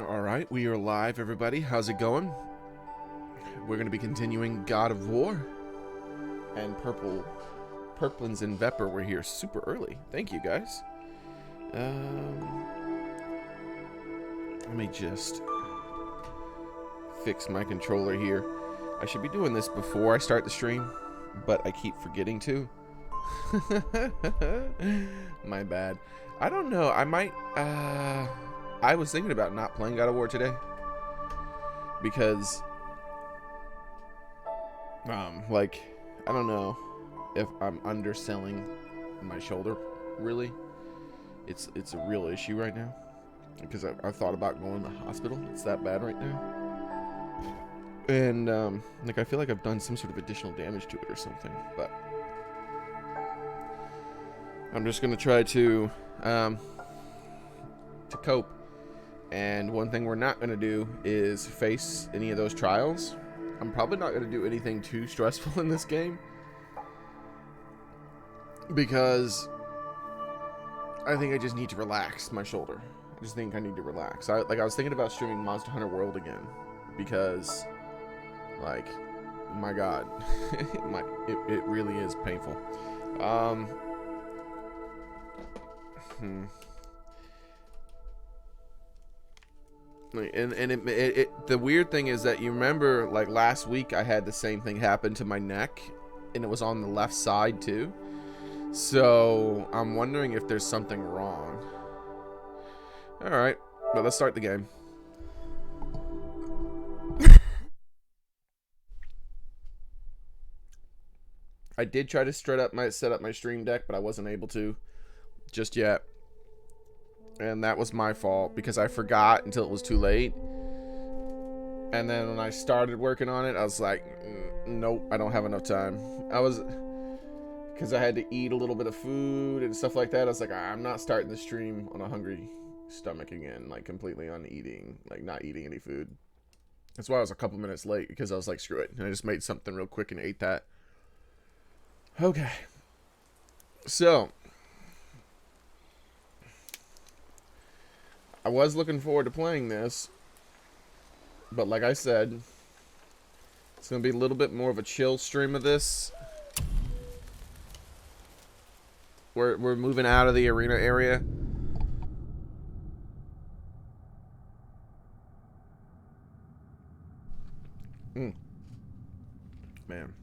Alright, we are live, everybody. How's it going? We're going to be continuing God of War. And Purplins and Vepper were here super early. Thank you, guys. Let me just fix my controller here. I should be doing this before I start the stream, but I keep forgetting to. My bad. I don't know. I might... I was thinking about not playing God of War today because, like, I don't know if I'm underselling my shoulder. Really, it's a real issue right now because I thought about going to the hospital. It's that bad right now, and like I feel like I've done some sort of additional damage to it or something. But I'm just gonna try to cope. And one thing we're not going to do is face any of those trials. I'm probably not going to do anything too stressful in this game, because I think I just need to relax my shoulder. I just think I need to relax. I was thinking about streaming Monster Hunter World again, because, like, my God, it really is painful. And the weird thing is that, you remember, like, last week I had the same thing happen to my neck, and it was on the left side too. So I'm wondering if there's something wrong. Alright, but let's start the game. I did try to set up my stream deck, but I wasn't able to just yet. And that was my fault because I forgot until it was too late. And then when I started working on it, I was like, nope, I don't have enough time. Because I had to eat a little bit of food and stuff like that. I was like, I'm not starting the stream on a hungry stomach again, like completely on eating, like not eating any food. That's why I was a couple minutes late, because I was like, screw it. And I just made something real quick and ate that. Okay. So I was looking forward to playing this, but like I said, it's going to be a little bit more of a chill stream of this. We're moving out of the arena area. Man.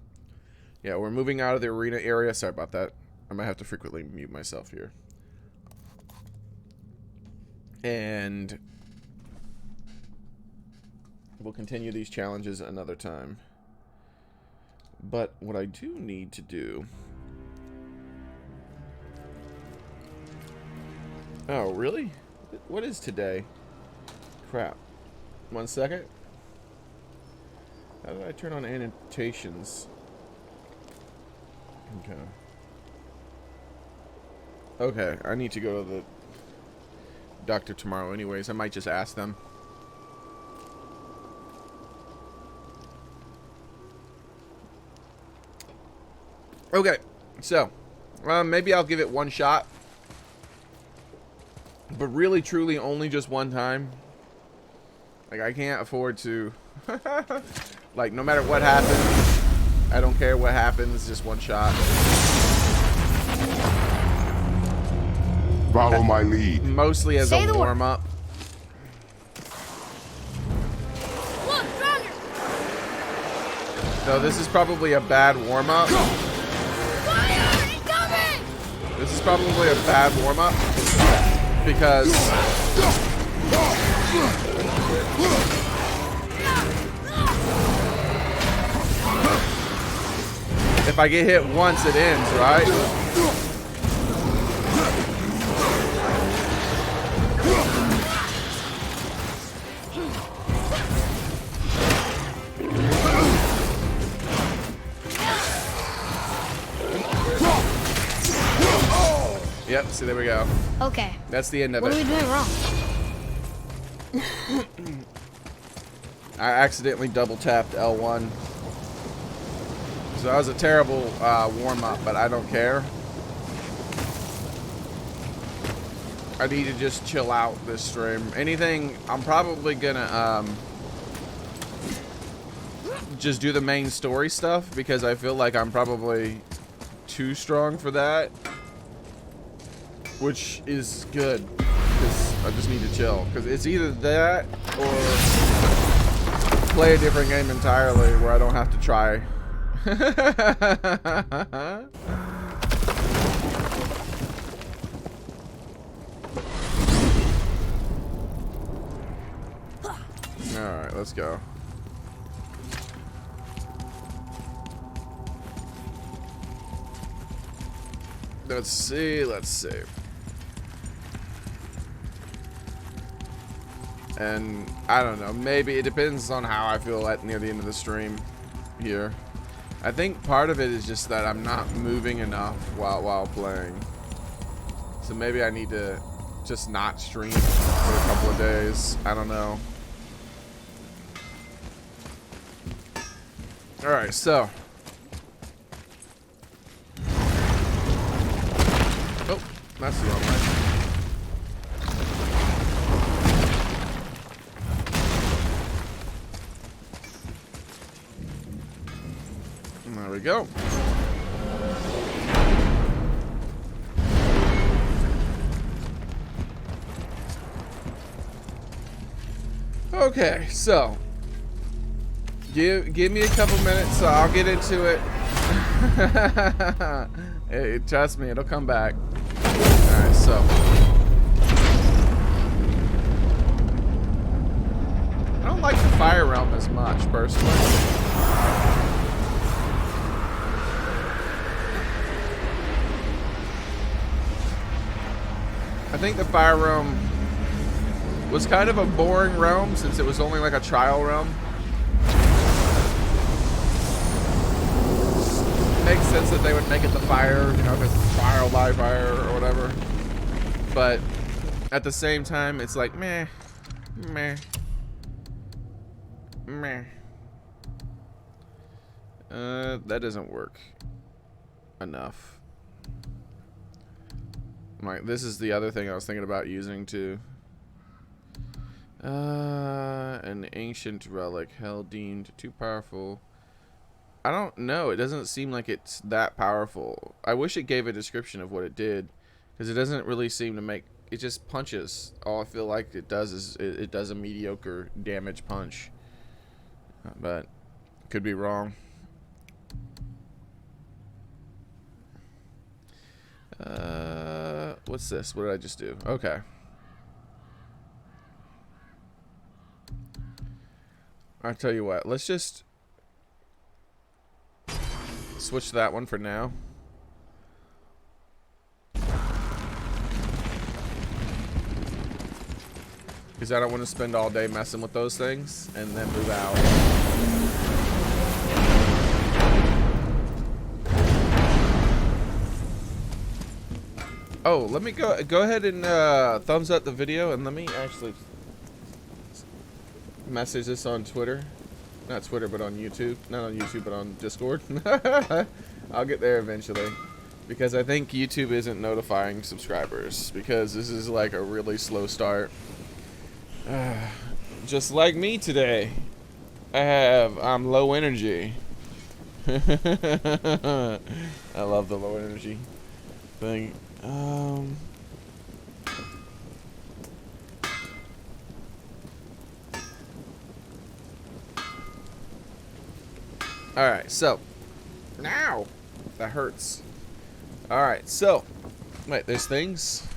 Yeah, we're moving out of the arena area. Sorry about that. I might have to frequently mute myself here. And we'll continue these challenges another time. But what I do need to do... Oh, really? What is today? Crap. 1 second. How did I turn on annotations? Okay. Okay, I need to go to the doctor tomorrow anyways. I might just ask them. Okay, so maybe I'll give it one shot, but really truly only just one time. Like, I can't afford to like, no matter what happens, I don't care what happens, just one shot. Follow my lead. Mostly as a warm-up. Look, found her. So this is probably a bad warm-up. Fire! Incoming! This is probably a bad warm-up because if I get hit once, it ends, right? Yep, see, there we go. Okay. That's the end of What it. are we doing wrong? I accidentally double tapped L1. So that was a terrible warm-up, but I don't care. I need to just chill out this stream. Anything, I'm probably gonna just do the main story stuff because I feel like I'm probably too strong for that, which is good because I just need to chill. Because it's either that or play a different game entirely where I don't have to try. Alright, let's go. Let's see, let's see. And I don't know, maybe it depends on how I feel at near the end of the stream here. I think part of it is just that I'm not moving enough while playing. So maybe I need to just not stream for a couple of days. I don't know. Alright, so. Oh, that's the wrong way. There we go. Okay, so give me a couple minutes, so I'll get into it. Hey, trust me, it'll come back. All right, so I don't like the fire realm as much, personally. I think the fire realm was kind of a boring realm since it was only like a trial realm. Makes sense that they would make it the fire, you know, if it's trial by fire or whatever. But at the same time, it's like meh, meh, meh. That doesn't work enough. Like, this is the other thing I was thinking about using too. An ancient relic, Hel deemed too powerful. I don't know. It doesn't seem like it's that powerful. I wish it gave a description of what it did, because it doesn't really seem to make. It just punches. All I feel like it does is it does a mediocre damage punch. But could be wrong. What's this? What did I just do? Okay. I'll tell you what. Let's just switch to that one for now. Because I don't want to spend all day messing with those things and then move out. Oh, let me go ahead and thumbs up the video, and let me actually message this on Twitter. Not Twitter, but on YouTube. Not on YouTube, but on Discord. I'll get there eventually. Because I think YouTube isn't notifying subscribers. Because this is like a really slow start. Just like me today. I'm low energy. I love the low energy thing. Alright, so now that hurts. Alright, so wait, there's things.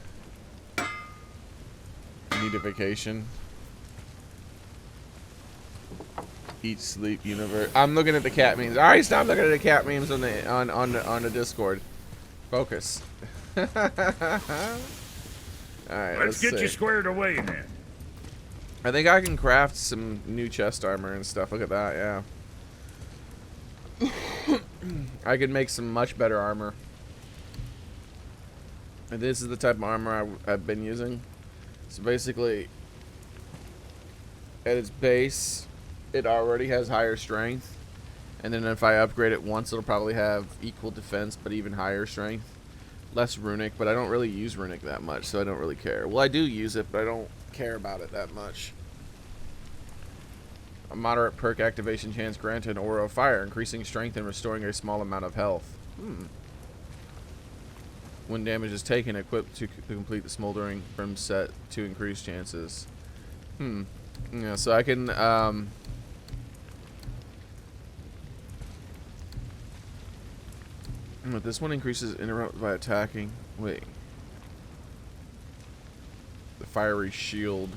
Need a vacation. Eat, sleep, universe. I'm looking at the cat memes. Alright, stop looking at the cat memes on the Discord. Focus. Alright, let's get you squared away then. I think I can craft some new chest armor and stuff. Look at that, yeah. I could make some much better armor. And this is the type of armor I've been using. So basically, at its base, it already has higher strength. And then if I upgrade it once, it'll probably have equal defense, but even higher strength. less runic, but I don't really use runic that much, so I don't really care. Well, I do use it, but I don't care about it that much. A moderate perk activation chance granted an aura of fire, increasing strength and restoring a small amount of health. When damage is taken, equipped to complete the smoldering brim set to increase chances. Yeah, so I can but this one increases interrupt by attacking. Wait. The fiery shield.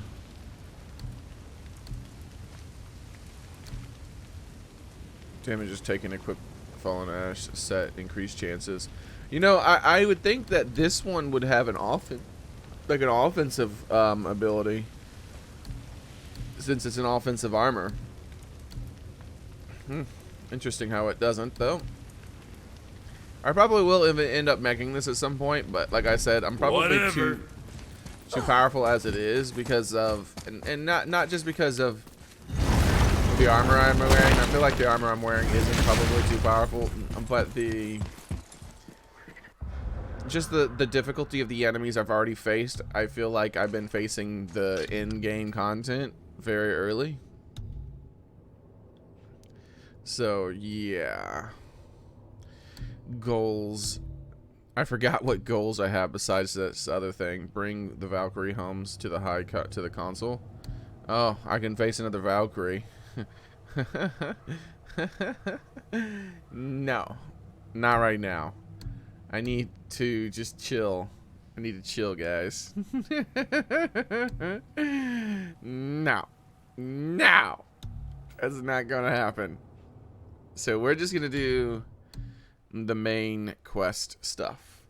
Damage is taken, equip fallen ash set, increased chances. You know, I would think that this one would have an offensive ability, since it's an offensive armor. Interesting how it doesn't, though. I probably will end up making this at some point, but like I said, I'm probably too powerful as it is because of, and not just because of the armor I'm wearing. I feel like the armor I'm wearing isn't probably too powerful, but just the difficulty of the enemies I've already faced. I feel like I've been facing the in-game content very early. So yeah. Goals. I forgot what goals I have besides this other thing. Bring the Valkyrie homes to the to the console. Oh, I can face another Valkyrie. No, not right now. I need to just chill. I need to chill, guys. No, that's not gonna happen. So we're just gonna do the main quest stuff.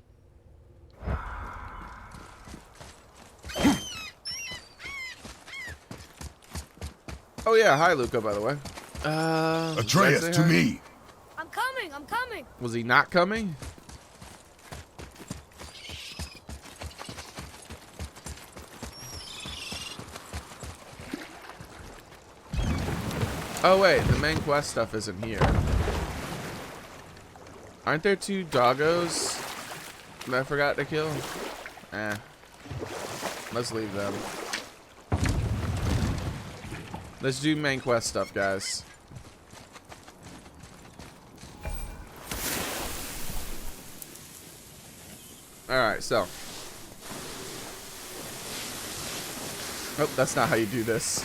Oh yeah, hi Luca, by the way. Atreus, to me. I'm coming, I'm coming. Was he not coming? Oh wait, the main quest stuff isn't here. Aren't there 2 doggos that I forgot to kill? Let's leave them. Let's do main quest stuff, guys. Alright, so. Oh, that's not how you do this.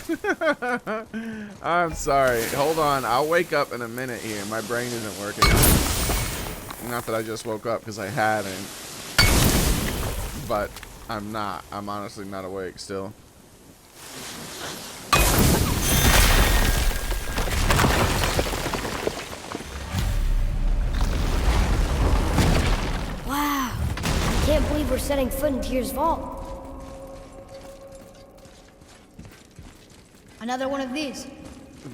I'm sorry. Hold on. I'll wake up in a minute here. My brain isn't working. Not that I just woke up, because I hadn't. But I'm not. I'm honestly not awake still. Wow. I can't believe we're setting foot in Tyr's vault. Another one of these.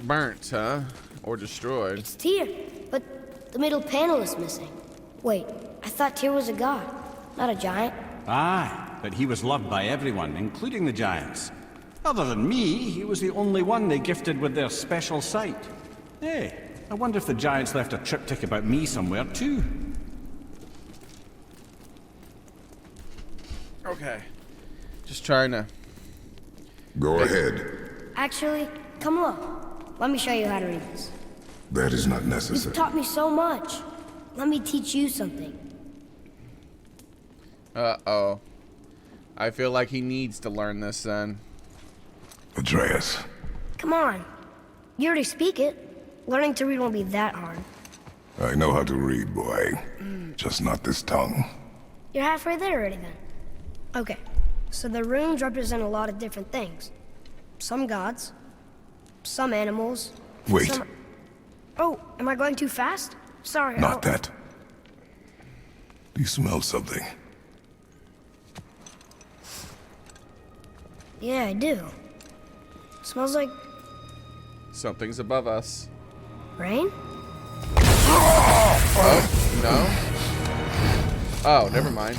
Burnt, huh? Or destroyed. It's Tyr, but the middle panel is missing. Wait, I thought Tyr was a god, not a giant. Aye, but he was loved by everyone, including the giants. Other than me, he was the only one they gifted with their special sight. Hey, I wonder if the giants left a triptych about me somewhere, too. Okay. Just trying to... Go ahead. Actually, come along. Let me show you how to read this. That is not You've necessary. taught me so much. Let me teach you something. Uh-oh. I feel like he needs to learn this then. Atreus. Come on. You already speak it. Learning to read won't be that hard. I know how to read, boy. Just not this tongue. You're halfway there already then. Okay, so the runes represent a lot of different things. Some gods, some animals. Wait. Some... Oh, am I going too fast? Sorry. Not that. Do you smell something? Yeah, I do. Smells like Something's above us. rain? Oh, no. Oh, never mind.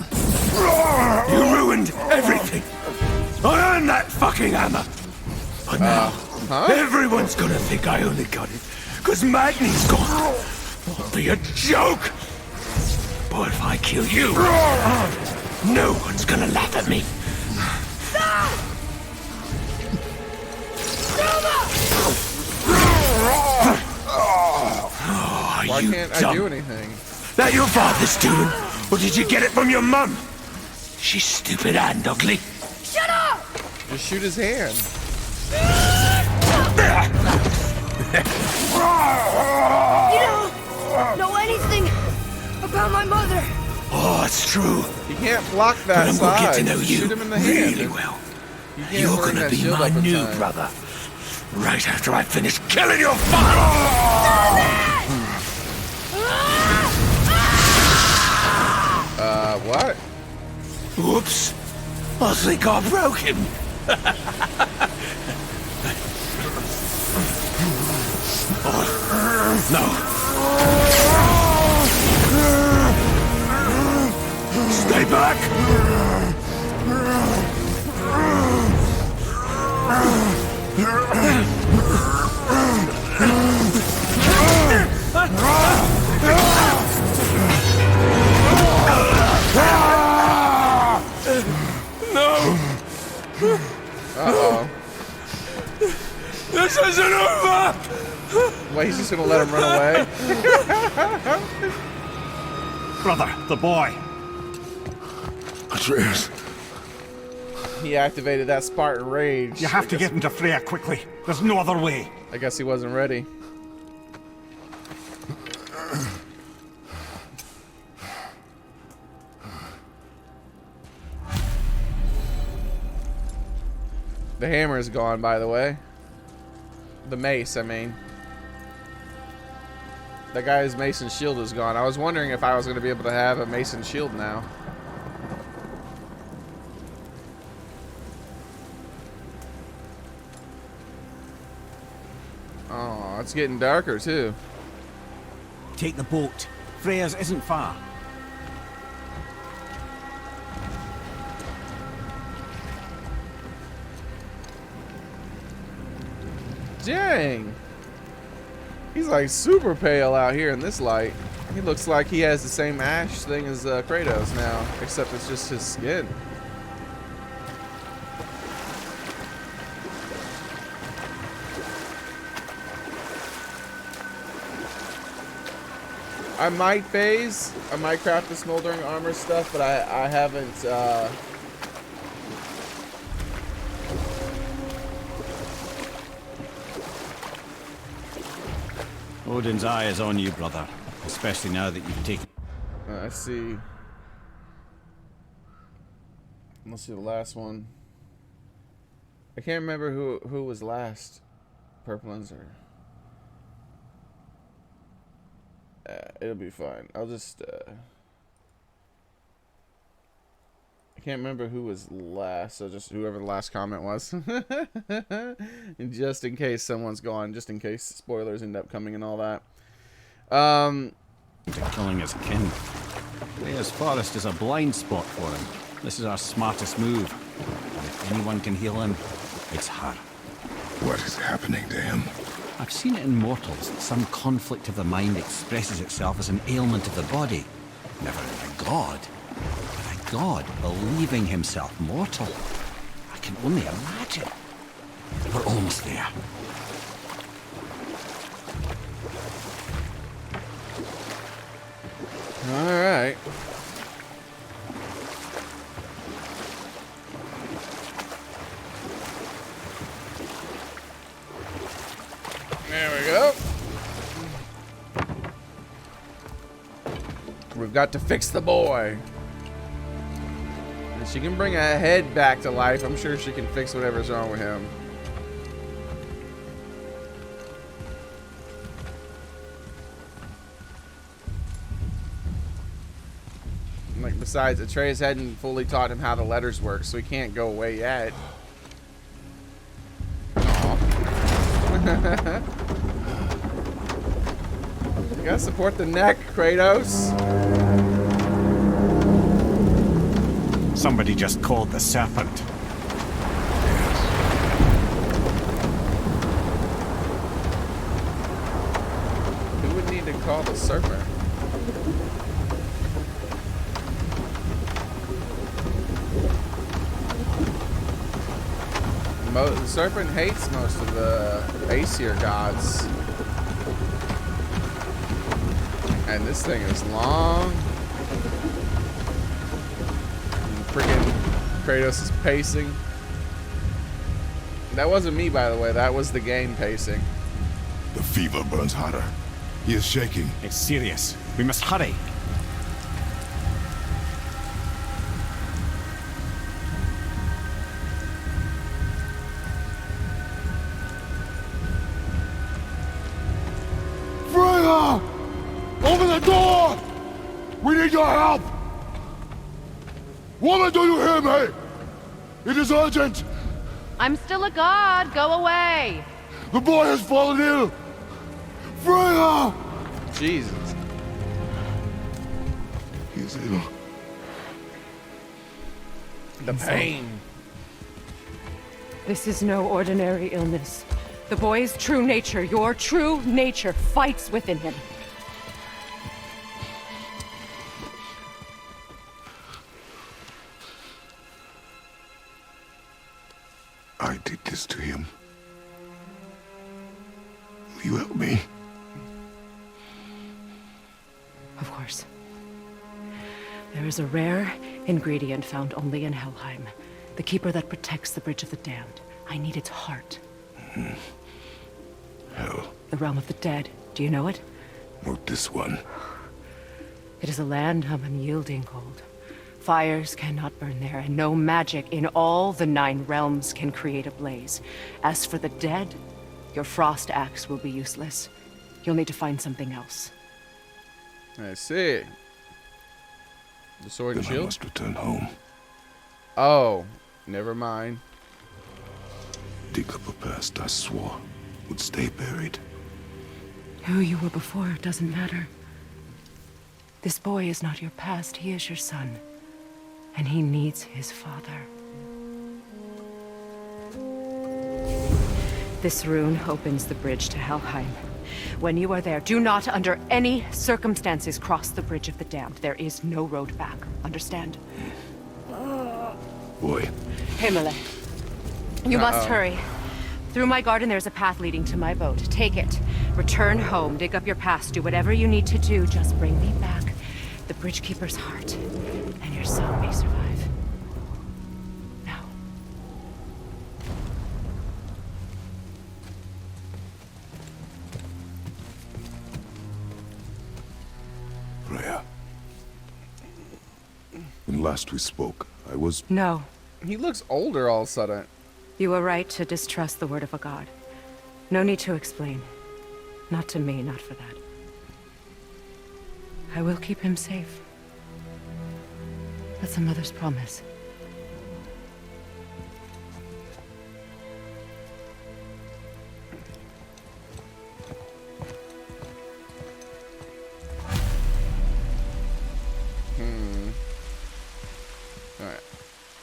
You ruined everything! I earned that fucking hammer! But now, everyone's gonna think I only got it because Magni's gone. It'll be a joke! Or if I kill you, no one's gonna laugh at me. Oh, Why you can't I dumb. do anything? That your father's doing? Or did you get it from your mum? She's stupid and ugly. Shut up! Just shoot his hand. You don't know anything about my mother. Oh, it's true. You can't block But that I'm gonna get side. to know Just you shoot him in the really hand. well. You can't You're bring gonna that be shield my up in new time. brother. Right after I finish killing your father! What? Whoops. I think I broke him. No. Stay back! No! Uh-oh. This isn't over! Wait, he's just gonna let him run away? Brother, the boy. Atreus. He activated that Spartan rage. You have to get into Freya quickly. There's no other way. I guess he wasn't ready. The hammer is gone, by the way. The mace, I mean. That guy's mace and shield is gone. I was wondering if I was going to be able to have a mace and shield now. Oh, it's getting darker, too. Take the boat. Freya's isn't far. Dang. He's like super pale out here in this light. He looks like he has the same ash thing as Kratos now, except it's just his skin. I might phase. I might craft the smoldering armor stuff, but I haven't. Odin's eye is on you, brother. Especially now that you've taken... Let's see. Let's see the last one. I can't remember who was last. Purplins or... it'll be fine. I'll just... I can't remember who was last, so just whoever the last comment was. And just in case someone's gone, just in case spoilers end up coming and all that. killing his kin. Freya's forest is a blind spot for him. This is our smartest move. And if anyone can heal him, it's her. What is happening to him? I've seen it in mortals that some conflict of the mind expresses itself as an ailment of the body. Never in a god. But a god believing himself mortal. I can only imagine. We're almost there. Alright. There we go. We've got to fix the boy. If she can bring a head back to life, I'm sure she can fix whatever's wrong with him. Like, besides, Atreus hadn't fully taught him how the letters work, so he can't go away yet. You gotta support the neck, Kratos. Somebody just called the serpent. Who would need to call the serpent? The serpent hates most of the Aesir gods. And this thing is long. And freaking Kratos is pacing. That wasn't me, by the way. That was the game pacing. The fever burns hotter. He is shaking. It's serious. We must hurry. Freya! Open the door! We need your help! Woman, do you hear me? It is urgent! I'm still a god. Go away. The boy has fallen ill! Freya! Jesus. He is ill. The pain. This is no ordinary illness. The boy's true nature, your true nature, fights within him. I did this to him. Will you help me? Of course. There is a rare ingredient found only in Helheim. The keeper that protects the Bridge of the Damned. I need its heart. Hell. The realm of the dead. Do you know it? Not this one. It is a land of unyielding cold. Fires cannot burn there, and no magic in all the 9 realms can create a blaze. As for the dead, your frost axe will be useless. You'll need to find something else. I see. The sword and Then I shield? must return home. Oh, never mind. Dig up a past I swore would stay buried. Who you were before doesn't matter. This boy is not your past, he is your son. And he needs his father. This rune opens the bridge to Helheim. When you are there, do not under any circumstances cross the Bridge of the Damned. There is no road back. Understand? Boy, Himalay. You must hurry. Through my garden there's a path leading to my boat. Take it. Return home, dig up your past, do whatever you need to do. Just bring me back the Bridgekeeper's heart, and your son may survive. Now. Freya. When last we spoke, I was... No. He looks older all of a sudden. You were right to distrust the word of a god. No need to explain. Not to me, not for that. I will keep him safe. That's a mother's promise. Alright.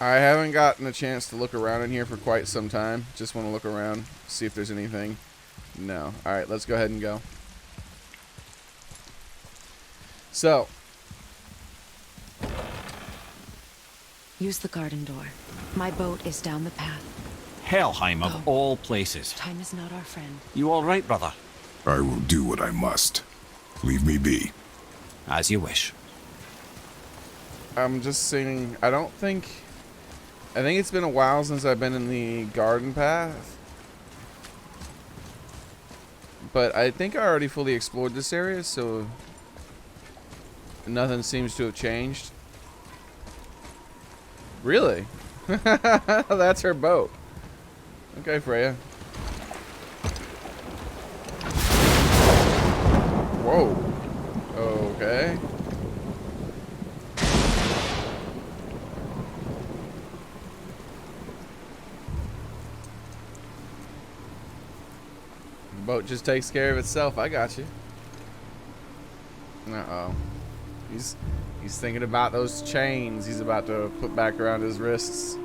I haven't gotten a chance to look around in here for quite some time. Just want to look around, see if there's anything. No. Alright, let's go ahead and go. So. Use the garden door. My boat is down the path. Helheim of all places. Time is not our friend. You all right, brother? I will do what I must. Leave me be. As you wish. I'm just saying, I think it's been a while since I've been in the garden path. But I think I already fully explored this area, so nothing seems to have changed. Really? That's her boat. Okay, Freya. Whoa. Okay. Boat just takes care of itself. I got you. Uh-oh. He's thinking about those chains he's about to put back around his wrists.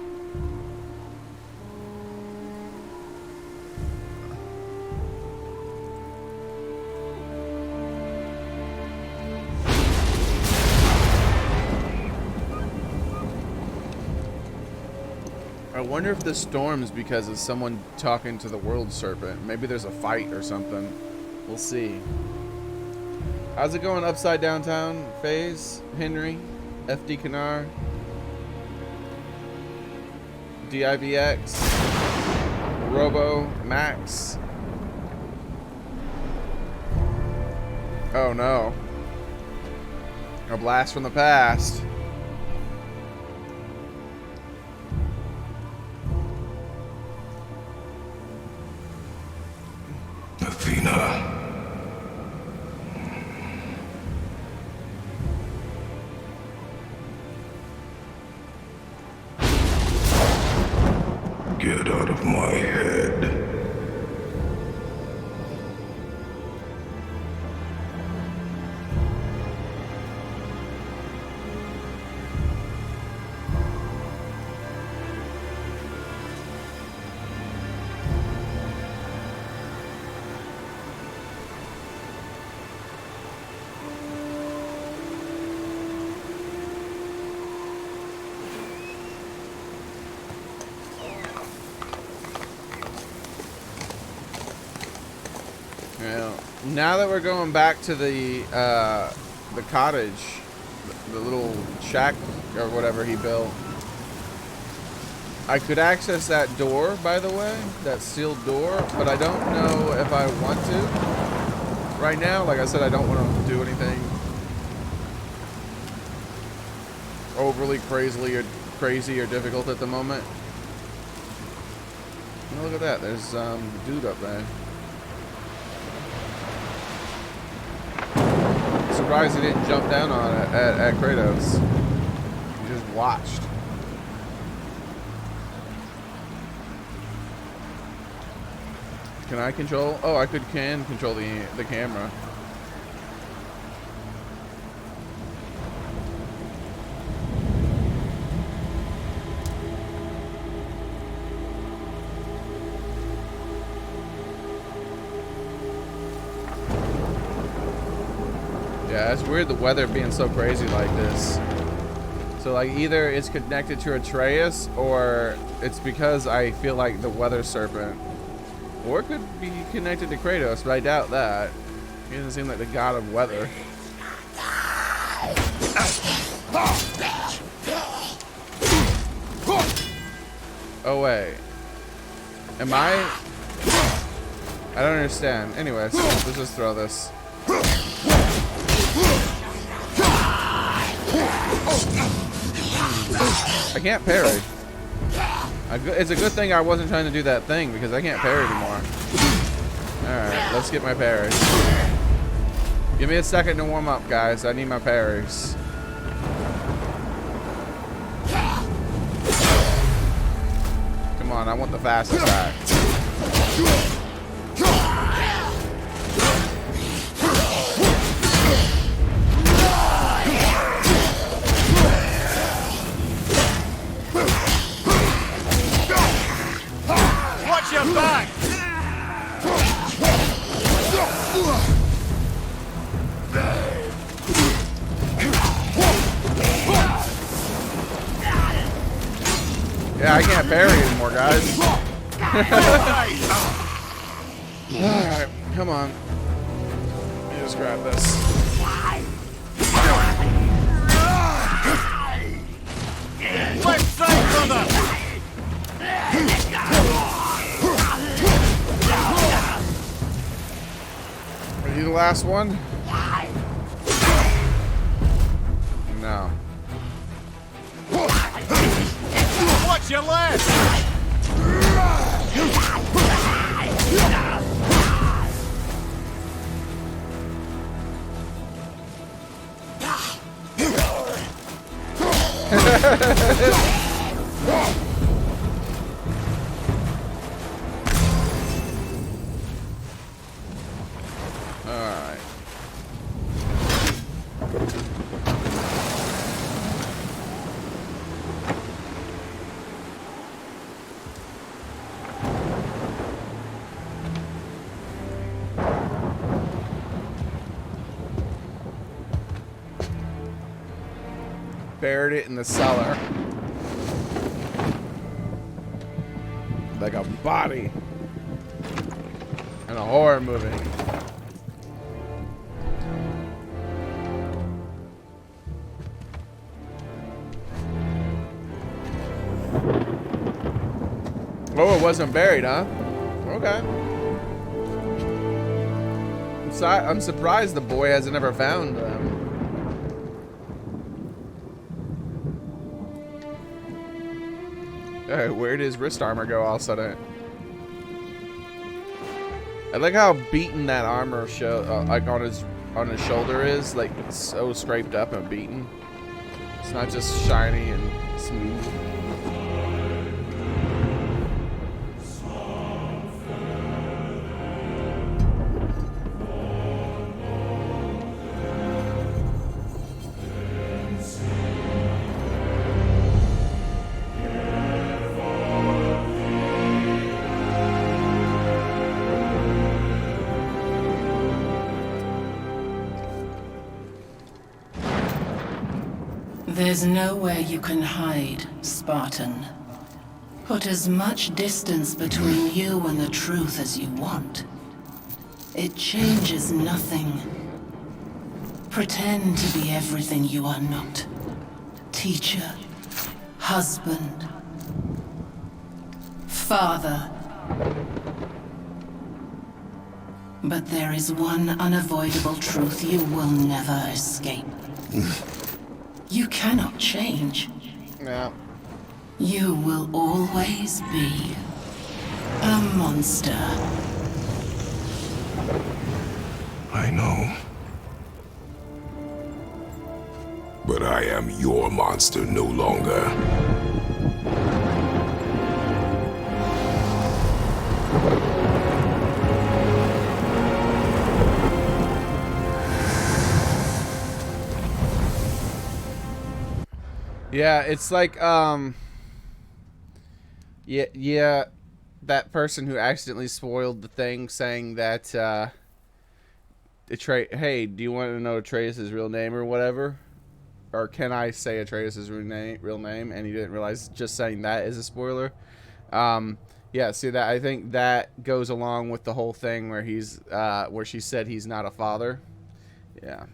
I wonder if the storm's because of someone talking to the world serpent. Maybe there's a fight or something. We'll see. How's it going upside downtown phase? Henry? FD Canar? DIVX? Robo? Max? Oh no. A blast from the past. Athena. Get out of my head. Now that we're going back to the cottage, the little shack or whatever he built, I could access that door, by the way, that sealed door, but I don't know if I want to. Right now, like I said, I don't want to do anything overly crazy or difficult at the moment. Oh, look at that, there's a dude up there. Surprised he didn't jump down on it at Kratos. He just watched. Can I control? Oh, I can control the camera. Yeah, it's weird the weather being so crazy like this. So like either it's connected to Atreus or it's because I feel like the weather serpent. Or it could be connected to Kratos, but I doubt that. He doesn't seem like the god of weather. Oh wait. Am I don't understand. Anyways, let's just throw this. I can't parry. It's a good thing I wasn't trying to do that thing because I can't parry anymore. Alright, let's get my parries. Give me a second to warm up, guys. I need my parries. Come on, I want the fast attack. Back! Yeah, I can't parry anymore, guys. Alright, come on. Let me just grab this. Left side, brother! Are you the last one? No. Watch your left! Alright. Buried it in the cellar. like a body in a horror movie. Oh, it wasn't buried, huh? Okay. I'm surprised the boy hasn't ever found them. Where'd his wrist armor go all of a sudden? I like how beaten that armor like on his shoulder is, like it's so scraped up and beaten. It's not just shiny and smooth. There's nowhere you can hide, Spartan. Put as much distance between you and the truth as you want. It changes nothing. Pretend to be everything you are not. Teacher, husband, father. But there is one unavoidable truth you will never escape. You cannot change. Yeah. You will always be a monster. I know. But I am your monster no longer. Yeah, it's like, yeah, that person who accidentally spoiled the thing saying that, hey, do you want to know Atreus' real name or whatever? Or can I say Atreus' real name? And he didn't realize just saying that is a spoiler. Yeah, see that, I think that goes along with the whole thing where he's, where she said he's not a father. Yeah.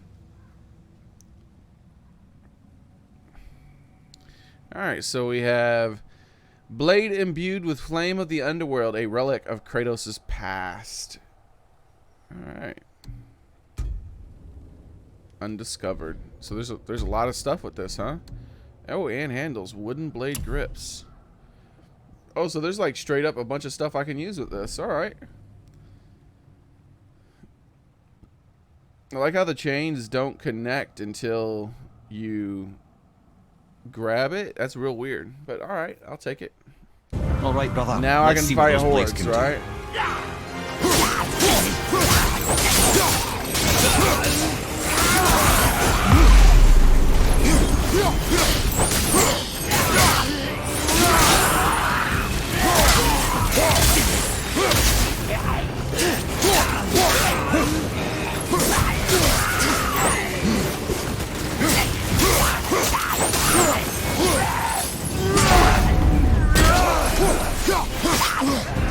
Alright, so we have blade imbued with flame of the underworld, a relic of Kratos' past. Alright. Undiscovered. So there's a lot of stuff with this, huh? Oh, and handles. Wooden blade grips. Oh, so there's like straight up a bunch of stuff I can use with this. Alright. I like how the chains don't connect until you grab it. That's real weird, but all right, I'll take it. All right, brother. Now I can fight hordes, right?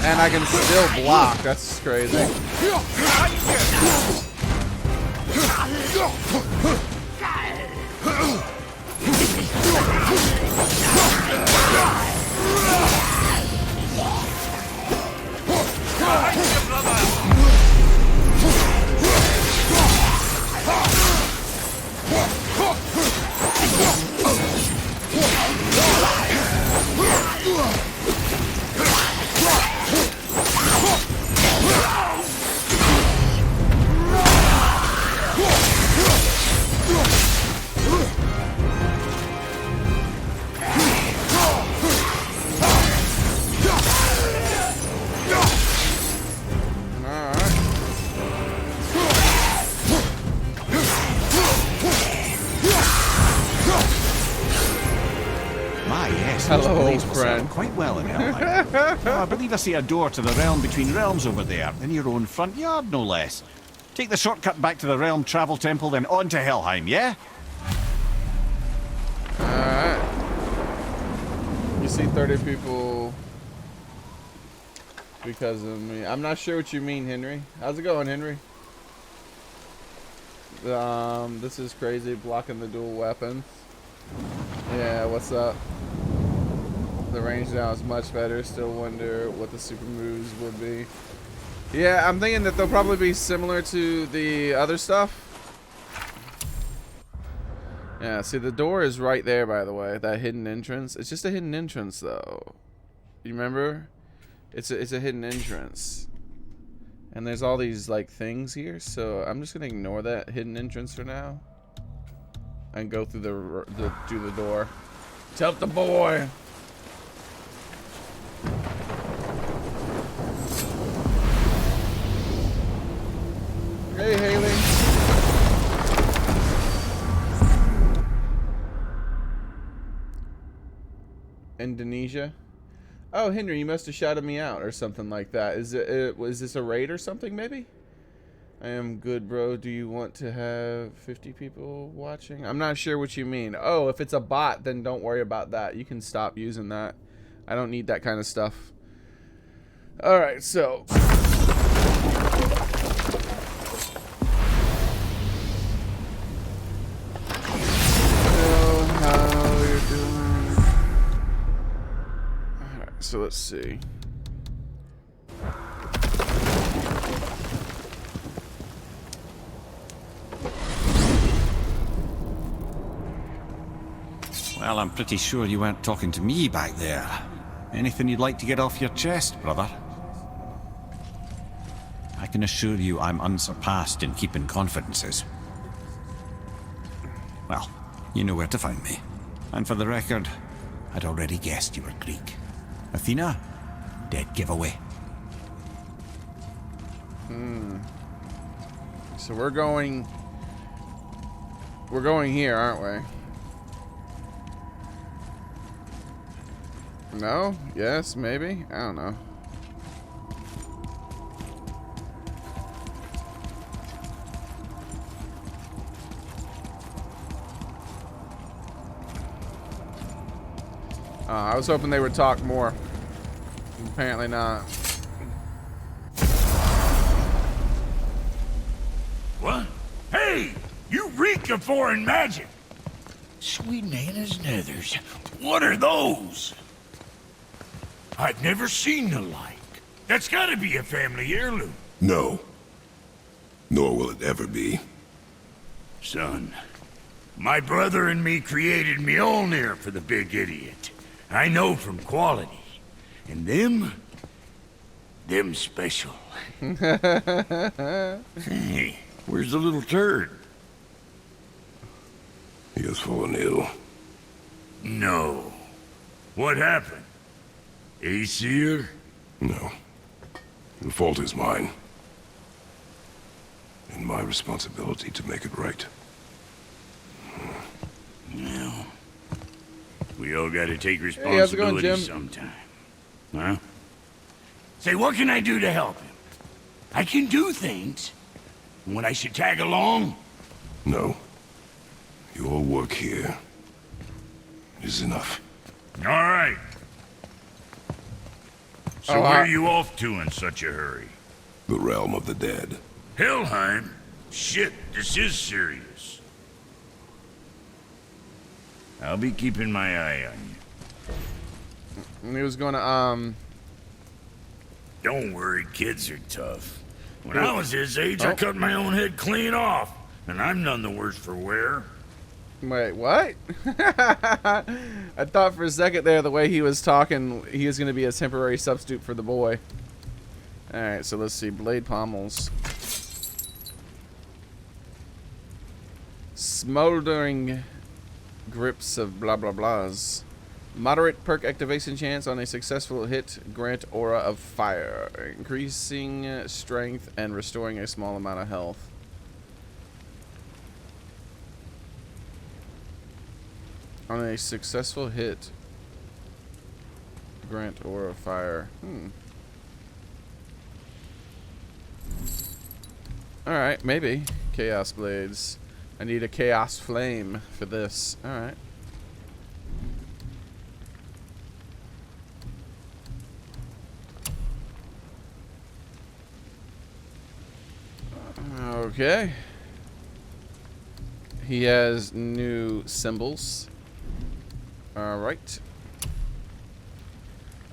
And I can still block. That's crazy. Hello, old friend. Quite well in Helheim. Oh, I believe I see a door to the realm between realms over there, in your own front yard, no less. Take the shortcut back to the realm travel temple, then on to Helheim, yeah? Alright. You see 30 people because of me. I'm not sure what you mean, Henry. How's it going, Henry? This is crazy. Blocking the dual weapons. Yeah, what's up? The range now is much better. Still wonder what the super moves would be. Yeah, I'm thinking that they'll probably be similar to the other stuff. Yeah, see, the door is right there, by the way. That hidden entrance. It's just a hidden entrance, though. You remember? It's a hidden entrance. And there's all these, like, things here. So I'm just going to ignore that hidden entrance for now. And go through the door. Tell the boy. Hey, Haley. Indonesia. Oh, Henry, you must have shouted me out or something like that. Was this a raid or something, maybe? I am good, bro. Do you want to have 50 people watching? I'm not sure what you mean. Oh, if it's a bot, then don't worry about that. You can stop using that. I don't need that kind of stuff. All right, so. So let's see. Well, I'm pretty sure you weren't talking to me back there. Anything you'd like to get off your chest, brother? I can assure you I'm unsurpassed in keeping confidences. Well, you know where to find me. And for the record, I'd already guessed you were Greek. Athena? Dead giveaway. So we're going here, aren't we? No? Yes? Maybe? I don't know. I was hoping they would talk more. Apparently not. What? Hey! You reek of foreign magic! Sweet Nana's nethers. What are those? I've never seen the like. That's gotta be a family heirloom. No. Nor will it ever be. Son, my brother and me created Mjolnir for the big idiot. I know from quality. And them special. Hey, where's the little turd? He has fallen ill. No. What happened? Aesir? No. The fault is mine. And my responsibility to make it right. Well, we all gotta take how's it responsibility going, Jim? sometime. Huh? Say, what can I do to help him? I can do things. When I should tag along? No. Your work here is enough. All right. So where are you off to in such a hurry? The realm of the dead. Helheim? Shit, this is serious. I'll be keeping my eye on you. And he was gonna, Don't worry, kids are tough. When I was his age, I cut my own head clean off. And I'm none the worse for wear. Wait, what? I thought for a second there, the way he was talking, he was gonna be a temporary substitute for the boy. Alright, so let's see. Blade pommels. Smoldering grips of blah blah blahs. Moderate perk activation chance on a successful hit. Grant aura of fire. Increasing strength and restoring a small amount of health. On a successful hit. Grant aura of fire. Alright, maybe. Chaos blades. I need a chaos flame for this. Alright. Okay. He has new symbols. Alright.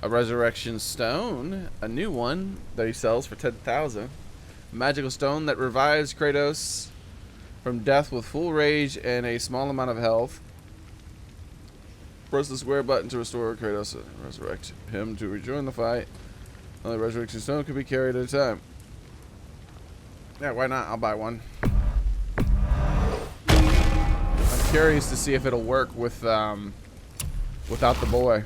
A resurrection stone. A new one that he sells for 10,000. Magical stone that revives Kratos from death with full rage and a small amount of health. Press the square button to restore Kratos and resurrect him to rejoin the fight. Only resurrection stone can be carried at a time. Yeah, why not? I'll buy one. I'm curious to see if it'll work with without the boy.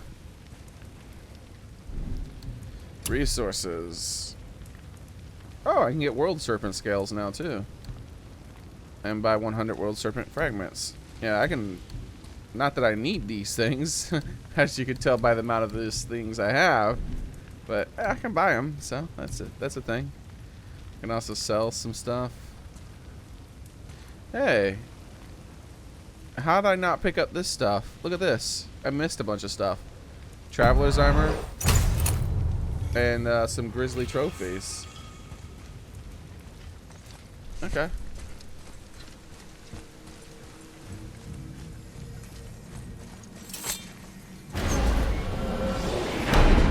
Resources. Oh, I can get world serpent scales now too. And buy 100 world serpent fragments. Yeah, I can. Not that I need these things, as you can tell by the amount of these things I have, but I can buy them. So that's it. That's a thing. I can also sell some stuff. Hey, how did I not pick up this stuff? Look at this. I missed a bunch of stuff. Traveler's armor and some grizzly trophies. Okay.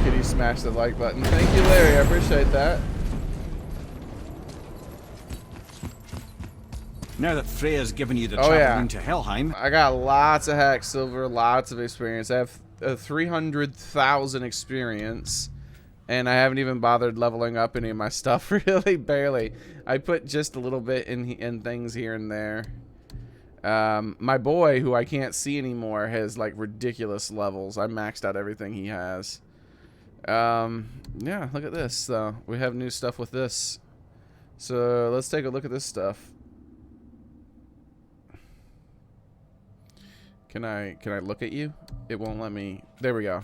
Kitty smash the like button. Thank you, Larry. I appreciate that. Now that Freya's given you the traveling to Helheim, I got lots of hack silver, lots of experience. I have 300,000 experience, and I haven't even bothered leveling up any of my stuff. Really, barely. I put just a little bit in things here and there. My boy, who I can't see anymore, has like ridiculous levels. I maxed out everything he has. Yeah, look at this though. We have new stuff with this. So let's take a look at this stuff. Can I look at you? It won't let me. There we go.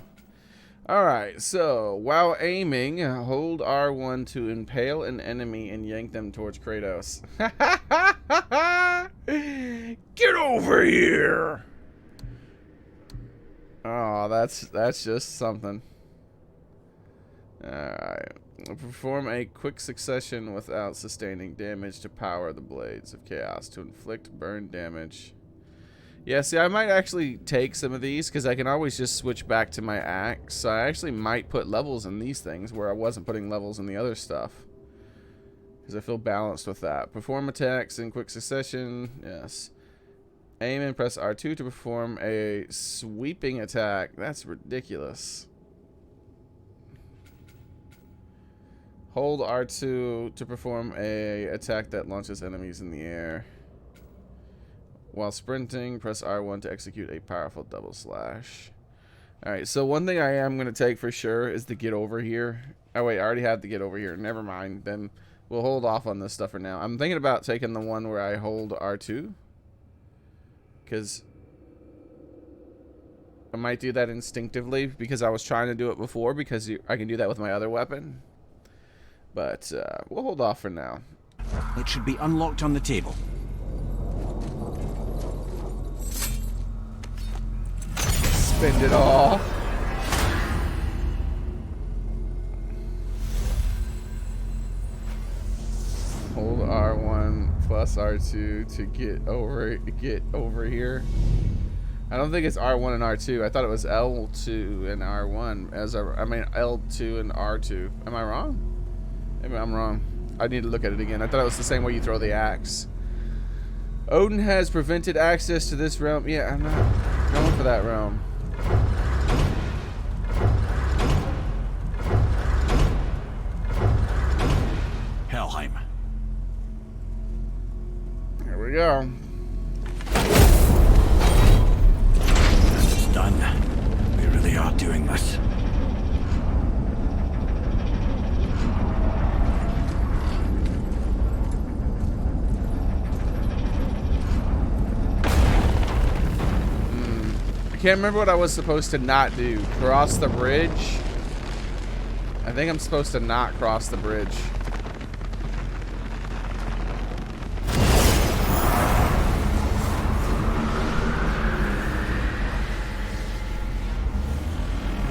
Alright, so while aiming, hold R1 to impale an enemy and yank them towards Kratos. Get over here! Oh, that's just something. Alright. Perform a quick succession without sustaining damage to power the blades of chaos to inflict burn damage. Yeah, see, I might actually take some of these because I can always just switch back to my axe. So I actually might put levels in these things where I wasn't putting levels in the other stuff. Because I feel balanced with that. Perform attacks in quick succession. Yes. Aim and press R2 to perform a sweeping attack. That's ridiculous. Hold R2 to perform a attack that launches enemies in the air. While sprinting, press R1 to execute a powerful double slash. Alright, so one thing I am going to take for sure is the get over here. Oh wait, I already had the get over here. Never mind. Then we'll hold off on this stuff for now. I'm thinking about taking the one where I hold R2. Because I might do that instinctively because I was trying to do it before because I can do that with my other weapon. But we'll hold off for now. it should be unlocked on the table. Spend it all. Hold R1 plus R2 to get over here. I don't think it's R1 and R2. I thought it was L2 and R1 I mean L2 and R2. Am I wrong? Maybe I'm wrong. I need to look at it again. I thought it was the same way you throw the axe. Odin has prevented access to this realm. Yeah, I'm not going for that realm. Helheim. Here we go. It's done. We really are doing this. I can't remember what I was supposed to not do. Cross the bridge? I think I'm supposed to not cross the bridge.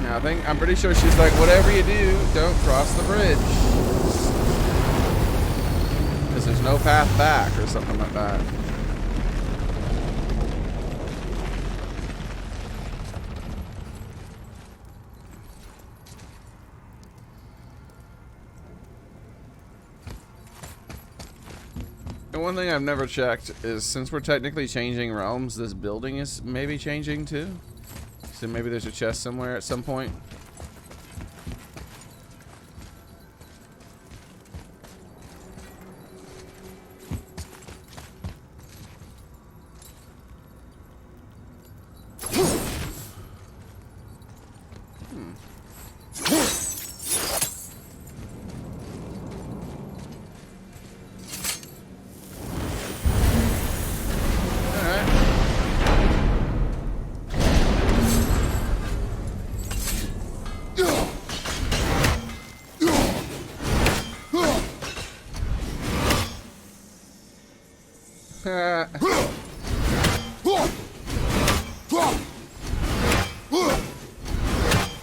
Yeah, I'm pretty sure she's like, whatever you do, don't cross the bridge. because there's no path back or something like that. And one thing I've never checked is, since we're technically changing realms, this building is maybe changing too. So maybe there's a chest somewhere at some point.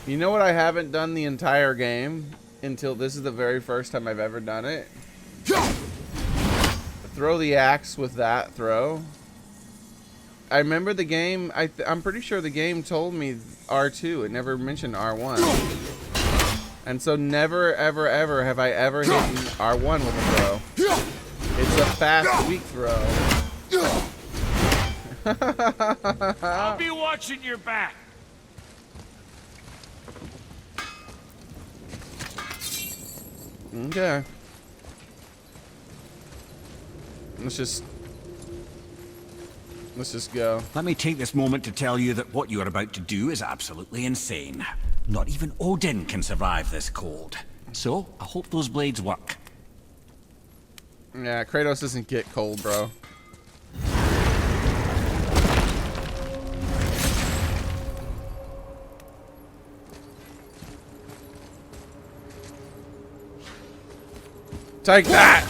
You know what I haven't done the entire game until this is the very first time I've ever done it? Throw the axe with that throw. I remember the game, I'm pretty sure the game told me R2. It never mentioned R1. And so never, ever, ever have I ever hit R1 with a throw. It's a fast, weak throw. I'll be watching your back. Okay. Let's just go. Let me take this moment to tell you that what you are about to do is absolutely insane. Not even Odin can survive this cold. So, I hope those blades work. Yeah, Kratos doesn't get cold, bro. Take that!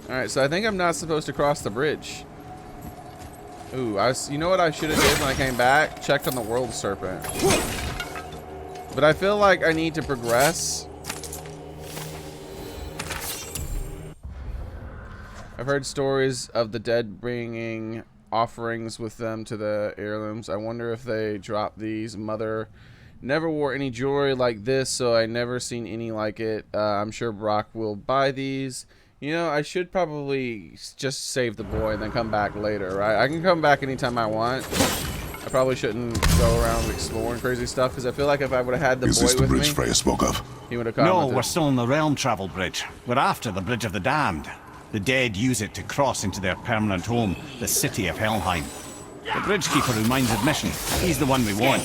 Alright, so I think I'm not supposed to cross the bridge. Ooh, you know what I should have did when I came back? Checked on the World Serpent. But I feel like I need to progress. I've heard stories of the dead bringing offerings with them to the heirlooms. I wonder if they drop these. Mother never wore any jewelry like this, so I never seen any like it. I'm sure Brock will buy these. You know, I should probably just save the boy and then come back later, right? I can come back anytime I want. I probably shouldn't go around exploring crazy stuff, because I feel like if I would have had the boy with me, Freya spoke of? he would have No, commented. we're still on the realm travel bridge. We're after the Bridge of the Damned. The dead use it to cross into their permanent home, the city of Helheim. The bridgekeeper who minds admission, he's the one we want.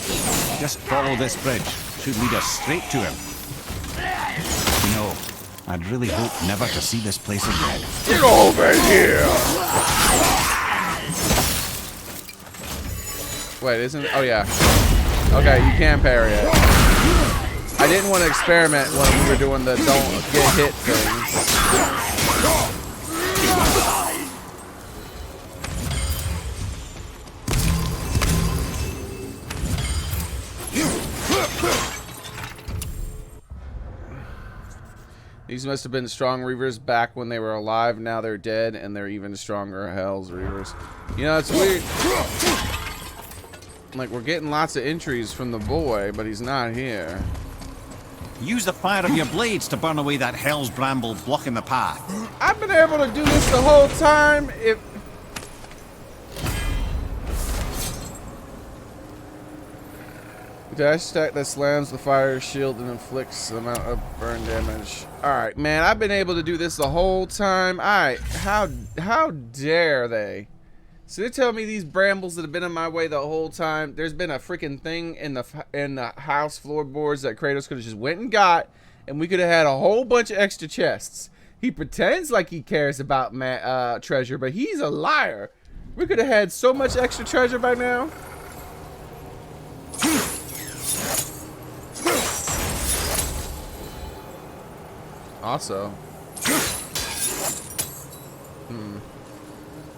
Just follow this bridge. Should lead us straight to him. You know, I'd really hope never to see this place again. Get over here! Wait, isn't... Oh, yeah. Okay, you can parry it. I didn't want to experiment when we were doing the don't get hit things. These must have been strong Reavers back when they were alive. Now they're dead, and they're even stronger Hel-Reavers. You know, it's weird. Like, we're getting lots of entries from the boy, but he's not here. Use the fire of your blades to burn away that hell's bramble blocking the path. I've been able to do this the whole time. Dash stack that slams the fire shield and inflicts the amount of burn damage. Alright, man, I've been able to do this the whole time. Alright, how dare they? So they're telling me these brambles that have been in my way the whole time. There's been a freaking thing in the house floorboards that Kratos could have just went and got, and we could have had a whole bunch of extra chests. He pretends like he cares about treasure, but he's a liar. We could have had so much extra treasure by now. Also,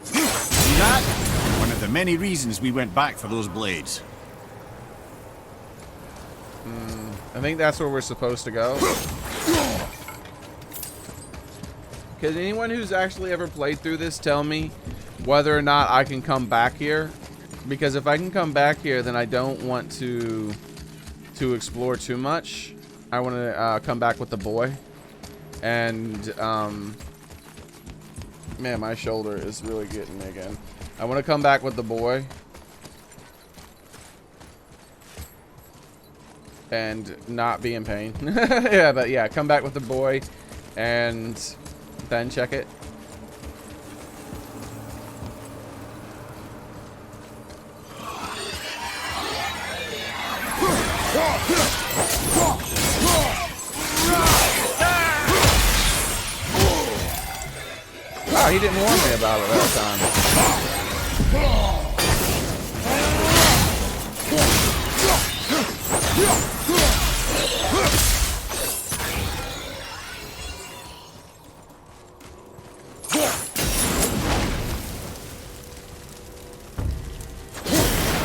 See that? One of the many reasons we went back for those blades. I think that's where we're supposed to go. Can anyone who's actually ever played through this tell me whether or not I can come back here? Because if I can come back here, then I don't want to explore too much. I want to come back with the boy. And, man, my shoulder is really getting me again. I want to come back with the boy. And not be in pain. Yeah, but yeah, come back with the boy. And then check it. Wow, he didn't warn me about it that time.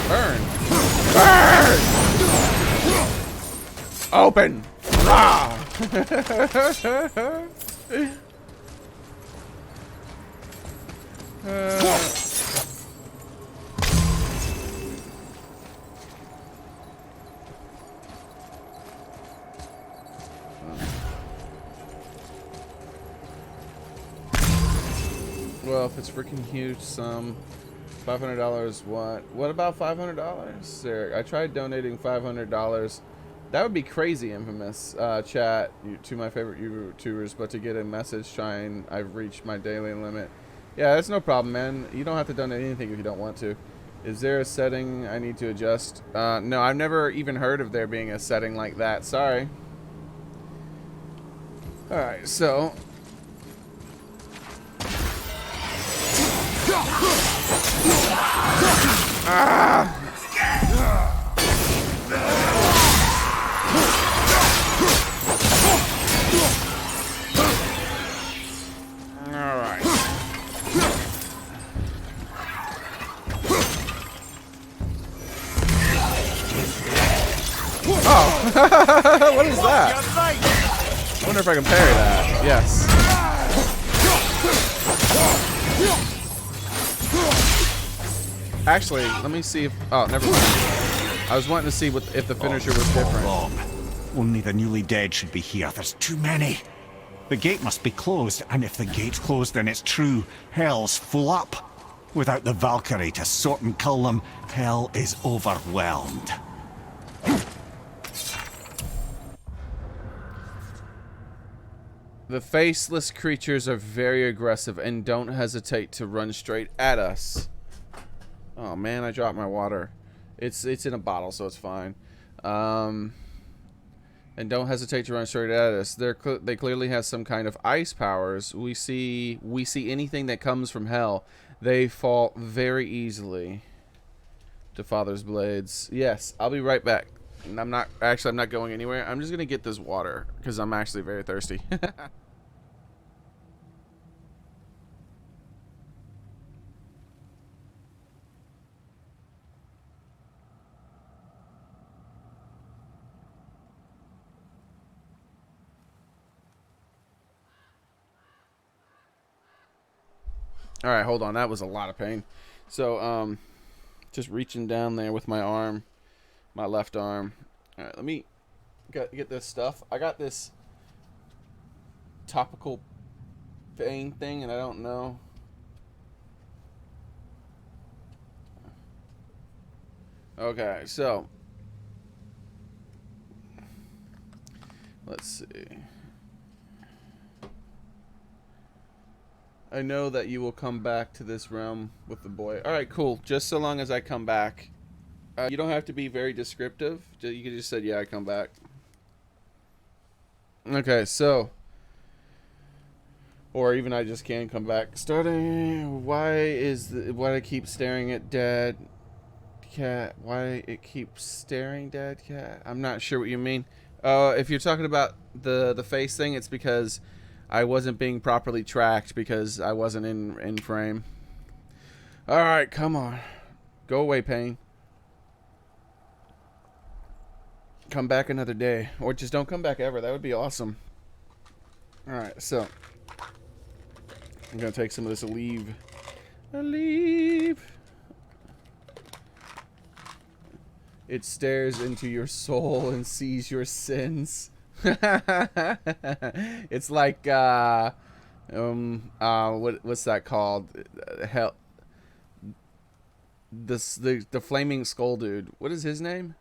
Burn! Burn! Open! Rah! Well, if it's freaking huge sum, $500 what? What about $500, Xearrik? I tried donating $500. That would be crazy, Infamous. Chat to my favorite YouTubers, but to get a message shine, I've reached my daily limit. Yeah, that's no problem, man. You don't have to donate anything if you don't want to. Is there a setting I need to adjust? No, I've never even heard of there being a setting like that. Sorry. Alright, so... Ah! Alright. Oh! What is that? I wonder if I can parry that. Yes. Actually, let me see if... Oh, never mind. I was wanting to see what, if the finisher was different. Only the newly dead should be here. There's too many. The gate must be closed, and if the gate's closed, then it's true. Hell's full up. Without the Valkyrie to sort and kill them, Hell is overwhelmed. The faceless creatures are very aggressive and don't hesitate to run straight at us. Oh man, I dropped my water. It's in a bottle, so it's fine. And don't hesitate to run straight at us. They clearly have some kind of ice powers. We see anything that comes from hell. They fall very easily to Father's blades. Yes, I'll be right back. And I'm not going anywhere. I'm just gonna get this water because I'm actually very thirsty. All right, hold on. That was a lot of pain. So, just reaching down there with my arm, my left arm. All right, let me get this stuff. I got this topical pain thing, and I don't know. Okay, so let's see. I know that you will come back to this realm with the boy. Alright, cool. Just so long as I come back. You don't have to be very descriptive. You can just say, yeah, I come back. Okay, so. Or even I just can come back. Starting. Why I keep staring at Dad Cat? Why it keeps staring, Dad Cat? I'm not sure what you mean. If you're talking about the face thing, it's because I wasn't being properly tracked because I wasn't in frame. Alright, come on. Go away, pain. Come back another day. Or just don't come back ever. That would be awesome. Alright, so. I'm gonna take some of this Aleve. Aleve. It stares into your soul and sees your sins. It's like what's that called? Hell. The flaming skull dude. What is his name?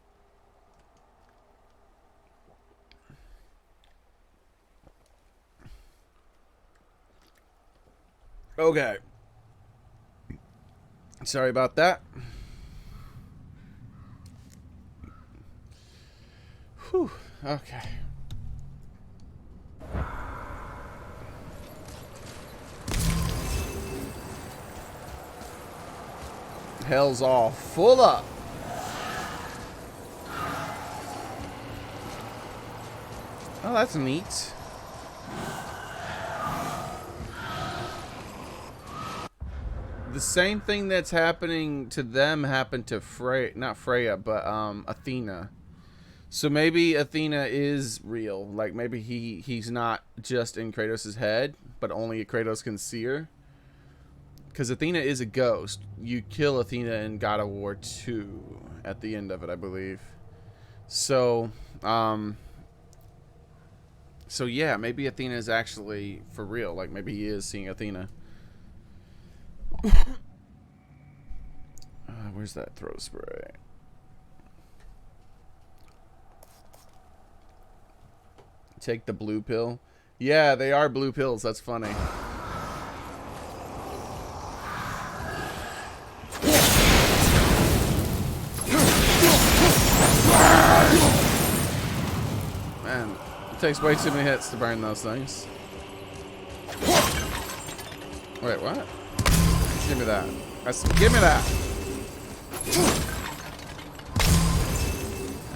Okay. Sorry about that. Whew. Okay. Hell's all full up. Oh, that's neat. The same thing that's happening to them happened to not Freya, but Athena. So maybe Athena is real. Like maybe he's not just in Kratos' head, but only Kratos can see her. Because Athena is a ghost. You kill Athena in God of War 2 at the end of it, I believe. So, so yeah, maybe Athena is actually for real. Like maybe he is seeing Athena. Where's that throw spray? Take the blue pill. Yeah, they are blue pills. That's funny. Man, it takes way too many hits to burn those things. Wait, what? Give me that. Give me that.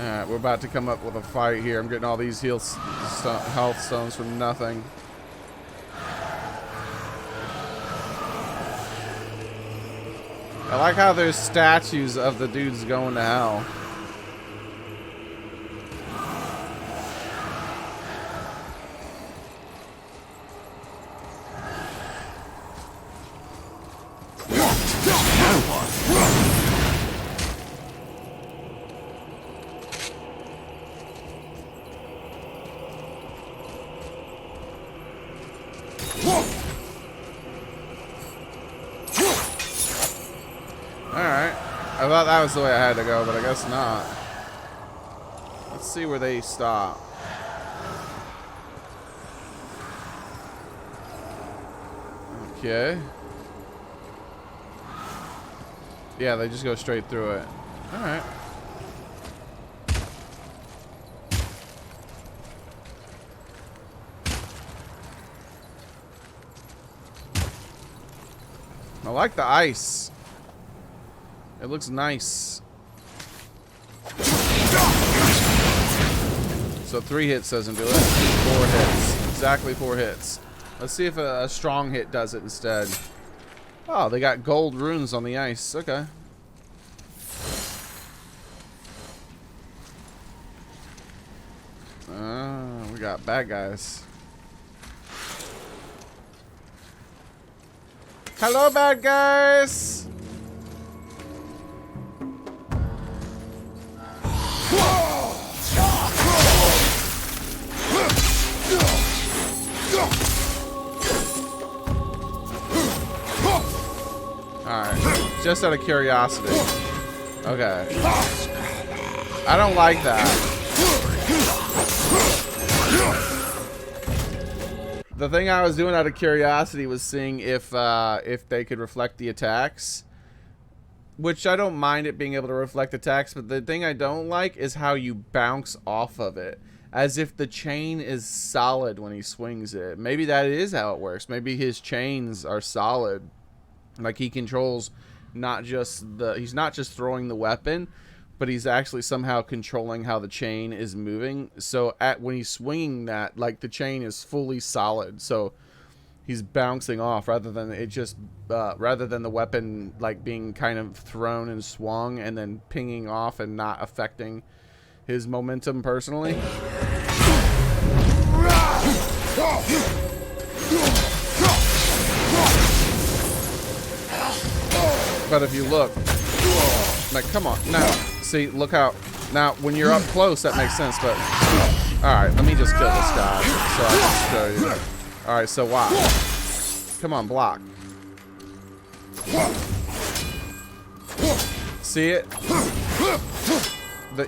Alright, we're about to come up with a fight here. I'm getting all these health stones for nothing. I like how there's statues of the dudes going to hell. I thought that was the way I had to go, but I guess not. Let's see where they stop. Okay. Yeah, they just go straight through it. Alright. I like the ice. It looks nice. So 3 hits doesn't do it. 4 hits. Exactly 4 hits. Let's see if a strong hit does it instead. Oh, they got gold runes on the ice. Okay. We got bad guys. Hello, bad guys! Alright, just out of curiosity. Okay. I don't like that. The thing I was doing out of curiosity was seeing if they could reflect the attacks. Which I don't mind it being able to reflect attacks, but the thing I don't like is how you bounce off of it. As if the chain is solid when he swings it. Maybe that is how it works. Maybe his chains are solid. Like he controls not just he's not just throwing the weapon, but he's actually somehow controlling how the chain is moving. So when he's swinging that, like the chain is fully solid. So he's bouncing off rather than the weapon like being kind of thrown and swung and then pinging off and not affecting his momentum personally. But if you look, like, come on. Now, see, look how, now, when you're up close, that makes sense, but, all right, let me just kill this guy so I can show you. All right, so watch. Come on, block. See it?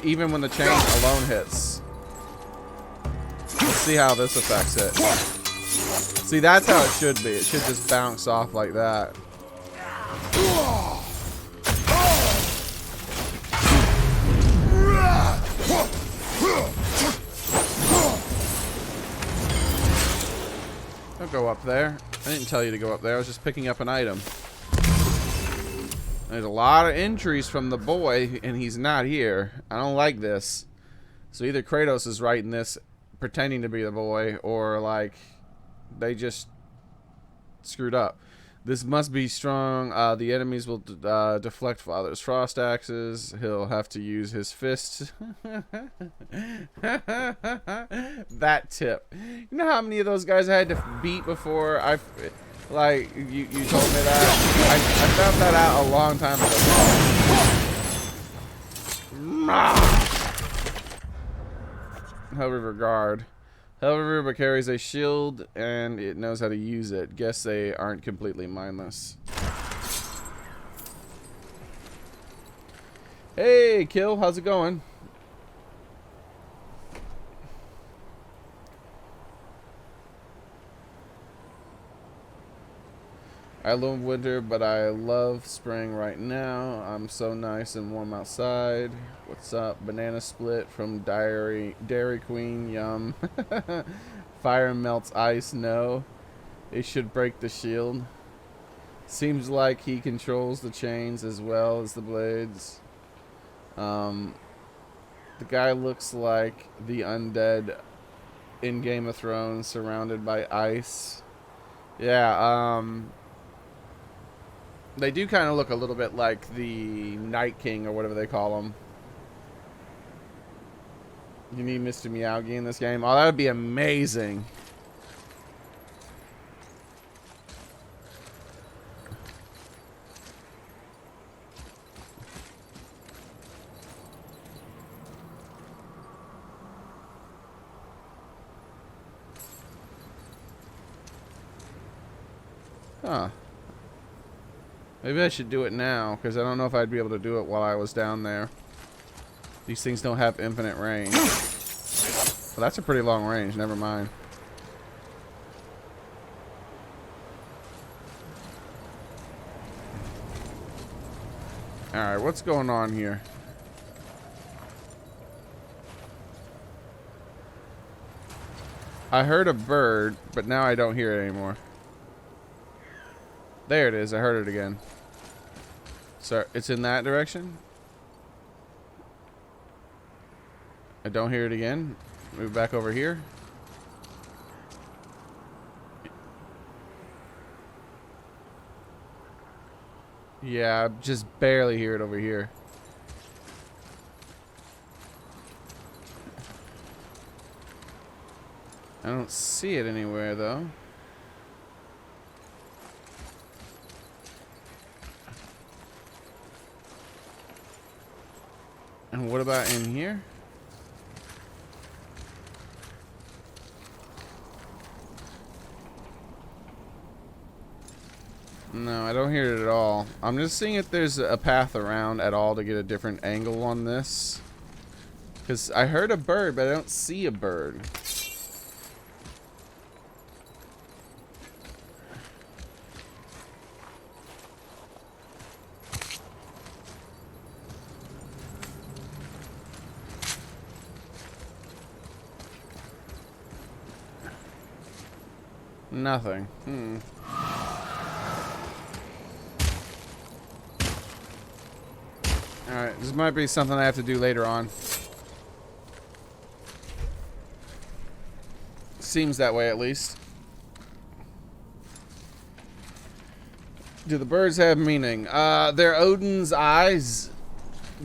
Even when the chain alone hits. Let's see how this affects it. See, that's how it should be. It should just bounce off like that. Don't go up there. I didn't tell you to go up there. I was just picking up an item. There's a lot of entries from the boy, and he's not here. I don't like this. So either Kratos is writing this, pretending to be the boy, or like they just screwed up. This must be strong. The enemies will deflect Father's frost axes. He'll have to use his fists. That tip. You know how many of those guys I had to beat before I, like, you told me that? I found that out a long time ago. Hel-Reaver Guard. Hel-Reaver carries a shield and it knows how to use it. Guess they aren't completely mindless. Hey, Kill, how's it going? I love winter, but I love spring right now. I'm so nice and warm outside. What's up? Banana split from Dairy Queen. Yum. Fire melts ice. No. It should break the shield. Seems like he controls the chains as well as the blades. The guy looks like the undead in Game of Thrones, surrounded by ice. Yeah, they do kind of look a little bit like the Night King or whatever they call him. You need Mr. Miyagi in this game? Oh, that would be amazing. Huh. Maybe I should do it now, because I don't know if I'd be able to do it while I was down there. These things don't have infinite range. Well, that's a pretty long range, never mind. Alright, what's going on here? I heard a bird, but now I don't hear it anymore. There it is. I heard it again. So it's in that direction. I don't hear it again. Move back over here. Yeah, I just barely hear it over here. I don't see it anywhere though. And what about in here? No, I don't hear it at all. I'm just seeing if there's a path around at all to get a different angle on this. Because I heard a bird, but I don't see a bird. Nothing. Alright, this might be something I have to do later on. Seems that way at least. Do the birds have meaning? They're Odin's eyes.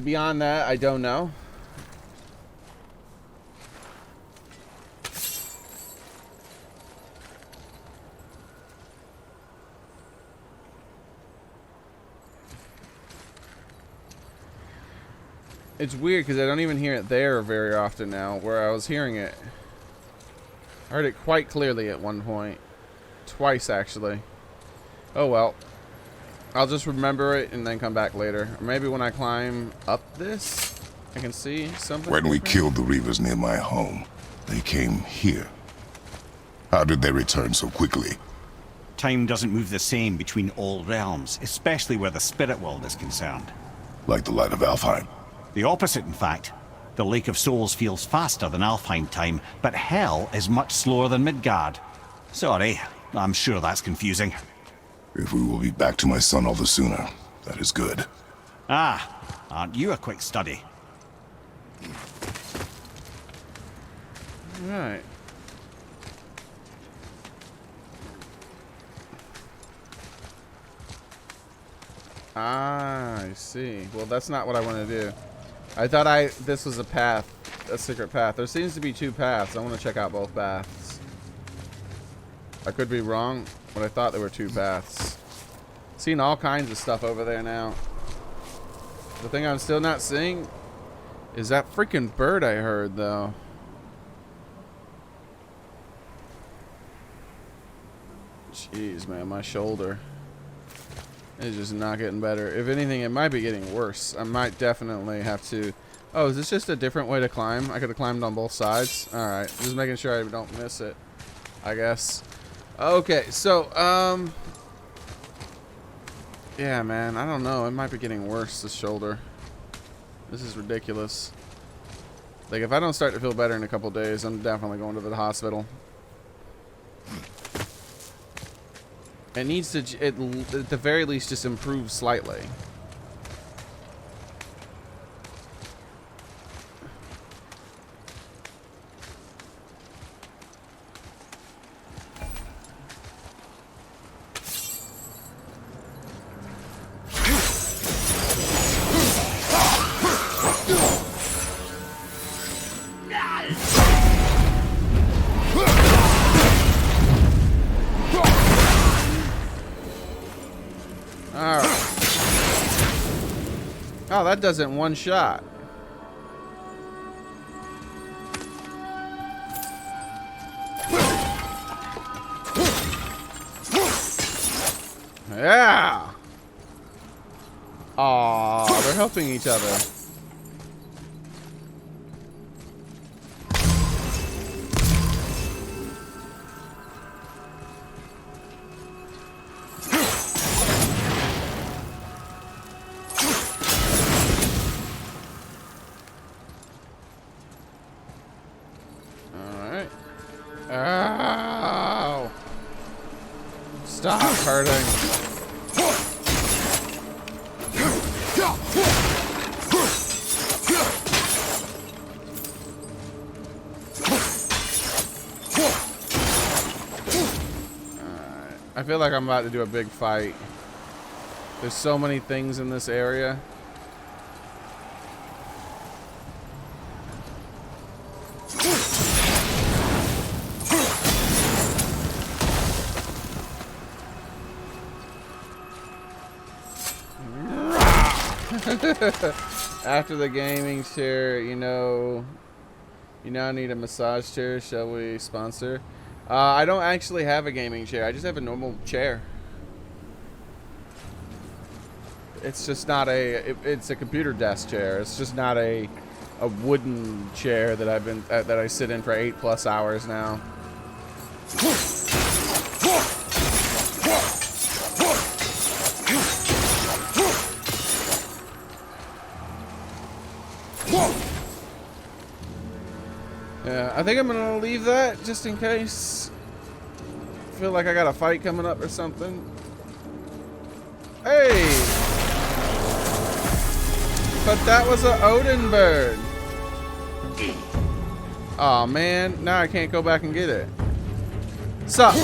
Beyond that, I don't know. It's weird because I don't even hear it there very often now, where I was hearing it. I heard it quite clearly at one point. Twice, actually. Oh well. I'll just remember it and then come back later. Or maybe when I climb up this, I can see something. When we killed the Reavers near my home, they came here. How did they return so quickly? Time doesn't move the same between all realms, especially where the spirit world is concerned. Like the light of Alfheim. The opposite, in fact. The Lake of Souls feels faster than Alfheim time, but Hell is much slower than Midgard. Sorry, I'm sure that's confusing. If we will be back to my son all the sooner, that is good. Ah, aren't you a quick study? Right. Ah, I see. Well, that's not what I want to do. I thought this was a path, a secret path. There seems to be two paths. I want to check out both paths. I could be wrong, but I thought there were two paths. Seeing all kinds of stuff over there now. The thing I'm still not seeing is that freaking bird I heard, though. Jeez, man, my shoulder is just not getting better. If anything, it might be getting worse. I might definitely have to... Oh, is this just a different way to climb? I could have climbed on both sides. Alright, just making sure I don't miss it, I guess. Okay, so, yeah, man, I don't know. It might be getting worse, this shoulder. This is ridiculous. Like, if I don't start to feel better in a couple days, I'm definitely going to the hospital. It needs to, at the very least, just improve slightly. Oh, that does it in one shot. Yeah. Aw, they're helping each other. Ow! Stop hurting. Alright. I feel like I'm about to do a big fight. There's so many things in this area. After the gaming chair, you now need a massage chair. Shall we sponsor? I don't actually have a gaming chair. I just have a normal chair. It's just not it's a computer desk chair. It's just not a wooden chair that I sit in for 8+ hours now. Yeah, I think I'm gonna leave that just in case. I feel like I got a fight coming up or something. Hey! But that was a Odin bird. Aw, man, now I can't go back and get it. Sup?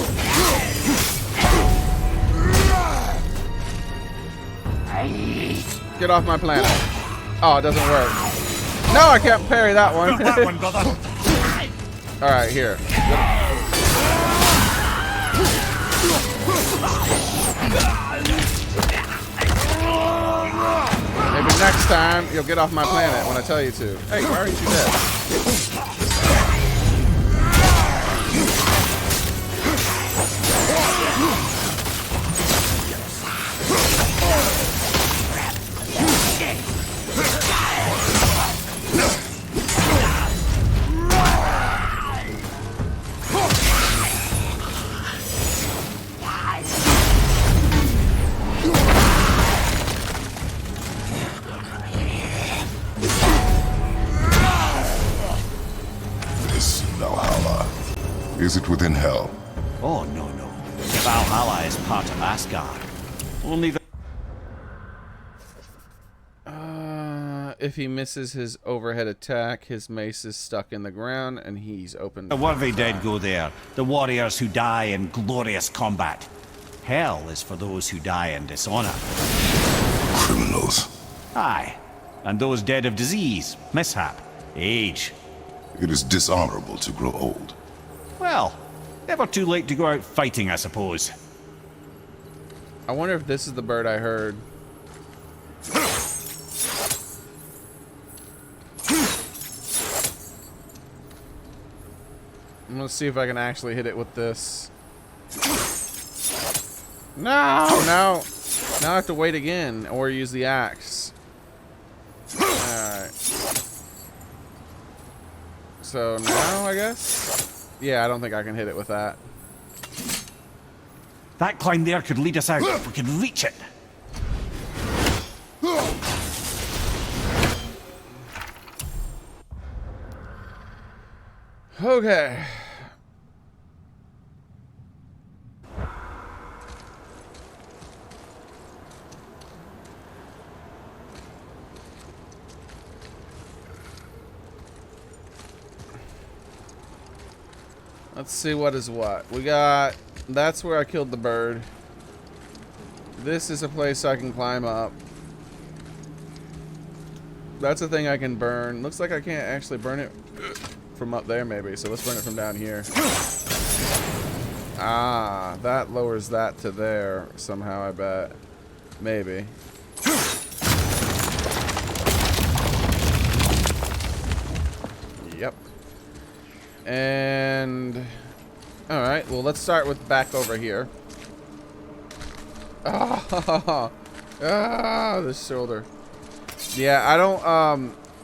Get off my planet. Oh, it doesn't work. No, I can't parry that one. That one, brother. All right, here. Maybe next time you'll get off my planet when I tell you to. Hey, why aren't you dead? Is it within Hel? Oh, no, no. Valhalla is part of Asgard. Only the... If he misses his overhead attack, his mace is stuck in the ground, and he's open. The worthy dead go there. The warriors who die in glorious combat. Hell is for those who die in dishonor. Criminals. Aye. And those dead of disease, mishap, age. It is dishonorable to grow old. Well, never too late to go out fighting, I suppose. I wonder if this is the bird I heard. I'm gonna see if I can actually hit it with this. No, no. Now I have to wait again or use the axe. Alright. So now, I guess? Yeah, I don't think I can hit it with that. That climb there could lead us out if we could reach it. Okay. Let's see what is what. We got... That's where I killed the bird. This is a place I can climb up. That's a thing I can burn. Looks like I can't actually burn it from up there maybe. So let's burn it from down here. Ah, that lowers that to there somehow, I bet. Maybe. Yep. And alright, well let's start with back over here. Ah, this shoulder. Yeah, I don't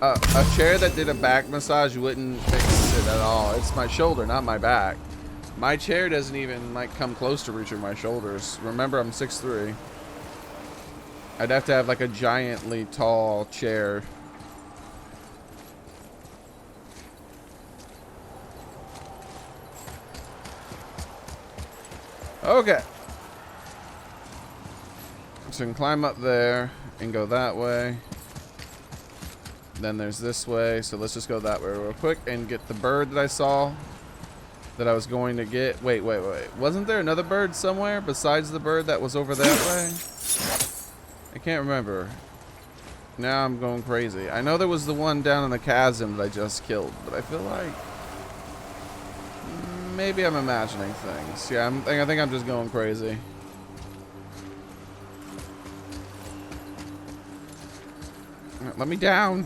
a chair that did a back massage wouldn't fix it at all. It's my shoulder, not my back. My chair doesn't even like come close to reaching my shoulders. Remember, I'm 6'3". I'd have to have like a giantly tall chair. Okay. So we can climb up there and go that way. Then there's this way. So let's just go that way real quick and get the bird that I saw that I was going to get. Wait. Wasn't there another bird somewhere besides the bird that was over that way? I can't remember. Now I'm going crazy. I know there was the one down in the chasm that I just killed, but I feel like maybe I'm imagining things. Yeah, I think I'm just going crazy. Let me down.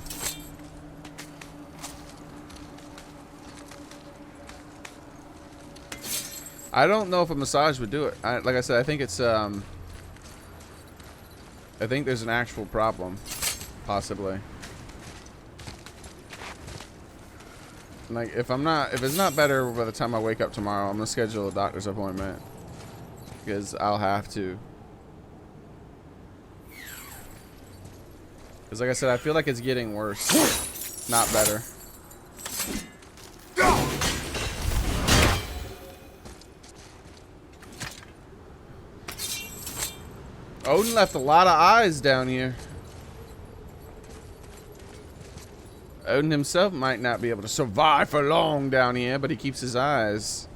I don't know if a massage would do it. Like I said, I think it's I think there's an actual problem, possibly. Like if it's not better by the time I wake up tomorrow, I'm gonna schedule a doctor's appointment because I'll have to. Because like I said, I feel like it's getting worse, not better. Odin left a lot of eyes down here. Odin himself might not be able to survive for long down here, but he keeps his eyes.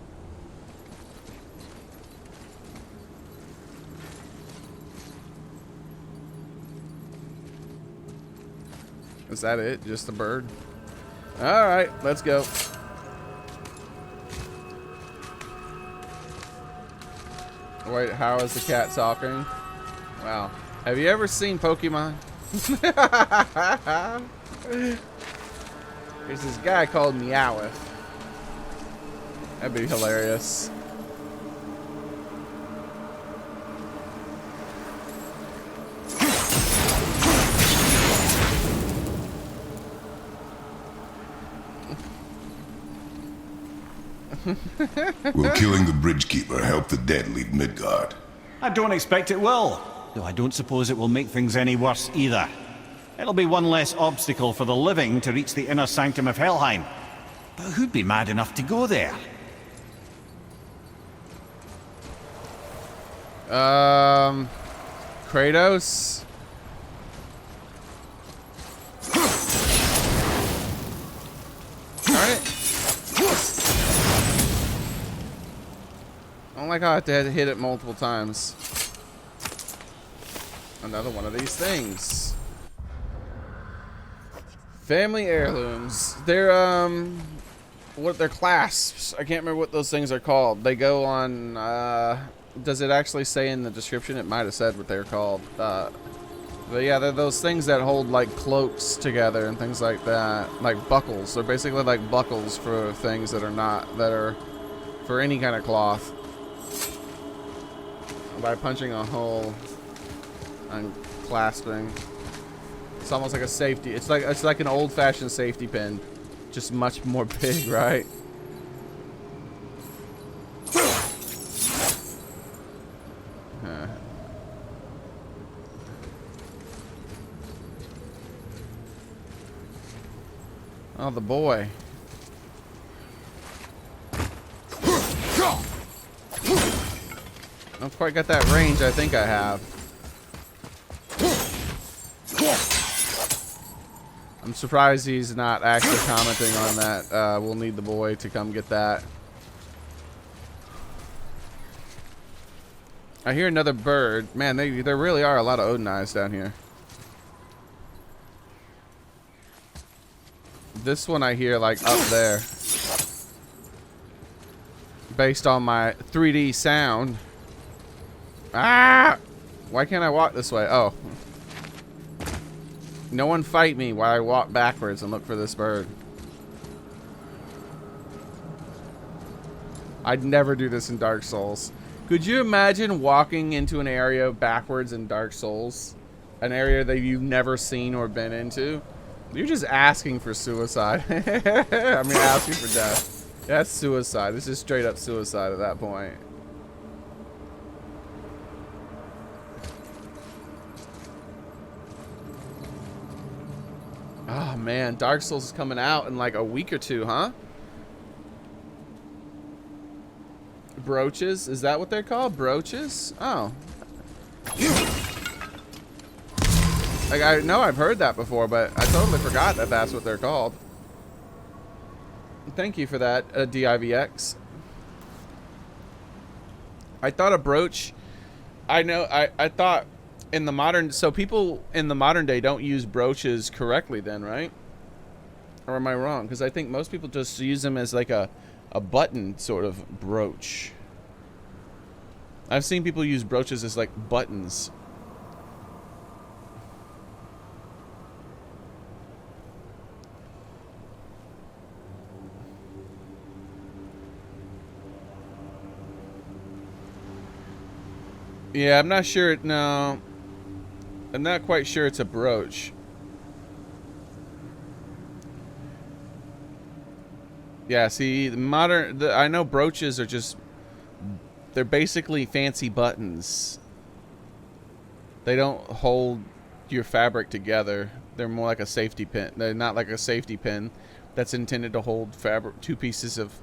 Is that it? Just the bird? Alright, let's go. Wait, how is the cat talking? Wow. Have you ever seen Pokemon? There's this guy called Meowth. That'd be hilarious. Will killing the Bridgekeeper help the dead leave Midgard? I don't expect it will, though I don't suppose it will make things any worse either. It'll be one less obstacle for the living to reach the inner sanctum of Helheim. But who'd be mad enough to go there? Kratos? Alright. I don't like how I have to hit it multiple times. Another one of these things. Family heirlooms. They're, what, they're clasps. I can't remember what those things are called. They go on, does it actually say in the description? It might have said what they're called. But yeah, they're those things that hold, like, cloaks together and things like that. Like buckles. They're basically like buckles for things that are not, that are for any kind of cloth. By punching a hole and clasping. It's almost like a safety. It's like an old-fashioned safety pin, just much more big, right? Oh, the boy. I don't quite got that range I think I have. I'm surprised he's not actually commenting on that. We'll need the boy to come get that. I hear another bird. Man, there really are a lot of Odin eyes down here. This one I hear like up there. Based on my 3D sound. Ah! Why can't I walk this way? Oh. No one fight me while I walk backwards and look for this bird. I'd never do this in Dark Souls. Could you imagine walking into an area backwards in Dark Souls? An area that you've never seen or been into? You're just asking for suicide. I mean, asking for death. That's suicide. This is straight up suicide at that point. Oh man, Dark Souls is coming out in like a week or two, huh? Brooches? Is that what they're called? Brooches? Oh. Like, I know I've heard that before, but I totally forgot that that's what they're called. Thank you for that, DIVX. I thought a brooch... I know, I thought... In the modern, so people in the modern day don't use brooches correctly then, right? Or am I wrong? Because I think most people just use them as like a button sort of brooch. I've seen people use brooches as like buttons. Yeah, I'm not sure. No. I'm not quite sure it's a brooch. Yeah, see, I know brooches are just, they're basically fancy buttons. They don't hold your fabric together. They're more like a safety pin. They're not like a safety pin that's intended to hold fabric, two pieces of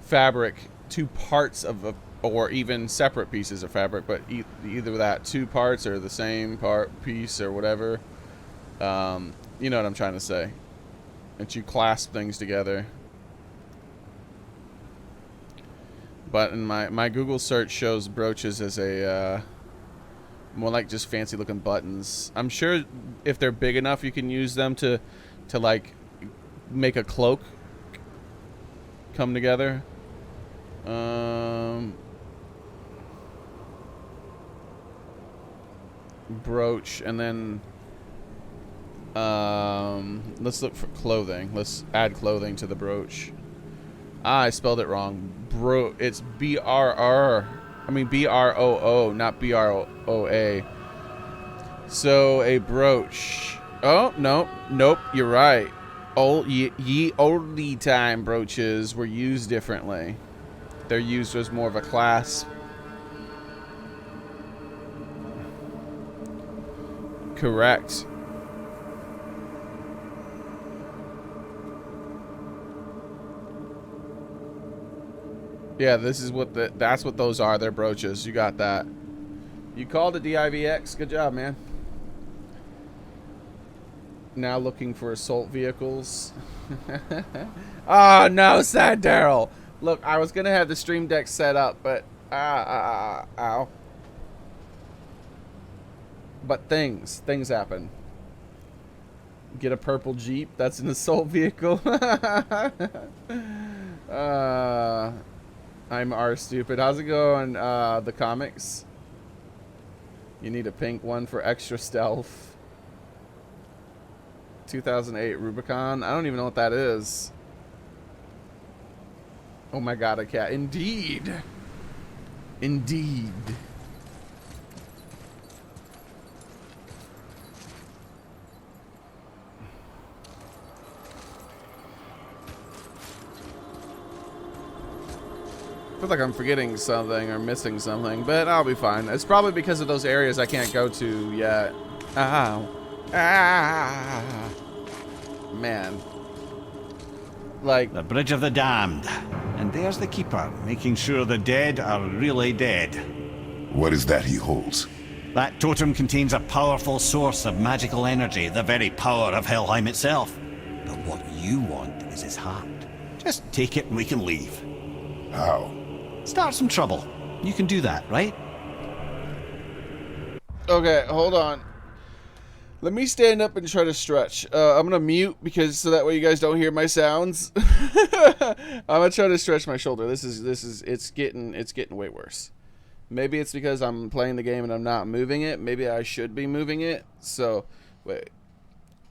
fabric, two parts of a, or even separate pieces of fabric, but either that, two parts or the same piece or whatever. You know what I'm trying to say. That you clasp things together. But in my Google search shows brooches as a more like just fancy looking buttons. I'm sure if they're big enough, you can use them to like make a cloak come together. Brooch, and then Let's look for clothing. Let's add clothing to the brooch. Ah, I spelled it wrong. It's B-R-R. I mean B-R-O-O, not B-R-O-A. So a brooch. Oh, no. Nope, you're right. Ye olde time brooches were used differently. They're used as more of a clasp. Correct. Yeah, this is what that's what those are. They're brooches. You got that. You called it DIVX. Good job, man. Now looking for assault vehicles. Oh no, sad Daryl. Look, I was gonna have the stream deck set up, but ow. But things happen. Get a purple Jeep. That's an assault vehicle. I'm R-stupid. How's it going, the comics? You need a pink one for extra stealth. 2008 Rubicon. I don't even know what that is. Oh my god, a cat. Indeed. Indeed. I feel like I'm forgetting something or missing something, but I'll be fine. It's probably because of those areas I can't go to yet. Ow. Ah. Man. Like... The Bridge of the Damned. And there's the Keeper, making sure the dead are really dead. What is that he holds? That totem contains a powerful source of magical energy, the very power of Helheim itself. But what you want is his heart. Just take it and we can leave. How? Start some trouble. You can do that, right? Okay, hold on. Let me stand up and try to stretch. I'm gonna mute because so that way you guys don't hear my sounds. I'm gonna try to stretch my shoulder. It's getting way worse. Maybe it's because I'm playing the game and I'm not moving it. Maybe I should be moving it. So wait.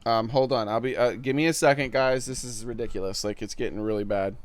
Hold on. I'll be. Give me a second, guys. This is ridiculous. Like it's getting really bad.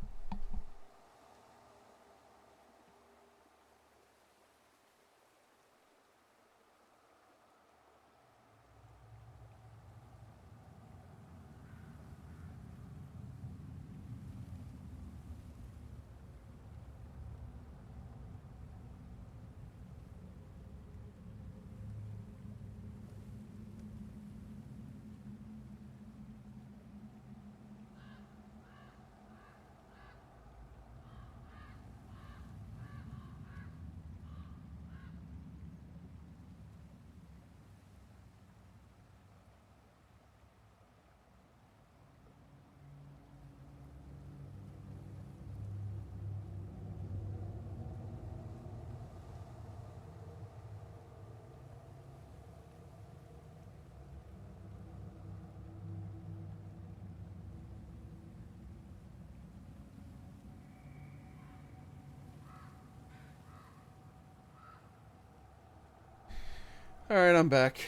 Alright, I'm back.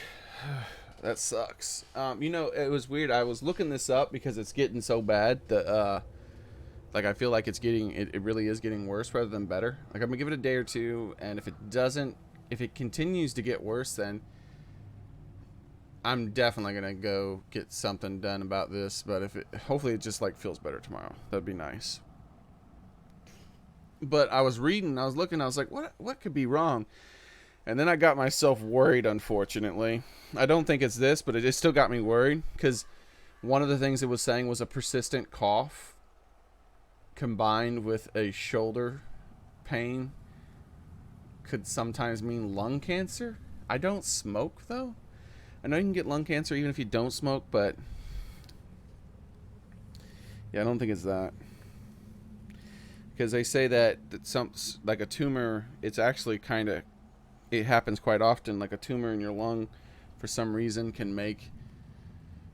That sucks. You know, it was weird. I was looking this up because it's getting so bad that, like, I feel like it's getting, it really is getting worse rather than better. Like, I'm gonna give it a day or two, and if it continues to get worse, then I'm definitely gonna go get something done about this. But hopefully it just, like, feels better tomorrow. That'd be nice. But I was reading, I was looking, I was like, what could be wrong? And then I got myself worried, unfortunately. I don't think it's this, but it still got me worried. Because one of the things it was saying was a persistent cough combined with a shoulder pain could sometimes mean lung cancer. I don't smoke, though. I know you can get lung cancer even if you don't smoke, but... yeah, I don't think it's that. Because they say that like a tumor, it's actually kind of... it happens quite often, like a tumor in your lung for some reason can make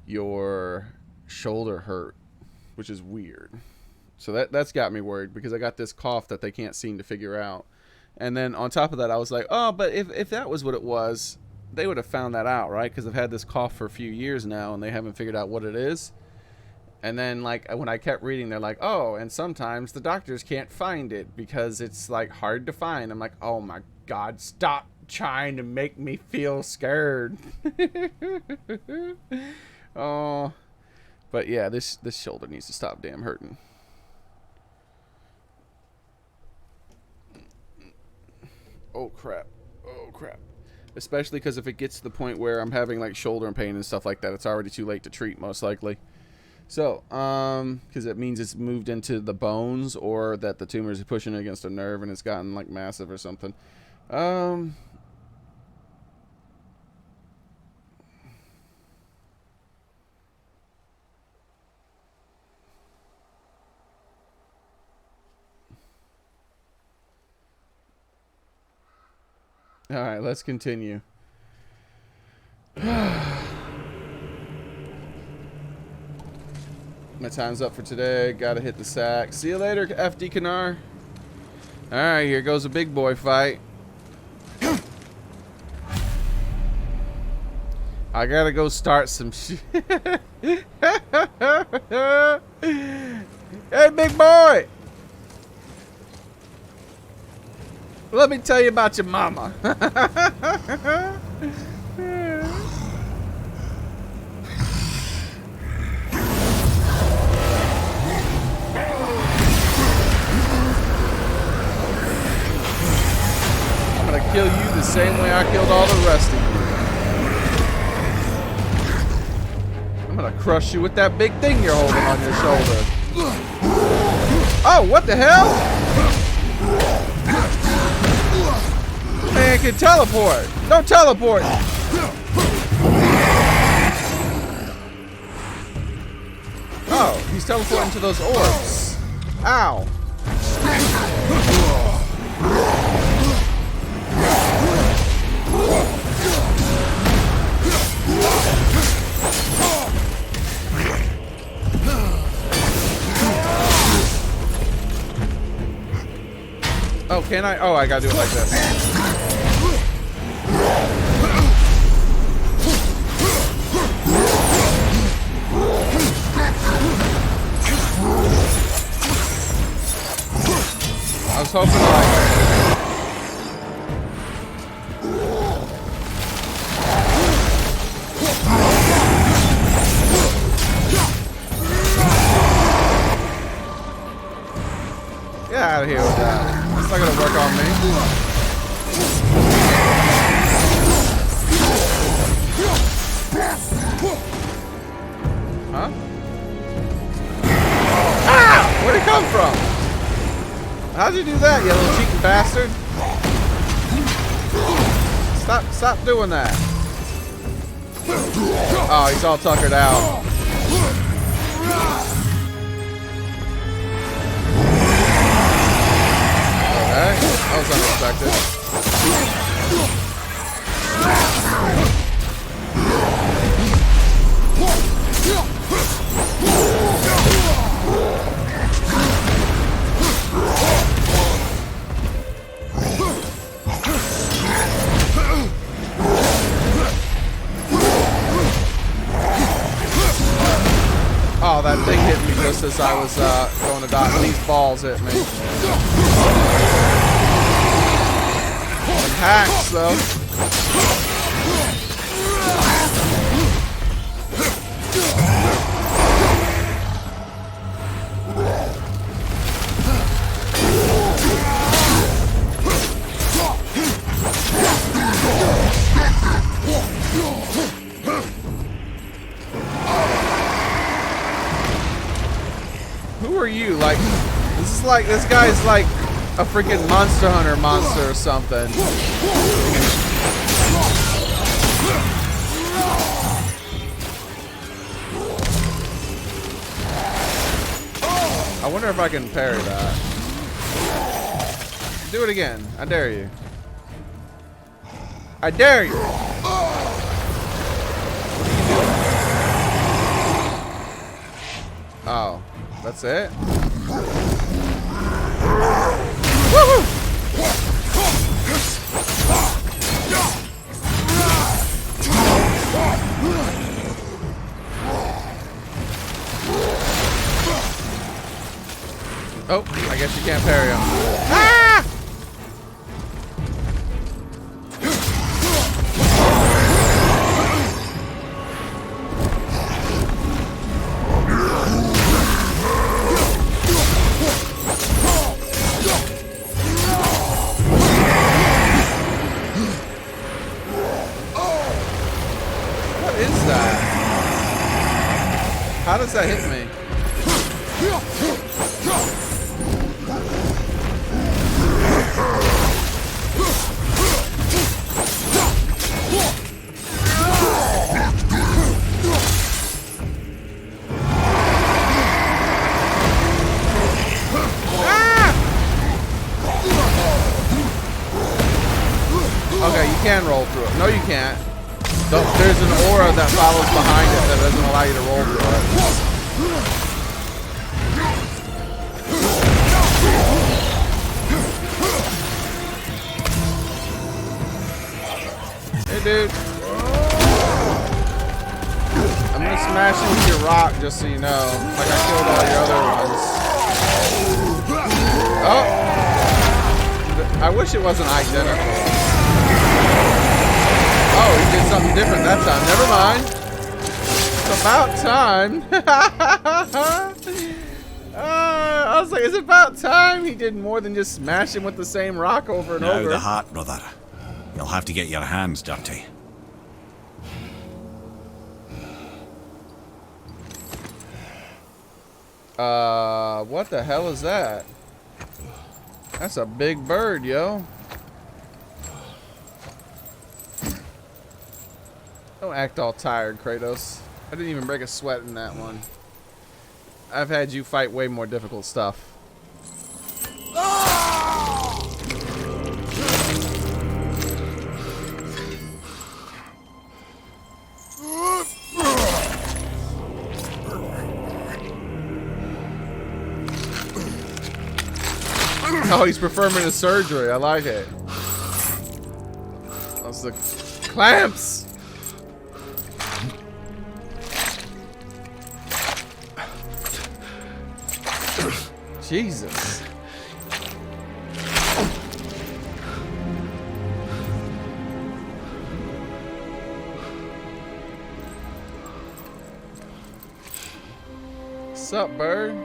your shoulder hurt, which is weird. So that's got me worried because I got this cough that they can't seem to figure out. And then on top of that, I was like, oh, but if that was what it was, they would have found that out, right? Because I've had this cough for a few years now, and they haven't figured out what it is. And then, like, when I kept reading, they're like, oh, and sometimes the doctors can't find it because it's, like, hard to find. I'm like, oh, my God, stop trying to make me feel scared. Oh, but yeah, this shoulder needs to stop damn hurting. Oh, crap. Oh, crap. Especially because if it gets to the point where I'm having, like, shoulder pain and stuff like that, it's already too late to treat, most likely. So, because it means it's moved into the bones, or that the tumor is pushing against a nerve and it's gotten, like, massive or something. Alright, let's continue. My time's up for today. Gotta hit the sack. See you later, FD Canar. Alright, here goes a big boy fight. I gotta go start some shit. Hey, big boy! Let me tell you about your mama. I'm gonna kill you the same way I killed all the rest of you. I'm gonna crush you with that big thing you're holding on your shoulder. Oh, what the hell? Man can teleport. Don't teleport. Oh, he's teleporting to those orbs. Ow. Oh, can I? Oh, I gotta do it like this. I was hoping like... Get out of here with that. It's not gonna work on me. Huh? Ah! Where'd it come from? How'd you do that, you little cheating bastard? Stop doing that. Oh, he's all tuckered out. Okay, that was unexpected. Oh, that thing hit me just as I was going to die. These balls hit me. Some hacks, though. Who are you? Like, this guy's like a freaking Monster Hunter monster or something. I wonder if I can parry that. Do it again. I dare you. I dare you. Oh, that's it? Woohoo! I guess you can't parry him. Ah! What is that? How does that hit me? Okay, you can roll through it. No, you can't. There's an aura that follows behind it that doesn't allow you to roll through it. Hey, dude. I'm gonna smash into your rock just so you know. Like I killed all your other ones. Oh! I wish it wasn't identical. Oh, he did something different that time. Never mind. It's about time. I was like, it's about time he did more than just smash him with the same rock over and over. Now the heart, brother. You'll have to get your hands dirty. What the hell is that? That's a big bird, yo. Don't act all tired, Kratos. I didn't even break a sweat in that one. I've had you fight way more difficult stuff. Oh, he's performing a surgery. I like it. That's the clamps. Jesus. What's up, bird?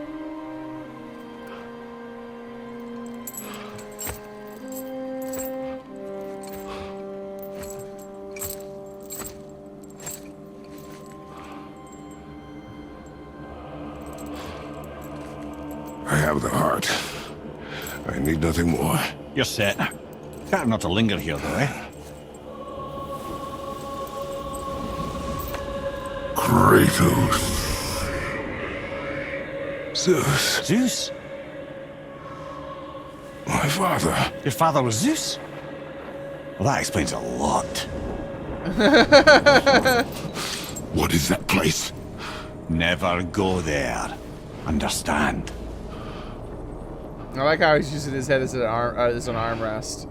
I have the heart. I need nothing more. You're set. Better not to linger here, though, eh? Kratos. Zeus. Zeus? My father. Your father was Zeus? Well, that explains a lot. What is that place? Never go there. Understand? I like how he's using his head as an armrest.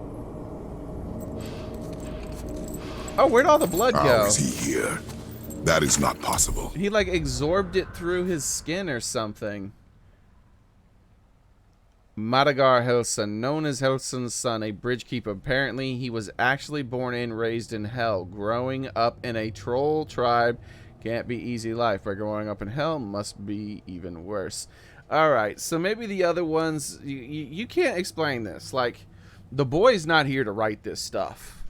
Oh, where'd all the blood How go? is he here? That is not possible. He like absorbed it through his skin or something. Madagar Helson, known as Helson's son, a bridge keeper. Apparently, he was actually born and raised in Hell. Growing up in a troll tribe can't be easy life, but growing up in Hell must be even worse. Alright, so maybe the other ones, you can't explain this. Like, the boy's not here to write this stuff.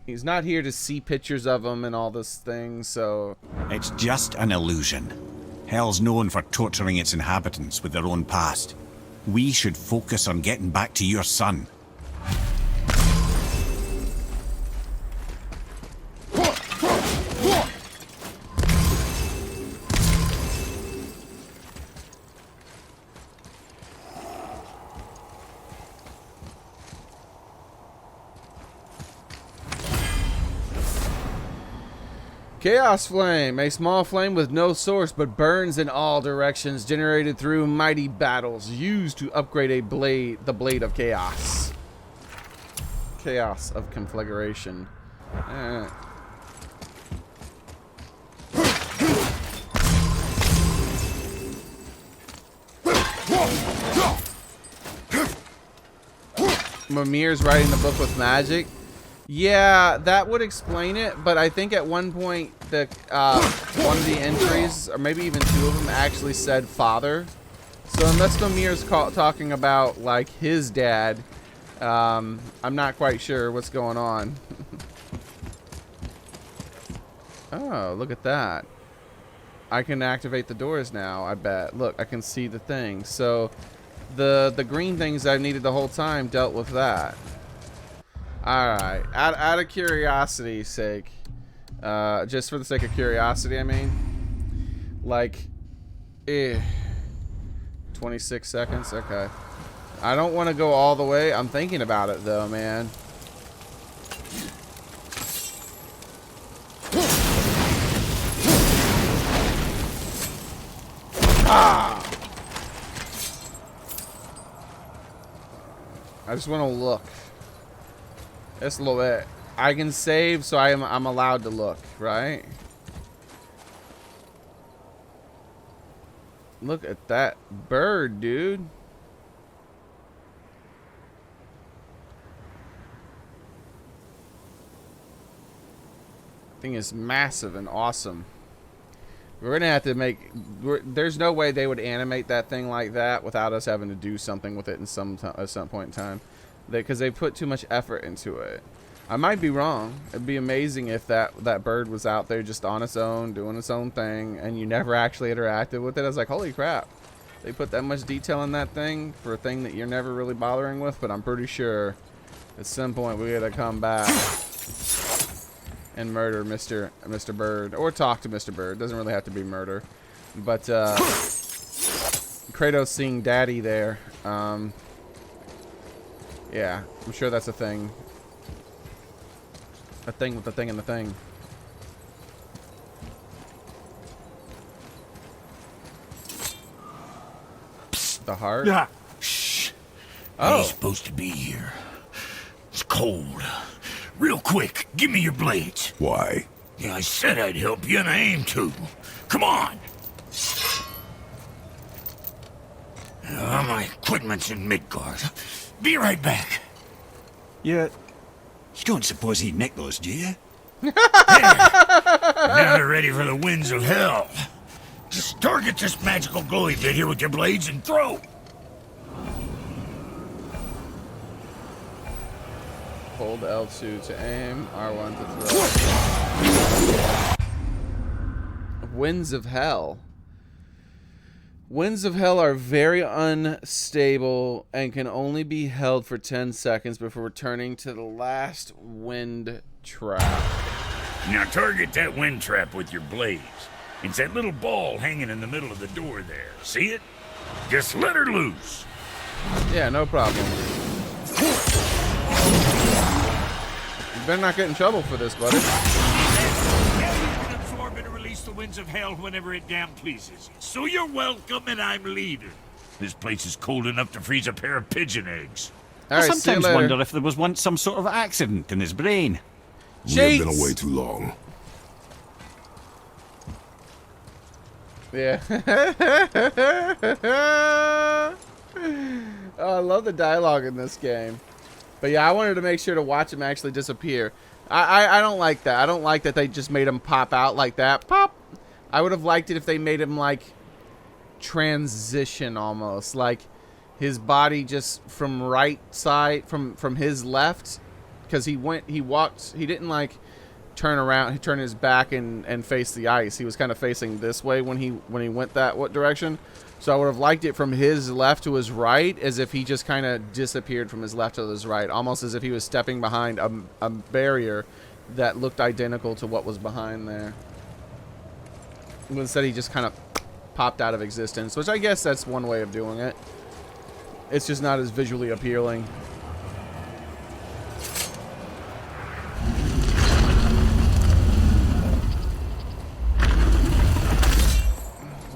He's not here to see pictures of them and all this thing, so... It's just an illusion. Hell's known for torturing its inhabitants with their own past. We should focus on getting back to your son. Chaos Flame, a small flame with no source but burns in all directions, generated through mighty battles, used to upgrade a blade, the Blade of Chaos. Chaos of Conflagration. Mimir's writing the book with magic. Yeah, that would explain it, but I think at one point the one of the entries, or maybe even two of them, actually said father. So unless Mimir's talking about like his dad, I'm not quite sure what's going on. Oh, look at that. I can activate the doors now, I bet. Look, I can see the thing. So the green things I've needed the whole time dealt with that. Alright, out of curiosity's sake, just for the sake of curiosity, I mean, like, 26 seconds, okay. I don't want to go all the way. I'm thinking about it, though, man. Ah! I just want to look. Just a little bit. I can save, so I'm allowed to look, right? Look at that bird, dude. Thing is massive and awesome. We're gonna have to make. There's no way they would animate that thing like that without us having to do something with it at some point in time, because they put too much effort into it. I might be wrong. It'd be amazing if that bird was out there just on its own, doing its own thing, and you never actually interacted with it. I was like, holy crap, they put that much detail in that thing for a thing that you're never really bothering with. But I'm pretty sure at some point we gotta come back and murder Mr. Bird, or talk to Mr. Bird. Doesn't really have to be murder, but Kratos seeing Daddy there. Yeah, I'm sure that's a thing. A thing with the thing and the thing. The heart? Yeah. Shh. Oh. He's supposed to be here. It's cold. Real quick, give me your blades. Why? Yeah, I said I'd help you, and I aim to. Come on. My equipment's in Midgard. Be right back. You don't suppose he nicked those, do you? There. Now they're ready for the Winds of Hel. Just target this magical glowy bit here with your blades and throw. Hold L2 to aim, R1 to throw. Winds of Hel. Winds of Hel are very unstable and can only be held for 10 seconds before returning to the last wind trap. Now target that wind trap with your blades. It's that little ball hanging in the middle of the door there. See it? Just let her loose. Yeah, no problem. You better not get in trouble for this, buddy. Yeah, you can absorb and release the Winds of Hel whenever it damn pleases. So you're welcome, and I'm leaving. This place is cold enough to freeze a pair of pigeon eggs. All right, I see you sometimes later. wonder if there was once some sort of accident in his brain. We have been Cheats! away too long. Yeah. Oh, I love the dialogue in this game. But yeah, I wanted to make sure to watch him actually disappear. I don't like that. I don't like that they just made him pop out like that. Pop! I would have liked it if they made him like transition almost. Like his body just from right side, from his left. Because he walked, he didn't like turn around, he turned his back and face the ice. He was kind of facing this way when he went that direction. So I would have liked it from his left to his right, as if he just kind of disappeared from his left to his right, almost as if he was stepping behind a barrier that looked identical to what was behind there. But instead he just kind of popped out of existence, which I guess that's one way of doing it. It's just not as visually appealing.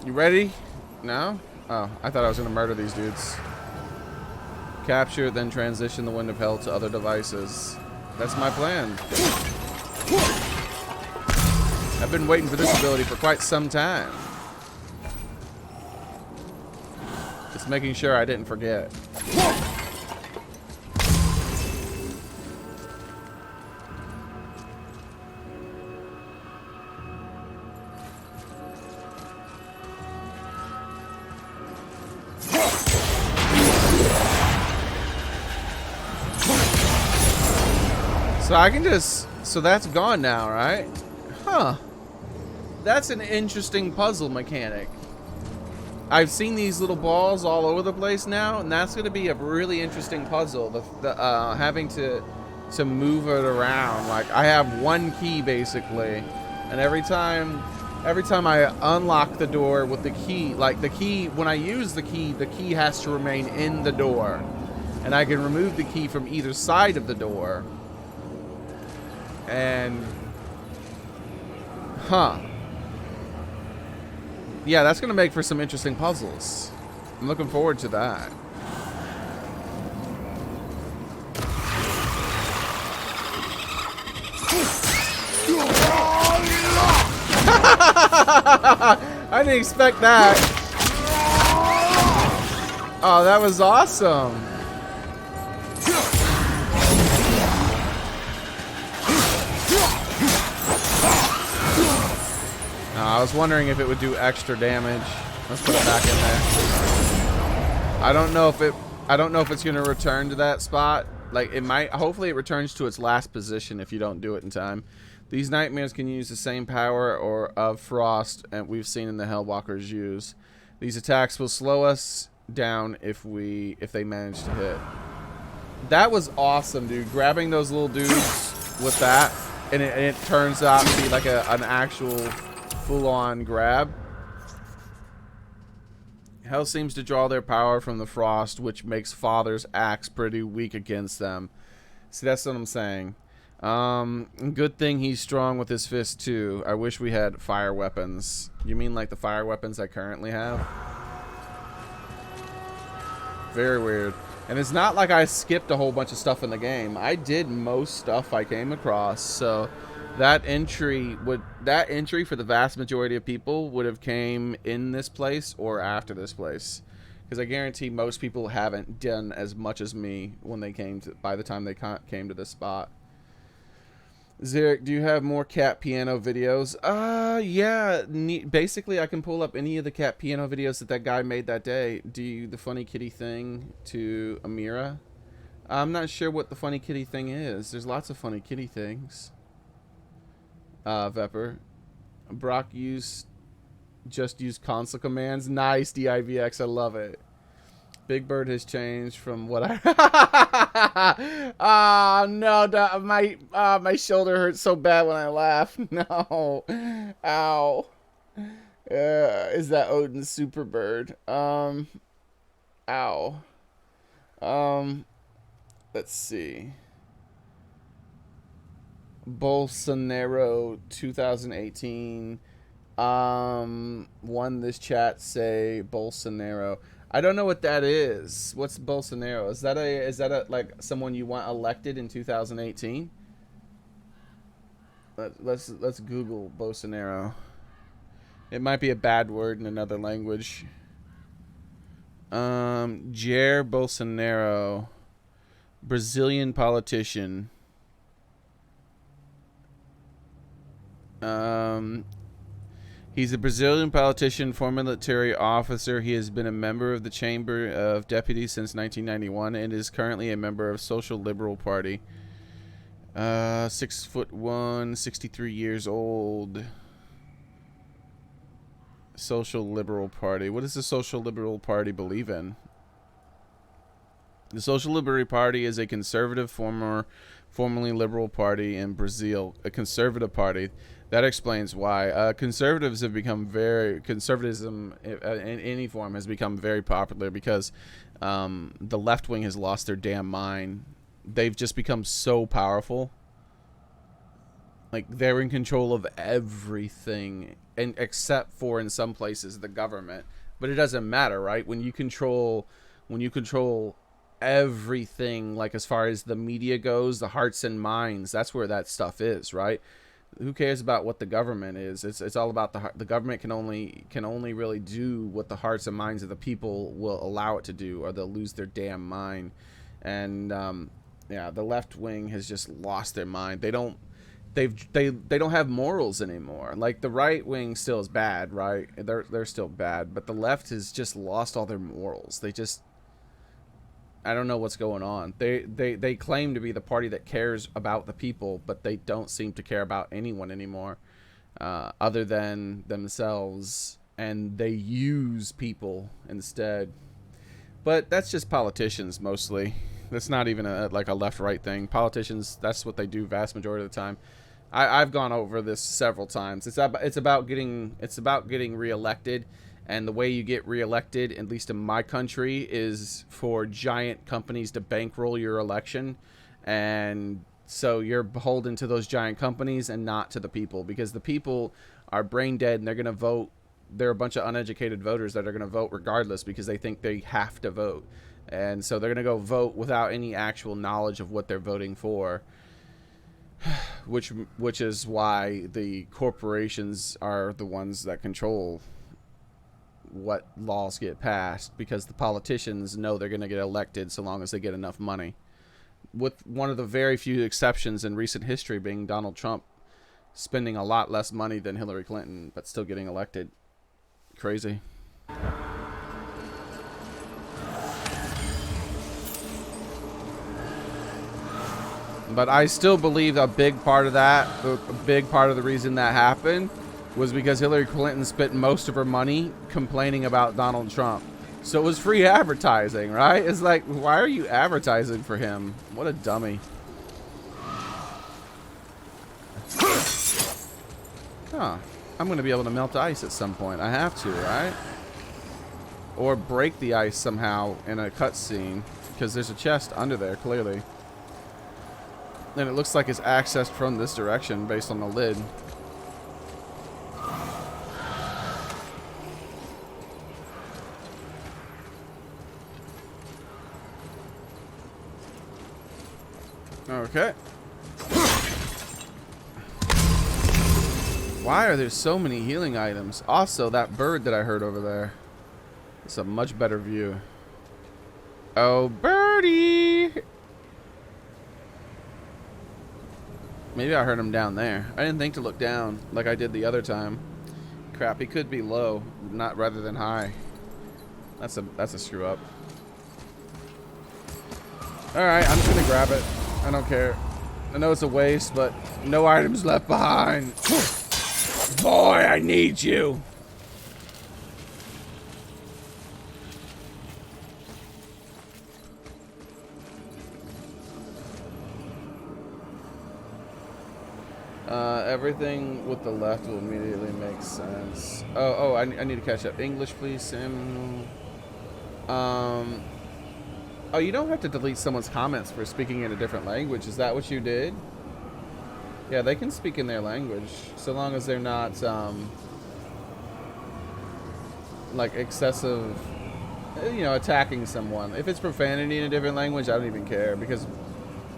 You ready? No? Oh, I thought I was going to murder these dudes. Capture, then transition the Wind of Hel to other devices. That's my plan. I've been waiting for this ability for quite some time. It's Just making sure I didn't forget. So I can just... So that's gone now, right? Huh. That's an interesting puzzle mechanic. I've seen these little balls all over the place now, and that's going to be a really interesting puzzle. Having to move it around. Like, I have one key, basically. And every time I unlock the door with the key, like the key, when I use the key has to remain in the door. And I can remove the key from either side of the door. And yeah, that's gonna make for some interesting puzzles. I'm looking forward to that. I didn't expect that. Oh, that was awesome. I was wondering if it would do extra damage. Let's put it back in there. I don't know if it's gonna return to that spot. Like, it might. Hopefully it returns to its last position if you don't do it in time. These nightmares can use the same power of frost and we've seen in the Hellwalkers use. These attacks will slow us down if they manage to hit. That was awesome, dude. Grabbing those little dudes with that, and it turns out to be like an actual full-on grab. Hell seems to draw their power from the frost, which makes Father's axe pretty weak against them. See, that's what I'm saying. Good thing he's strong with his fist too. I wish we had fire weapons. You mean like the fire weapons I currently have? Very weird. And it's not like I skipped a whole bunch of stuff in the game. I did most stuff I came across, so that entry for the vast majority of people would have came in this place or after this place, because I guarantee most people haven't done as much as me when they by the time they came to this spot. Xearrik, do you have more cat piano videos? Yeah. Basically, I can pull up any of the cat piano videos that guy made that day. Do the funny kitty thing to Amira. I'm not sure what the funny kitty thing is. There's lots of funny kitty things. Vepper. Brock just used console commands. Nice, DIVX. I love it. Big Bird has changed from what I... Oh, no. My shoulder hurts so bad when I laugh. No. Ow. Is that Odin's super bird? Ow. Let's see. Bolsonaro 2018. One this chat say Bolsonaro. I don't know what that is. What's Bolsonaro? Is that a like someone you want elected in 2018? Let's Google Bolsonaro. It might be a bad word in another language. Jair Bolsonaro, Brazilian politician. He's a Brazilian politician, former military officer. He has been a member of the Chamber of Deputies since 1991 and is currently a member of Social Liberal Party. 6'1", 63 years old. Social Liberal Party. What does the Social Liberal Party believe in? The Social Liberal Party is a conservative, formerly liberal party in Brazil. A conservative party. That explains why. Conservatives have become conservatism in any form has become very popular because the left wing has lost their damn mind. They've just become so powerful. Like, they're in control of everything, and except for in some places the government. But it doesn't matter, right? When you control everything, like as far as the media goes, the hearts and minds, that's where that stuff is, right? Who cares about what the government is? It's all about the government can only really do what the hearts and minds of the people will allow it to do, or they'll lose their damn mind. And yeah, the left wing has just lost their mind. They don't have morals anymore. Like, the right wing still is bad, right? They're still bad, but the left has just lost all their morals. They just, I don't know what's going on. They claim to be the party that cares about the people, but they don't seem to care about anyone anymore, other than themselves, and they use people instead. But that's just politicians mostly. That's not even like a left-right thing. Politicians, that's what they do vast majority of the time. I've gone over this several times. It's about getting reelected. And the way you get reelected, at least in my country, is for giant companies to bankroll your election. And so you're beholden to those giant companies and not to the people, because the people are brain dead and they're going to vote. They're a bunch of uneducated voters that are going to vote regardless because they think they have to vote. And so they're going to go vote without any actual knowledge of what they're voting for. Which is why the corporations are the ones that control what laws get passed, because the politicians know they're going to get elected so long as they get enough money, with one of the very few exceptions in recent history being Donald Trump spending a lot less money than Hillary Clinton but still getting elected. Crazy. But I still believe a big part of the reason that happened was because Hillary Clinton spent most of her money complaining about Donald Trump. So it was free advertising, right? It's like, why are you advertising for him? What a dummy. Huh. I'm going to be able to melt ice at some point. I have to, right? Or break the ice somehow in a cutscene, because there's a chest under there, clearly. And it looks like it's accessed from this direction based on the lid. Okay. Why are there so many healing items? Also, that bird that I heard over there. It's a much better view. Oh, birdie! Maybe I heard him down there. I didn't think to look down like I did the other time. Crap, he could be low, not rather than high. That's a screw up. Alright, I'm just gonna grab it. I don't care. I know it's a waste, but no items left behind. Boy, I need you. Everything with the left will immediately make sense. I need to catch up. English, please, Samuel. Oh, you don't have to delete someone's comments for speaking in a different language. Is that what you did? Yeah, they can speak in their language, so long as they're not, like, excessive, you know, attacking someone. If it's profanity in a different language, I don't even care, because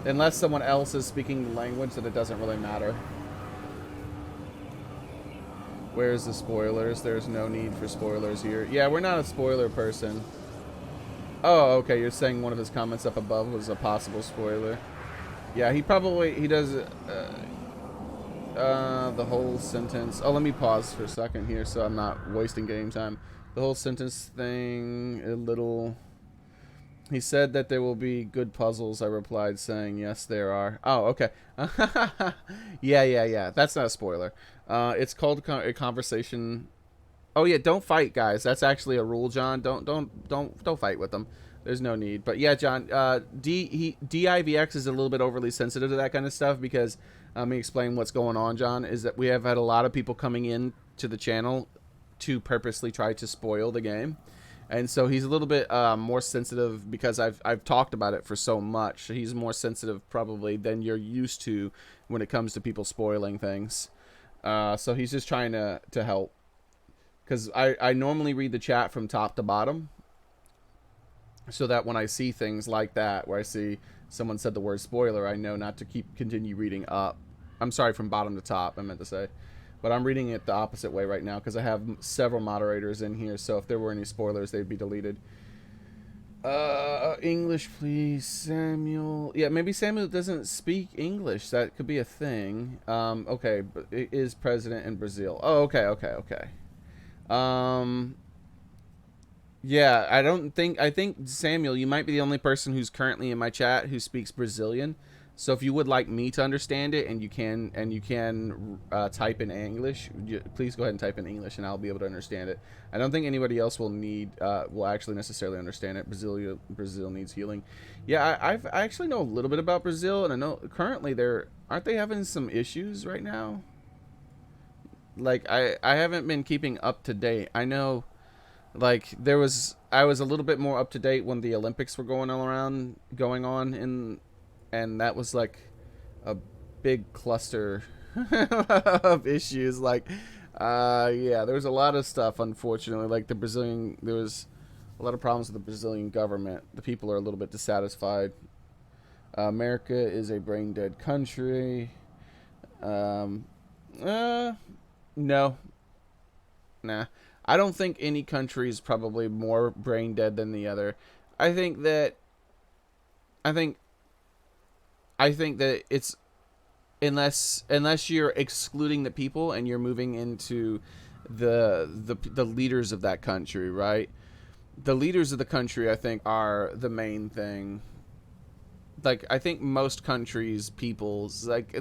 unless someone else is speaking the language, then it doesn't really matter. Where's the spoilers? There's no need for spoilers here. Yeah, we're not a spoiler person. Oh, okay, you're saying one of his comments up above was a possible spoiler. Yeah, he does the whole sentence. Oh, let me pause for a second here so I'm not wasting game time. The whole sentence thing, a little... He said that there will be good puzzles. I replied saying, yes, there are. Oh, okay. Yeah. That's not a spoiler. It's called a conversation. Oh yeah, don't fight, guys. That's actually a rule, John. Don't fight with them. There's no need. But yeah, John, DIVX is a little bit overly sensitive to that kind of stuff because let me explain what's going on, John, is that we have had a lot of people coming in to the channel to purposely try to spoil the game. And so he's a little bit more sensitive because I've talked about it for so much. He's more sensitive probably than you're used to when it comes to people spoiling things. So he's just trying to help. Because I normally read the chat from top to bottom. So that when I see things like that, where I see someone said the word spoiler, I know not to continue reading up. I'm sorry, from bottom to top, I meant to say. But I'm reading it the opposite way right now because I have several moderators in here, so if there were any spoilers, they'd be deleted. English, please, Samuel. Yeah, maybe Samuel doesn't speak English. That could be a thing. Okay, but it is president in Brazil. Oh, okay. Yeah, I think Samuel, you might be the only person who's currently in my chat who speaks Brazilian. So if you would like me to understand it, and you can type in English, please go ahead and type in English, and I'll be able to understand it. I don't think anybody else will actually necessarily understand it. Brazil needs healing. Yeah, I actually know a little bit about Brazil, and I know currently aren't they having some issues right now? Like I haven't been keeping up to date. I know, like I was a little bit more up to date when the Olympics were going on in. And that was like a big cluster of issues. Like, yeah, there was a lot of stuff, unfortunately. Like there was a lot of problems with the Brazilian government. The people are a little bit dissatisfied. America is a brain dead country. No. Nah. I don't think any country is probably more brain dead than the other. I think that it's unless you're excluding the people and you're moving into the leaders of that country, right? The leaders of the country, I think, are the main thing. Like, I think most countries, peoples, like,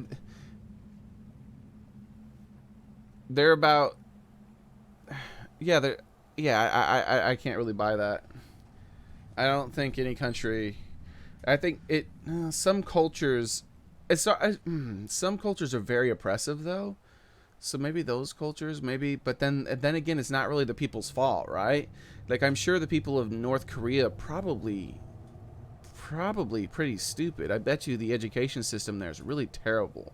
they're about, I can't really buy that. I don't think any country. I think some cultures are very oppressive, though. So maybe those cultures, but then again, it's not really the people's fault, right? Like, I'm sure the people of North Korea probably pretty stupid. I bet you the education system there is really terrible.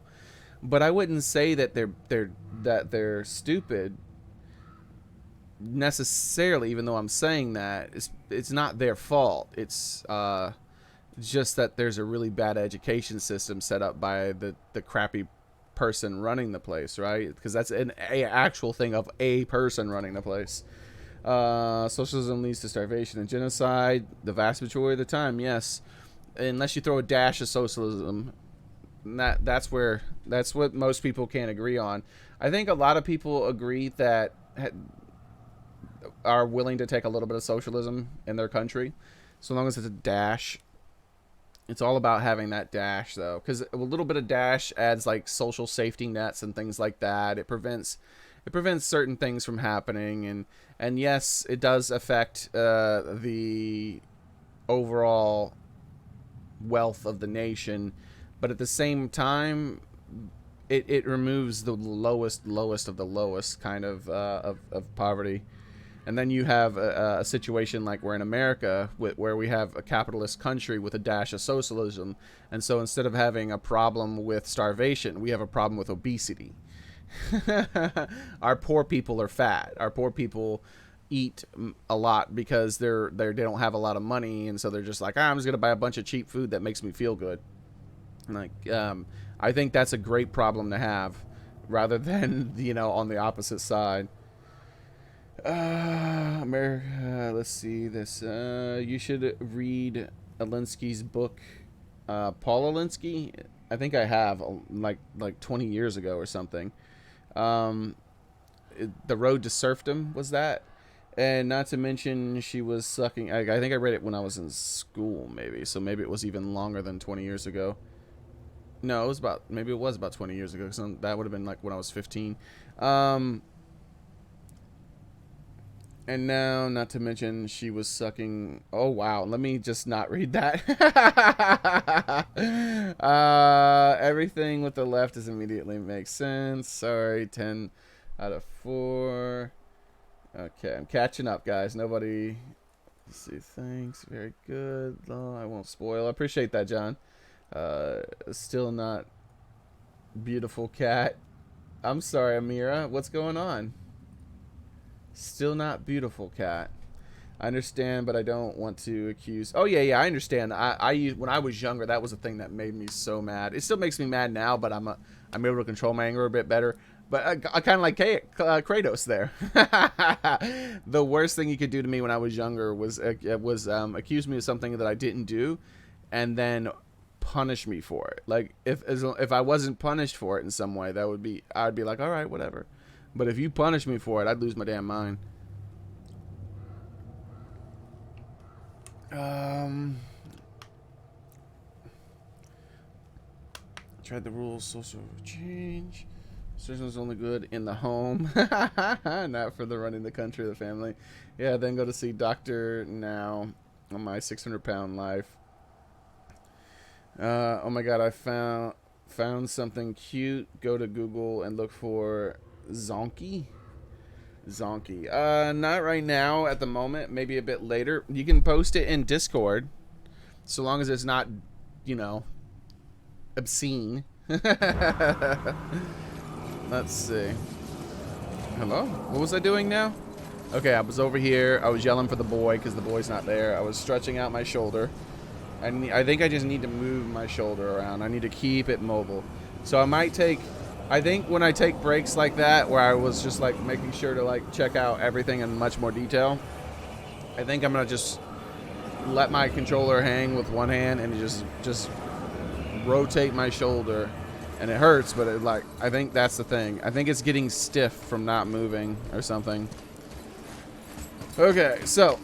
But I wouldn't say that they're stupid necessarily, even though I'm saying that. It's not their fault. It's just that there's a really bad education system set up by the crappy person running the place, right? Because that's an actual thing of a person running the place. Socialism leads to starvation and genocide the vast majority of the time, yes, unless you throw a dash of socialism. That's what most people can't agree on. I think a lot of people agree that are willing to take a little bit of socialism in their country, so long as it's a dash. It's all about having that dash, though, because a little bit of dash adds like social safety nets and things like that. It prevents certain things from happening, and yes, it does affect the overall wealth of the nation, but at the same time, it removes the lowest of the lowest kind of poverty. And then you have a situation like we're in America, where we have a capitalist country with a dash of socialism. And so instead of having a problem with starvation, we have a problem with obesity. Our poor people are fat. Our poor people eat a lot because they don't have a lot of money. And so they're just like, I'm just going to buy a bunch of cheap food that makes me feel good. Like, I think that's a great problem to have, rather than, on the opposite side. America, let's see this. You should read Alinsky's book, Paul Alinsky. I think I have, like 20 years ago or something. The Road to Serfdom was that, and not to mention she was sucking. I think I read it when I was in school, maybe. So maybe it was even longer than 20 years ago. No, it was about 20 years ago. So that would have been like when I was 15. And now, not to mention, she was sucking. Oh, wow. Let me just not read that. Everything with the left does immediately make sense. Sorry, 10 out of 4. Okay, I'm catching up, guys. Nobody. Let's see. Thanks. Very good. Oh, I won't spoil. I appreciate that, John. Still not beautiful cat. I'm sorry, Amira. What's going on? Still not beautiful cat. I understand, but I don't want to accuse. Oh yeah, I understand. When I was younger, that was the thing that made me so mad. It still makes me mad now, but I'm able to control my anger a bit better. But I kind of like Kratos there. The worst thing you could do to me when I was younger was accuse me of something that I didn't do, and then punish me for it. Like if I wasn't punished for it in some way, I'd be like, all right, whatever. But if you punish me for it, I'd lose my damn mind. Tried the rules, social change. Surgeon's only good in the home, not for the running the country or the family. Yeah, then go to see doctor now on my 600-pound life. Oh my god, I found something cute. Go to Google and look for Zonky. Not right now at the moment, maybe a bit later. You can post it in Discord, so long as it's not, you know, obscene. Let's see. Hello? What was I doing now? Okay, I was over here. I was yelling for the boy because the boy's not there. I was stretching out my shoulder. I think I just need to move my shoulder around. I need to keep it mobile. So I think when I take breaks like that, where I was just like making sure to like check out everything in much more detail, I think I'm gonna just let my controller hang with one hand and just rotate my shoulder. And it hurts, but I think that's the thing. I think it's getting stiff from not moving or something. Okay, so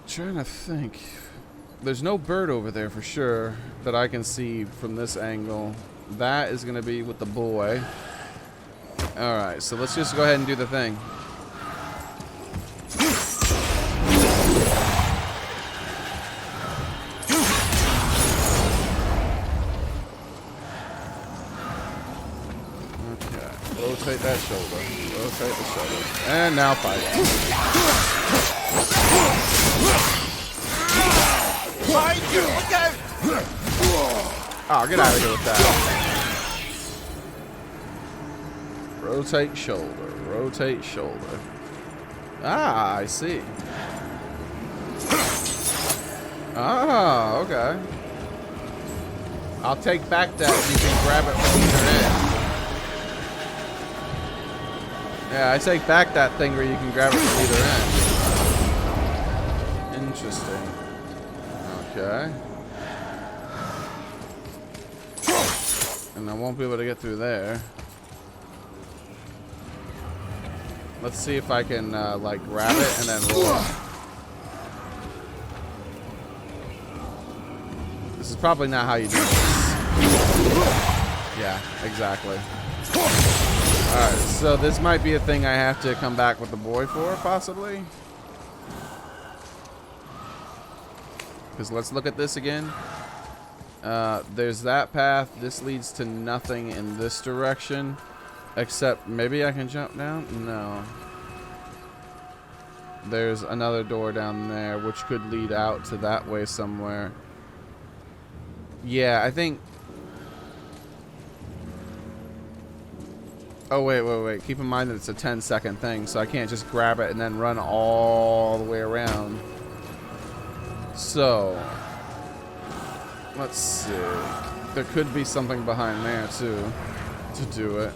trying to think. There's no bird over there for sure that I can see from this angle. That is gonna be with the boy. Alright, so let's just go ahead and do the thing. Rotate that shoulder. Rotate the shoulder. And now fight. Oh, get out of here with that. Rotate shoulder. Rotate shoulder. Ah, I see. Ah, okay. I'll take back that and you can grab it from either end. Yeah, I take back that thing where you can grab it from either end. Interesting. Okay. And I won't be able to get through there. Let's see if I can, like, grab it and then roll. This is probably not how you do this. Yeah, exactly. Alright, so this might be a thing I have to come back with the boy for, possibly. Because let's look at this again. There's that path. This leads to nothing in this direction. Except maybe I can jump down? No. There's another door down there, which could lead out to that way somewhere. Yeah, I think... Oh, wait. Keep in mind that it's a 10-second thing, so I can't just grab it and then run all the way around. So, let's see. There could be something behind there, too, to do it.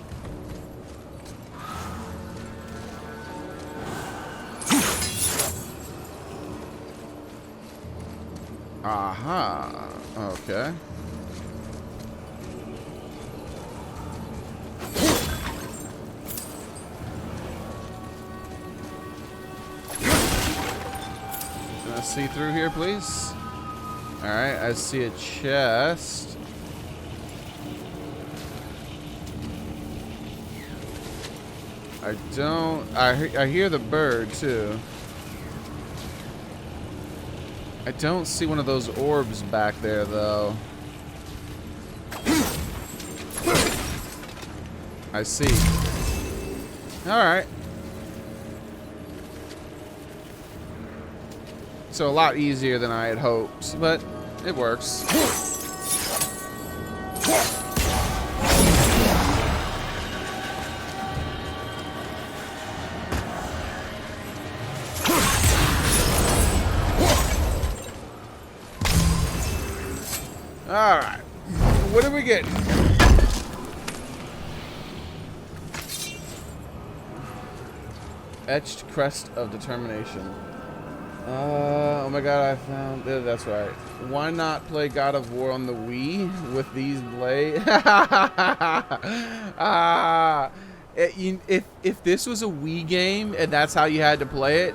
Aha. Okay. See through here, please. Alright, I see a chest. I hear the bird too. I don't see one of those orbs back there though. I see. Alright. So a lot easier than I had hoped, but it works. Alright. What are we getting? Etched Crest of Determination. Oh my god, I found it. That's right. Why not play God of War on the Wii with these blades? If this was a Wii game and that's how you had to play it,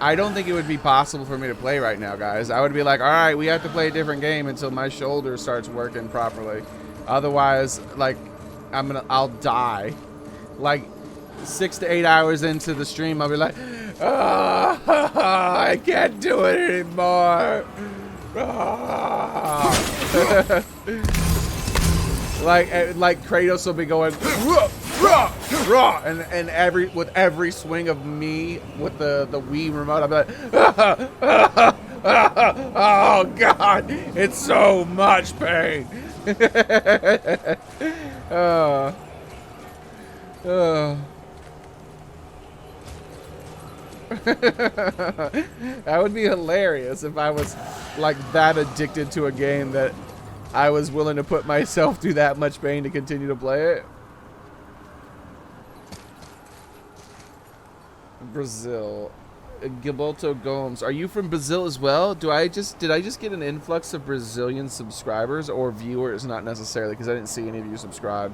I don't think it would be possible for me to play right now, guys. I would be like, all right, we have to play a different game until my shoulder starts working properly. Otherwise, like, I'll die. Like 6 to 8 hours into the stream, I'll be like, oh, I can't do it anymore. Oh. like Kratos will be going, ruh, ruh, ruh, and with every swing of me with the Wii remote, I'll be like, oh god, it's so much pain. That would be hilarious if I was like that addicted to a game that I was willing to put myself through that much pain to continue to play it. Brazil. Gilberto Gomes. Are you from Brazil as well? Did I just get an influx of Brazilian subscribers or viewers? Not necessarily, because I didn't see any of you subscribe.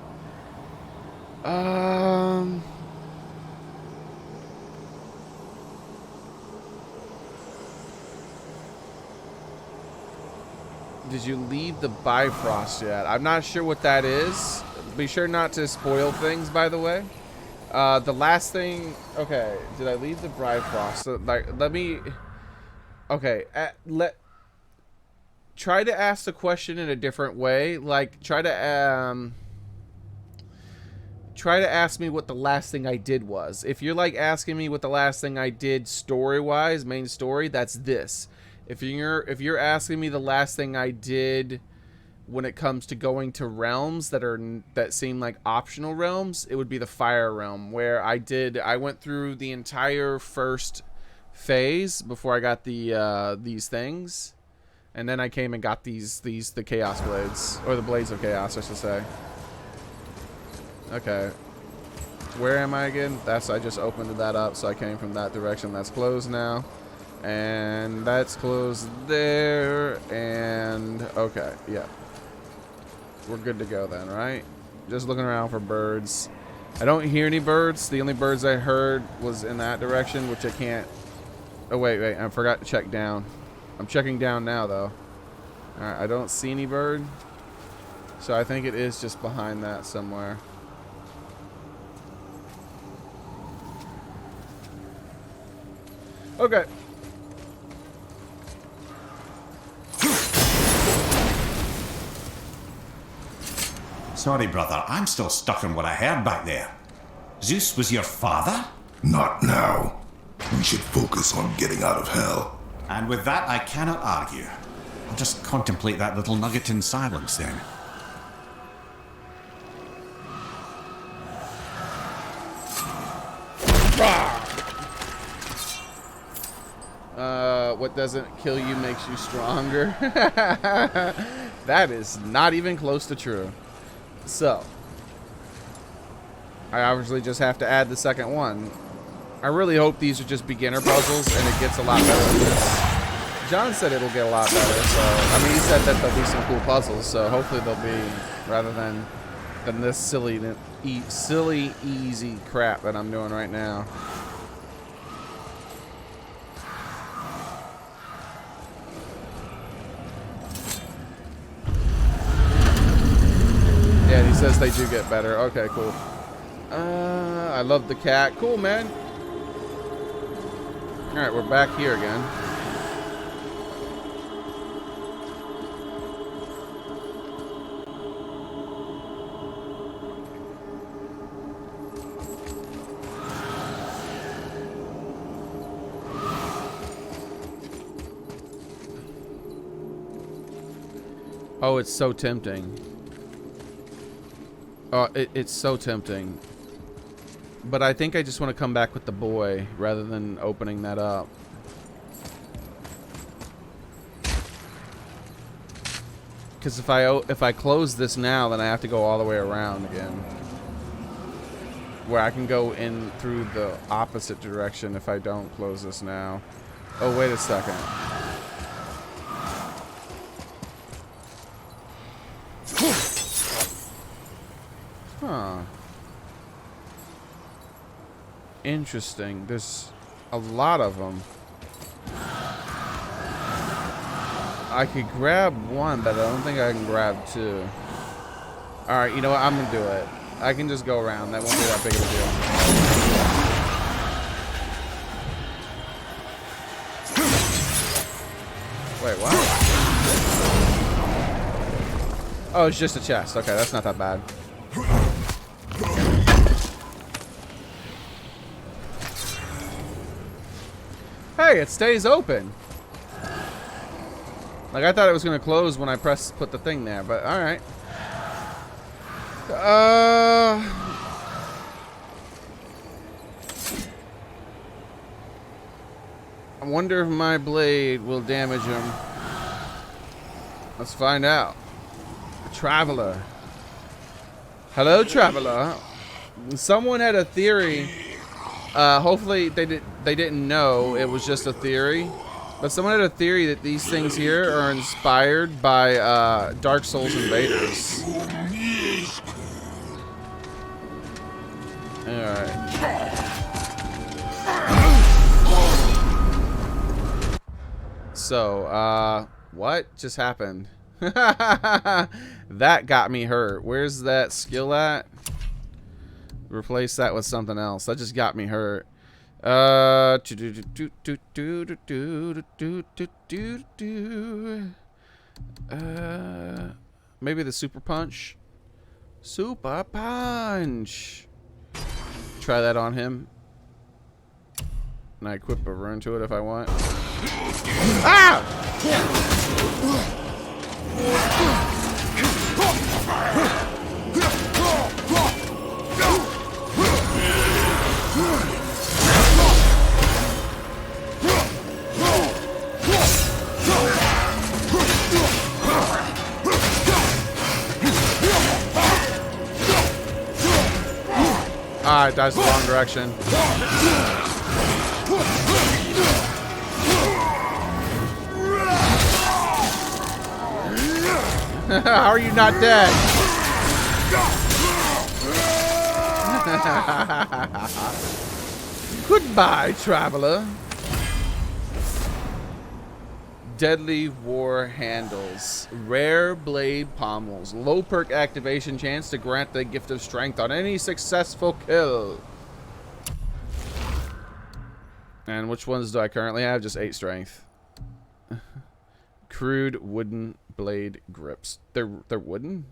Did you leave the Bifrost yet? I'm not sure what that is. Be sure not to spoil things, by the way. The last thing... Okay, did I leave the Bifrost? So, like, let me... Okay, try to ask the question in a different way. Like, try to ask me what the last thing I did was. If you're, like, asking me what the last thing I did story-wise, main story, that's this. If you're asking me the last thing I did when it comes to going to realms that seem like optional realms, it would be the Fire Realm, where I went through the entire first phase before I got these things, and then I came and got the Chaos Blades, or the Blades of Chaos, I should say. Okay, where am I again? I just opened that up, so I came from that direction. That's closed now. And that's closed there, and okay, yeah. We're good to go then, right? Just looking around for birds. I don't hear any birds. The only birds I heard was in that direction, which I can't... Oh, wait, I forgot to check down. I'm checking down now, though. Alright, I don't see any bird. So I think it is just behind that somewhere. Okay. Sorry, brother. I'm still stuck on what I heard back there. Zeus was your father? Not now. We should focus on getting out of hell. And with that, I cannot argue. I'll just contemplate that little nugget in silence, then. What doesn't kill you makes you stronger. That is not even close to true. So, I obviously just have to add the second one. I really hope these are just beginner puzzles and it gets a lot better than this. John said it'll get a lot better, so, I mean, he said that there'll be some cool puzzles, so hopefully they'll be, rather than this silly, easy crap that I'm doing right now. Yeah, he says they do get better. Okay, cool. I love the cat. Cool, man. Alright, we're back here again. Oh, it's so tempting. Oh, it's so tempting. But I think I just want to come back with the boy rather than opening that up. Because if I close this now, then I have to go all the way around again. Where I can go in through the opposite direction if I don't close this now. Oh, wait a second. Huh. Interesting. There's a lot of them. I could grab one, but I don't think I can grab two. Alright, you know what? I'm gonna do it. I can just go around. That won't be that big of a deal. Wait, what? Oh, it's just a chest. Okay, that's not that bad. Hey, it stays open. Like, I thought it was going to close when I put the thing there, but alright. I wonder if my blade will damage him. Let's find out. Traveler. Hello, Traveler. Someone had a theory. Hopefully they didn't know it was just a theory. But someone had a theory that these things here are inspired by Dark Souls invaders. Alright. So, what just happened? That got me hurt. Where's that skill at? Replace that with something else. That just got me hurt. Maybe the super punch. Super punch. Try that on him. And I equip a rune to it if I want. Ah! Ah, it dies the wrong direction. How are you not dead? Goodbye, traveler. Deadly war handles. Rare blade pommels. Low perk activation chance to grant the gift of strength on any successful kill. And which ones do I currently have? Just 8 strength. Crude wooden blade grips. They're wooden?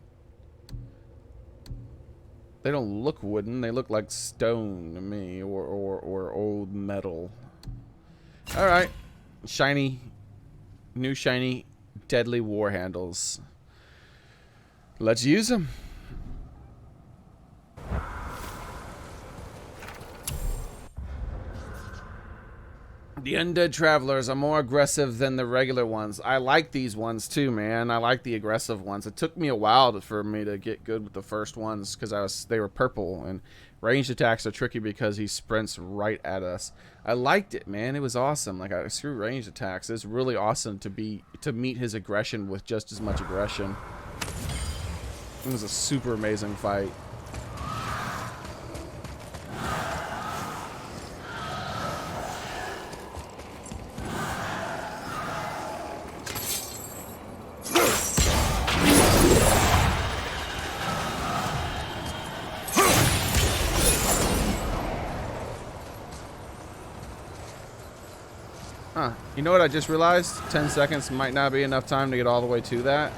They don't look wooden. They look like stone to me, or old metal. All right. Shiny. New shiny deadly war handles. Let's use them. The undead travelers are more aggressive than the regular ones. I like these ones too, man. I like the aggressive ones. It took me a while for me to get good with the first ones because they were purple, and ranged attacks are tricky because he sprints right at us. I liked it, man. It was awesome. Like, screw ranged attacks. It's really awesome to meet his aggression with just as much aggression. It was a super amazing fight. You know what I just realized? 10 seconds might not be enough time to get all the way to that.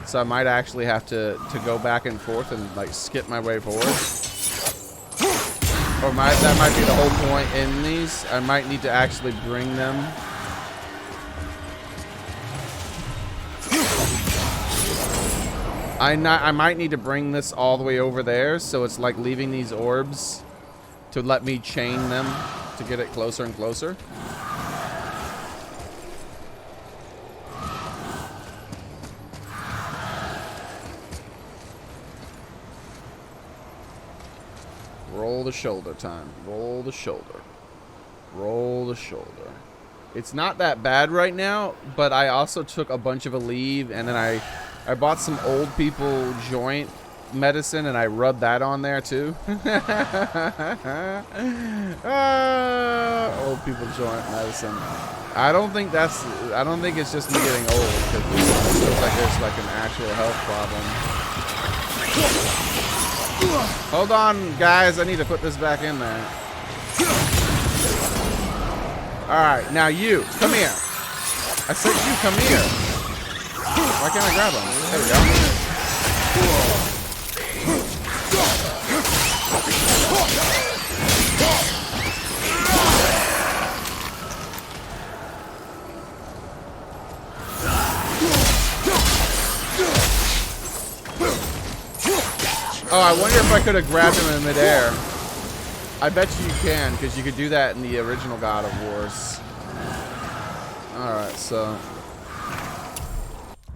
So I might actually have to go back and forth and like skip my way forward. Or that might be the whole point in these. I might need to actually bring them. I might need to bring this all the way over there, so it's like leaving these orbs to let me chain them to get it closer and closer. roll the shoulder time. Roll the shoulder. Roll the shoulder. It's not that bad right now, but I also took a bunch of Aleve, and then I bought some old people joint medicine, and I rubbed that on there too. Old people joint medicine. I don't think it's just me getting old, because it feels like there's like an actual health problem. Hold on, guys. I need to put this back in there. Alright, now you. Come here. I said you come here. Why can't I grab him? There we go. Oh, I wonder if I could have grabbed him in midair. I bet you can, because you could do that in the original God of Wars. Alright, so...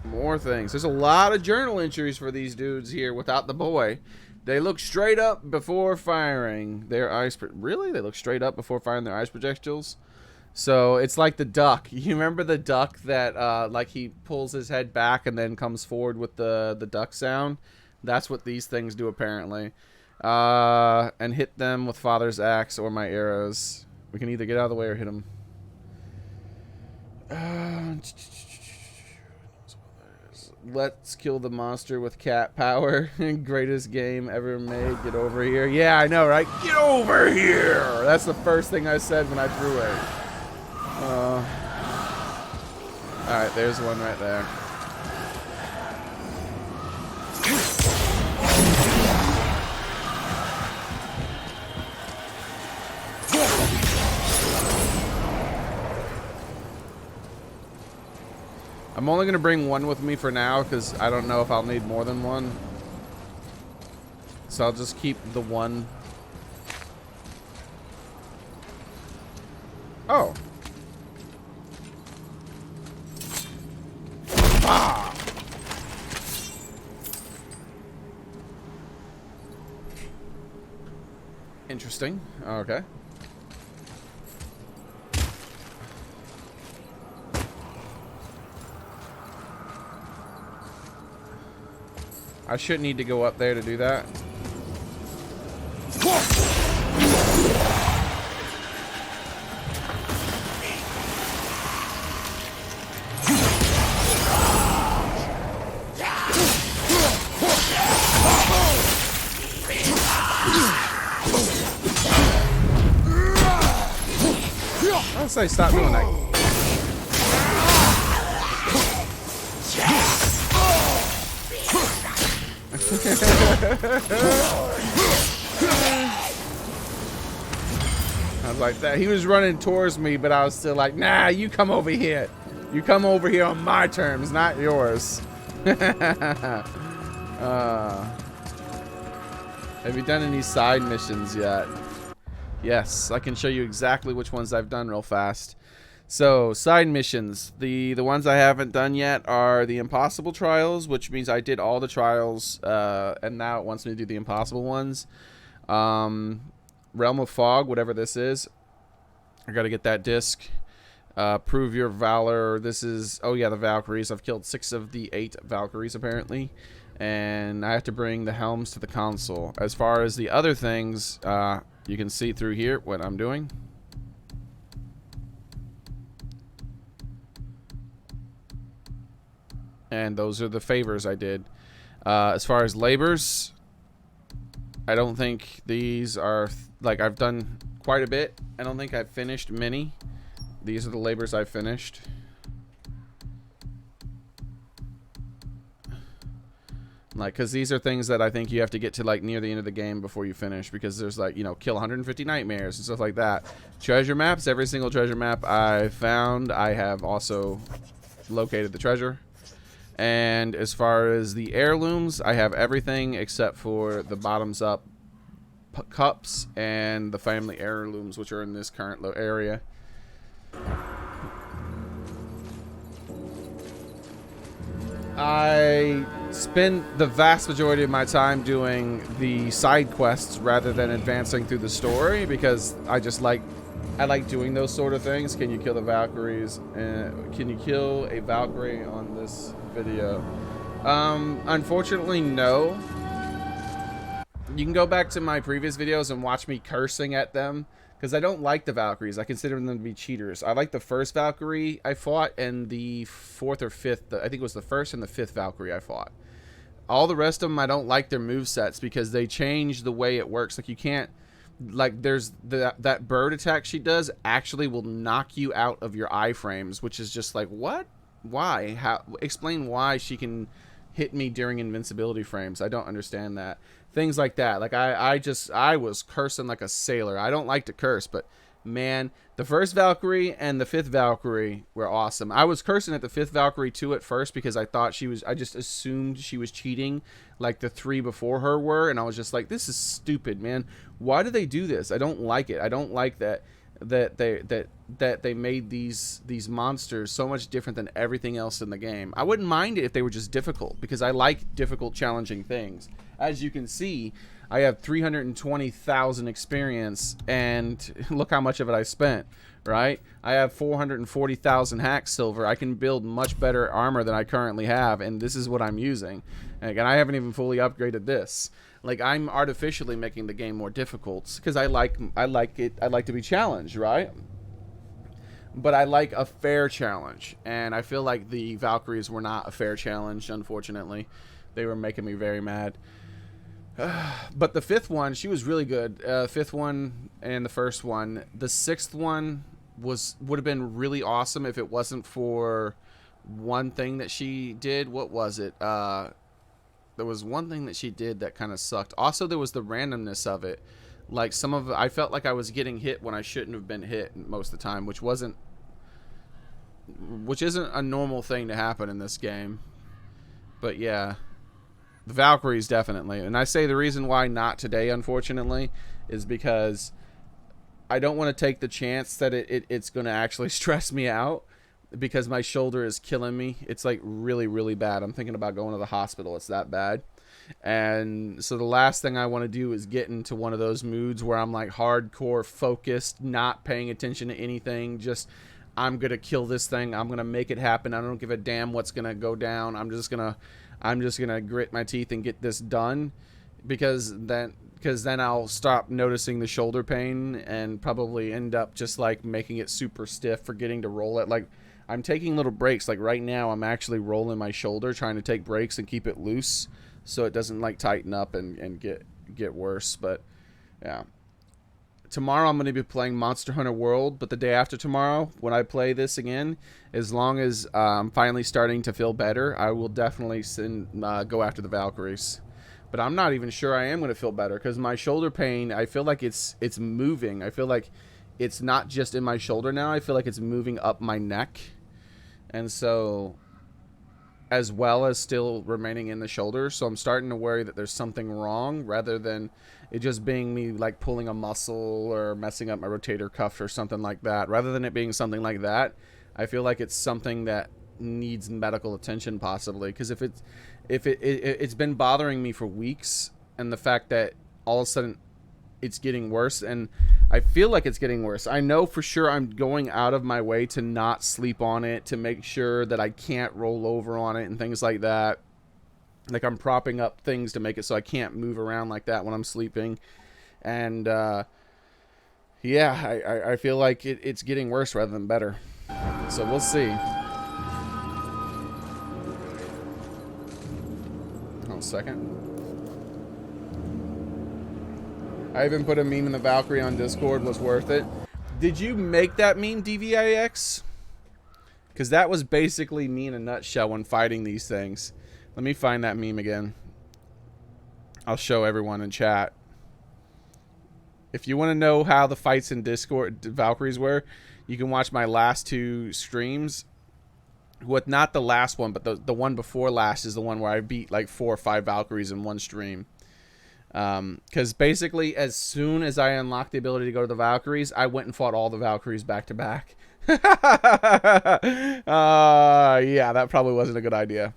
more things. There's a lot of journal entries for these dudes here without the boy. They look straight up before firing their ice... Really? They look straight up before firing their ice projectiles? So, it's like the duck. You remember the duck that, like, he pulls his head back and then comes forward with the duck sound? That's what these things do, apparently. And hit them with Father's axe or my arrows. We can either get out of the way or hit them. Let's kill the monster with cat power. Greatest game ever made. Get over here. Yeah, I know, right? Get over here! That's the first thing I said when I threw it. Alright, there's one right there. I'm only going to bring one with me for now, because I don't know if I'll need more than one. So I'll just keep the one. Oh. Ah. Interesting. Okay. I shouldn't need to go up there to do that. I'll say stop doing that. I was like that. He was running towards me, but I was still like, nah, you come over here. You come over here on my terms, not yours. Have you done any side missions yet? Yes, I can show you exactly which ones I've done real fast. So, side missions. The ones I haven't done yet are the impossible trials, which means I did all the trials, and now it wants me to do the impossible ones. Realm of Fog, whatever this is. I gotta get that disc. Prove your valor. This is, oh yeah, the Valkyries. I've killed 6 of the 8 Valkyries, apparently. And I have to bring the helms to the console. As far as the other things, you can see through here what I'm doing. And those are the favors I did. As far as labors, I don't think these are, like, I've done quite a bit. I don't think I've finished many. These are the labors I've finished. Like, because these are things that I think you have to get to, like, near the end of the game before you finish. Because there's, like, you know, kill 150 nightmares and stuff like that. Treasure maps. Every single treasure map I found, I have also located the treasure. And as far as the heirlooms, I have everything except for the bottoms up cups and the family heirlooms, which are in this current area. I spend the vast majority of my time doing the side quests rather than advancing through the story, because I like doing those sort of things. Can you kill the Valkyries? Can you kill a Valkyrie on this video? Unfortunately, no. You can go back to my previous videos and watch me cursing at them, because I don't like the Valkyries. I consider them to be cheaters. I like the first Valkyrie I fought, and the fourth or fifth, I think it was the first and the fifth Valkyrie I fought. All the rest of them, I don't like their movesets because they change the way it works. Like, you can't, like, there's that bird attack she does actually will knock you out of your iframes, which is just like, what? Why? How? Explain why she can hit me during invincibility frames. I don't understand that. Things like that. Like, I was cursing like a sailor. I don't like to curse, but man, the first Valkyrie and the fifth Valkyrie were awesome. I was cursing at the fifth Valkyrie too at first because I just assumed she was cheating like the three before her were, and I was just like, this is stupid, man. Why do they do this? I don't like it. I don't like that they made these monsters so much different than everything else in the game. I wouldn't mind it if they were just difficult, because I like difficult, challenging things. As you can see, I have 320,000 experience, and look how much of it I spent, right? I have 440,000 hack silver. I can build much better armor than I currently have, and this is what I'm using. And I haven't even fully upgraded this. Like, I'm artificially making the game more difficult because I like it. I like to be challenged, right? But I like a fair challenge, and I feel like the Valkyries were not a fair challenge, unfortunately. They were making me very mad. But the fifth one, she was really good. Fifth one and the first one. The sixth one would have been really awesome if it wasn't for one thing that she did. What was it? There was one thing that she did that kind of sucked. Also, there was the randomness of it. Like, I felt like I was getting hit when I shouldn't have been hit most of the time, which isn't a normal thing to happen in this game. But yeah, the Valkyries definitely. And I say the reason why not today, unfortunately, is because I don't want to take the chance that it's going to actually stress me out, because my shoulder is killing me. It's like really, really bad. I'm thinking about going to the hospital. It's that bad. And so the last thing I want to do is get into one of those moods where I'm like hardcore focused, not paying attention to anything. Just, I'm going to kill this thing. I'm going to make it happen. I don't give a damn what's going to go down. I'm just going to grit my teeth and get this done, because then I'll stop noticing the shoulder pain and probably end up just like making it super stiff, forgetting to roll it. Like, I'm taking little breaks. Like right now, I'm actually rolling my shoulder, trying to take breaks and keep it loose so it doesn't like tighten up and get worse. But yeah, tomorrow I'm going to be playing Monster Hunter World, but the day after tomorrow, when I play this again, as long as I'm finally starting to feel better, I will definitely go after the Valkyries. But I'm not even sure I am going to feel better, because my shoulder pain, I feel like it's moving. I feel like it's not just in my shoulder now. I feel like it's moving up my neck. And so, as well as still remaining in the shoulder. So I'm starting to worry that there's something wrong, rather than it just being me like pulling a muscle or messing up my rotator cuff or something like that. Rather than it being something like that, I feel like it's something that needs medical attention possibly. Because if it's been bothering me for weeks, and the fact that all of a sudden it's getting worse, and I feel like it's getting worse. I know for sure I'm going out of my way to not sleep on it, to make sure that I can't roll over on it and things like that. Like, I'm propping up things to make it so I can't move around like that when I'm sleeping. And yeah, I feel like it's getting worse rather than better. So we'll see. Hold on a second. I even put a meme in the Valkyrie on Discord. Was worth it. Did you make that meme, DVIX? Because that was basically me in a nutshell when fighting these things. Let me find that meme again. I'll show everyone in chat. If you want to know how the fights in Discord Valkyries were, you can watch my last two streams. What, not the last one, but the one before last is the one where I beat like 4 or 5 Valkyries in one stream. Because basically, as soon as I unlocked the ability to go to the Valkyries, I went and fought all the Valkyries back to back. Yeah, that probably wasn't a good idea.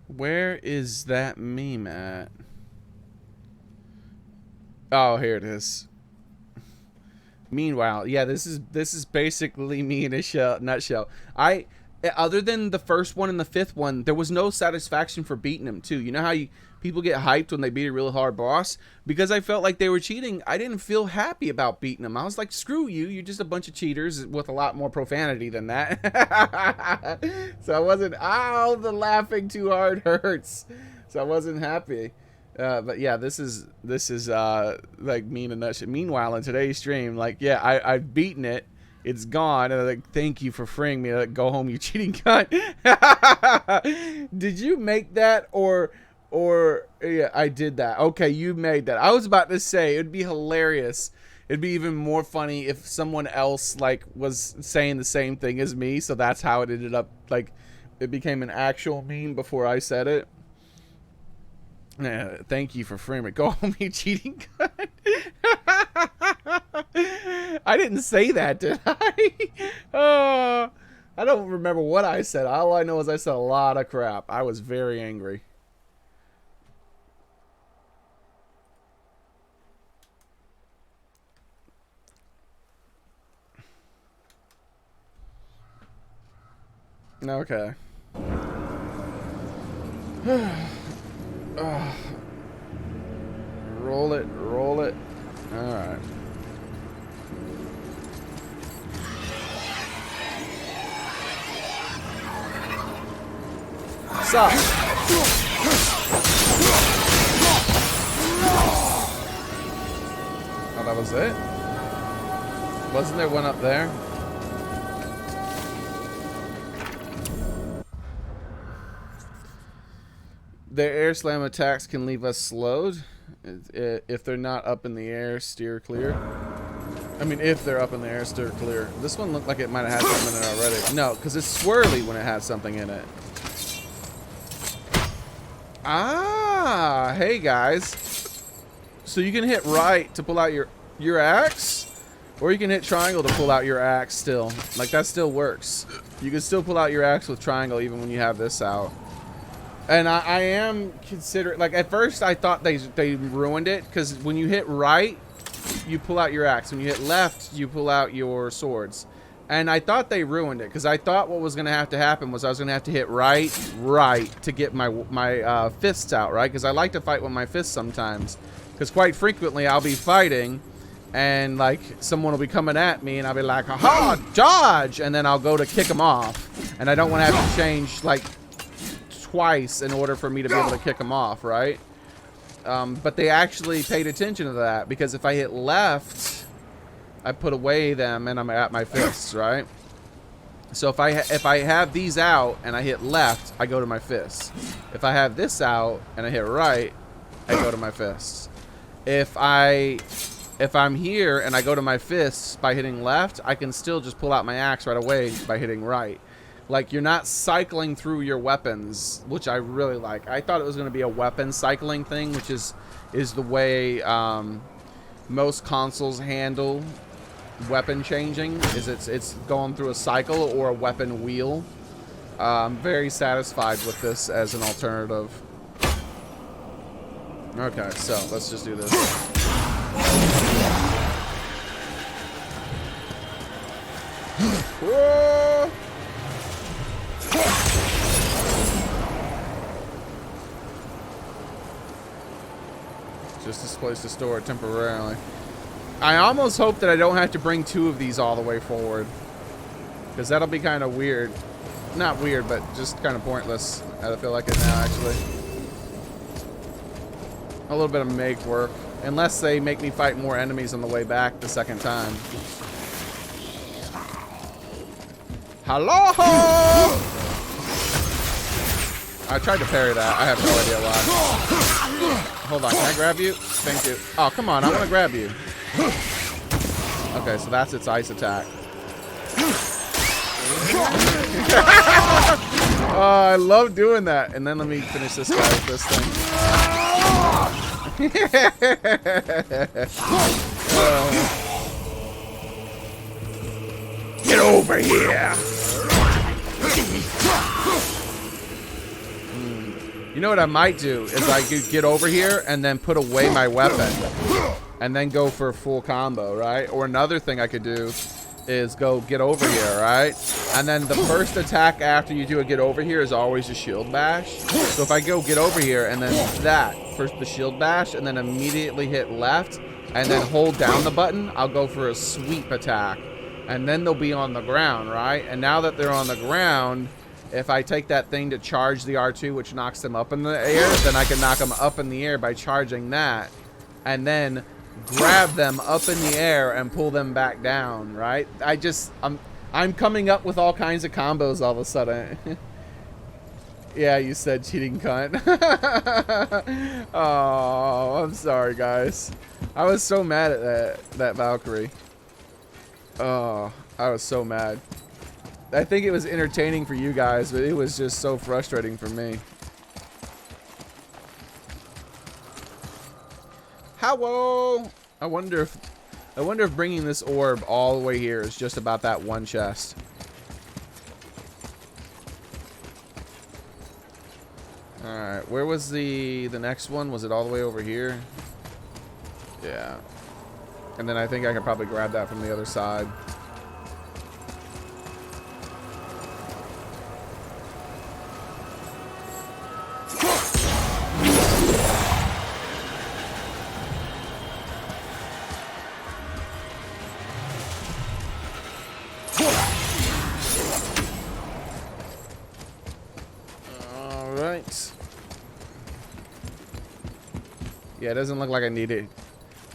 Where is that meme at? Oh, here it is. Meanwhile, yeah, this is basically me in a nutshell. Other than the first one and the fifth one, there was no satisfaction for beating him too. You know how people get hyped when they beat a really hard boss? Because I felt like they were cheating, I didn't feel happy about beating them. I was like, screw you, you're just a bunch of cheaters with a lot more profanity than that. So I wasn't, ow, the laughing too hard hurts. So I wasn't happy. But yeah, this is like me in a nutshell. Meanwhile, in today's stream, like, yeah, I've beaten it. It's gone, and I'm like, thank you for freeing me. Like, go home, you cheating cunt. Did you make that, or yeah, I did that. Okay, you made that. I was about to say it'd be hilarious. It'd be even more funny if someone else like was saying the same thing as me. So that's how it ended up. Like, it became an actual meme before I said it. Yeah, thank you for freeing me. Go home, you cheating cunt. I didn't say that, did I? I don't remember what I said. All I know is I said a lot of crap. I was very angry. Okay. Roll it, roll it. Alright. Sup? Oh, that was it? Wasn't there one up there? Their air slam attacks can leave us slowed. If they're not up in the air, steer clear. I mean, if they're up in the air, steer clear. This one looked like it might have had something in it already. No, because it's swirly when it has something in it. Ah, hey guys. So you can hit right to pull out your axe, or you can hit triangle to pull out your axe still. Like, that still works. You can still pull out your axe with triangle even when you have this out. And I am considering, like, at first I thought they ruined it, because when you hit right, you pull out your axe. When you hit left, you pull out your swords. And I thought they ruined it, because I thought what was going to have to happen was I was going to have to hit right to get my fists out, right? Because I like to fight with my fists sometimes. Because quite frequently I'll be fighting, and, like, someone will be coming at me, and I'll be like, aha, dodge! And then I'll go to kick them off. And I don't want to have to change, like, twice in order for me to be able to kick them off, right? But they actually paid attention to that, because if I hit left, I put away them and I'm at my fists, right? So if I have these out and I hit left, I go to my fists. If I have this out and I hit right, I go to my fists. If I'm here and I go to my fists by hitting left, I can still just pull out my axe right away by hitting right. Like, you're not cycling through your weapons, which I really like. I thought it was going to be a weapon cycling thing, which is the way most consoles handle weapon changing. Is it's going through a cycle or a weapon wheel. I'm very satisfied with this as an alternative. Okay, so let's just do this. Whoa! Just this place to store it temporarily. I almost hope that I don't have to bring 2 of these all the way forward, because that'll be kind of weird. Not weird, but just kind of pointless. I feel like it now, actually. A little bit of make work, unless they make me fight more enemies on the way back the second time. Hello! I tried to parry that. I have no idea why. Hold on, can I grab you? Thank you. Oh, come on, I want to grab you. Okay, so that's its ice attack. Oh, I love doing that. And then let me finish this guy with this thing. Get over here! You know what I might do is I could get over here and then put away my weapon and then go for a full combo, right? Or another thing I could do is go get over here, right? And then the first attack after you do a get over here is always a shield bash. So if I go get over here and then that, first the shield bash, and then immediately hit left, and then hold down the button, I'll go for a sweep attack. And then they'll be on the ground, right? And now that they're on the ground, if I take that thing to charge the R2, which knocks them up in the air, then I can knock them up in the air by charging that. And then grab them up in the air and pull them back down, right? I'm coming up with all kinds of combos all of a sudden. Yeah, you said cheating cunt. Oh, I'm sorry, guys. I was so mad at that Valkyrie. Oh, I was so mad. I think it was entertaining for you guys, but it was just so frustrating for me. Hello. I wonder if bringing this orb all the way here is just about that one chest. All right, where was the next one? Was it all the way over here? Yeah. And then I think I could probably grab that from the other side. Yeah, it doesn't look like I need it.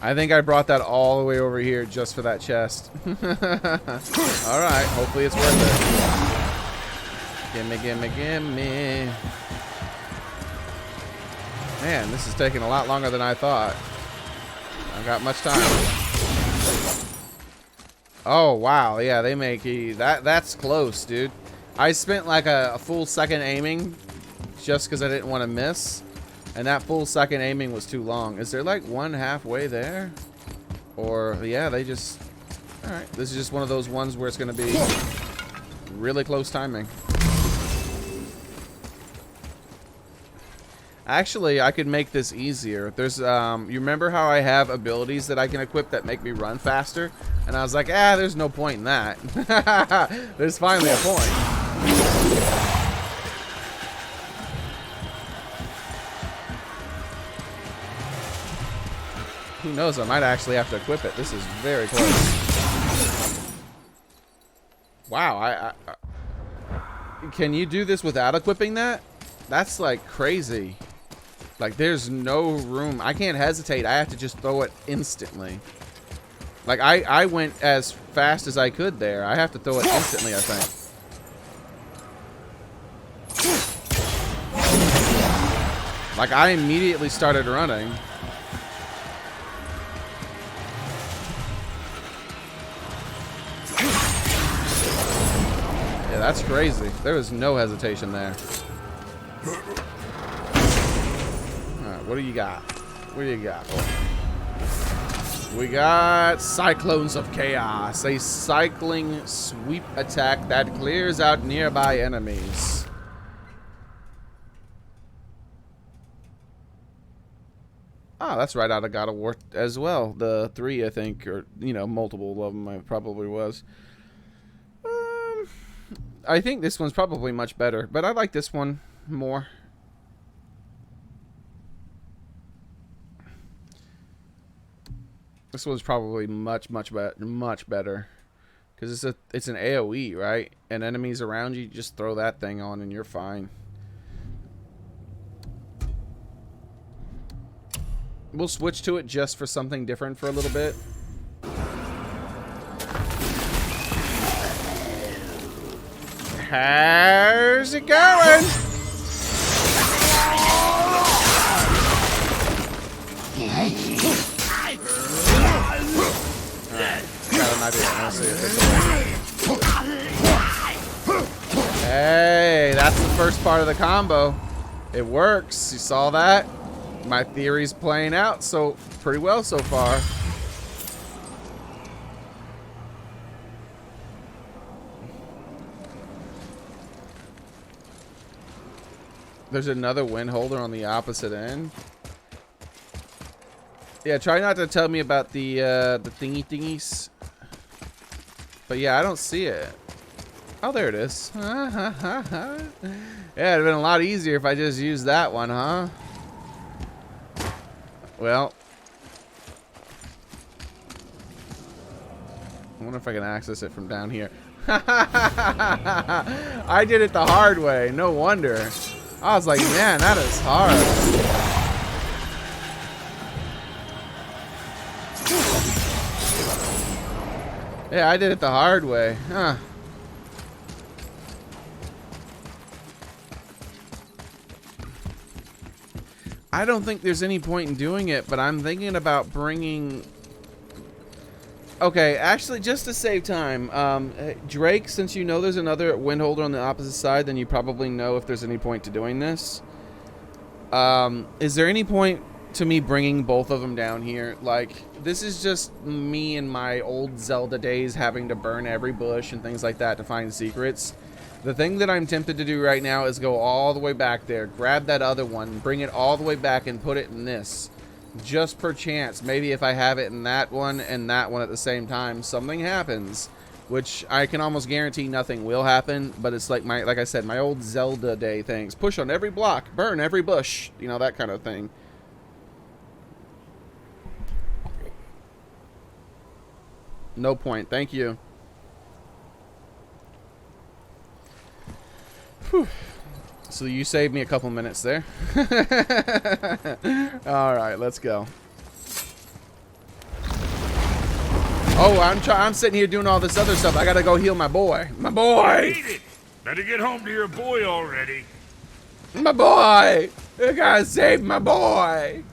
I think I brought that all the way over here just for that chest. Alright, hopefully it's worth it. Gimme, gimme, gimme. Man, this is taking a lot longer than I thought. I don't got much time. Oh, wow. Yeah, they make that's close, dude. I spent like a full second aiming just because I didn't want to miss. And that full second aiming was too long. Is there like one halfway there? Or, yeah, they just... Alright, this is just one of those ones where it's going to be really close timing. Actually, I could make this easier. There's, you remember how I have abilities that I can equip that make me run faster? And I was like, there's no point in that. There's finally a point. Who knows? I might actually have to equip it. This is very close. Wow, can you do this without equipping that? That's like crazy. Like there's no room. I can't hesitate. I have to just throw it instantly. Like I went as fast as I could there. I have to throw it instantly, I think. Like I immediately started running. That's crazy. There was no hesitation there. Alright, what do you got? What do you got? We got Cyclones of Chaos, a cycling sweep attack that clears out nearby enemies. Ah, that's right out of God of War as well. The 3, I think, or, you know, multiple of them I probably was. I think this one's probably much better, but I like this one more. This one's probably much better because it's an AoE, right? And enemies around you, just throw that thing on and you're fine. We'll switch to it just for something different for a little bit. How's it going? Hey, that's the first part of the combo. It works. You saw that? My theory's playing out so pretty well so far. There's another wind holder on the opposite end. Yeah, try not to tell me about the thingies. But yeah, I don't see it. Oh, there it is. Yeah, it'd have been a lot easier if I just used that one, huh? Well, I wonder if I can access it from down here. I did it the hard way. No wonder. I was like, man, that is hard. Yeah, I did it the hard way. Huh. I don't think there's any point in doing it, but I'm thinking about bringing... Okay, actually, just to save time, Drake, since you know there's another wind holder on the opposite side, then you probably know if there's any point to doing this. Is there any point to me bringing both of them down here? Like, this is just me in my old Zelda days having to burn every bush and things like that to find secrets. The thing that I'm tempted to do right now is go all the way back there, grab that other one, bring it all the way back and put it in this. Just per chance, maybe if I have it in that one and that one at the same time, something happens, which I can almost guarantee nothing will happen, but it's like like I said, my old Zelda day things. Push on every block, burn every bush, you know, that kind of thing. No point, thank you. Whew. So you saved me a couple minutes there. All right, let's go. Oh, I'm sitting here doing all this other stuff. I gotta go heal my boy. My boy. Beat it. Better get home to your boy already. My boy. You gotta save my boy.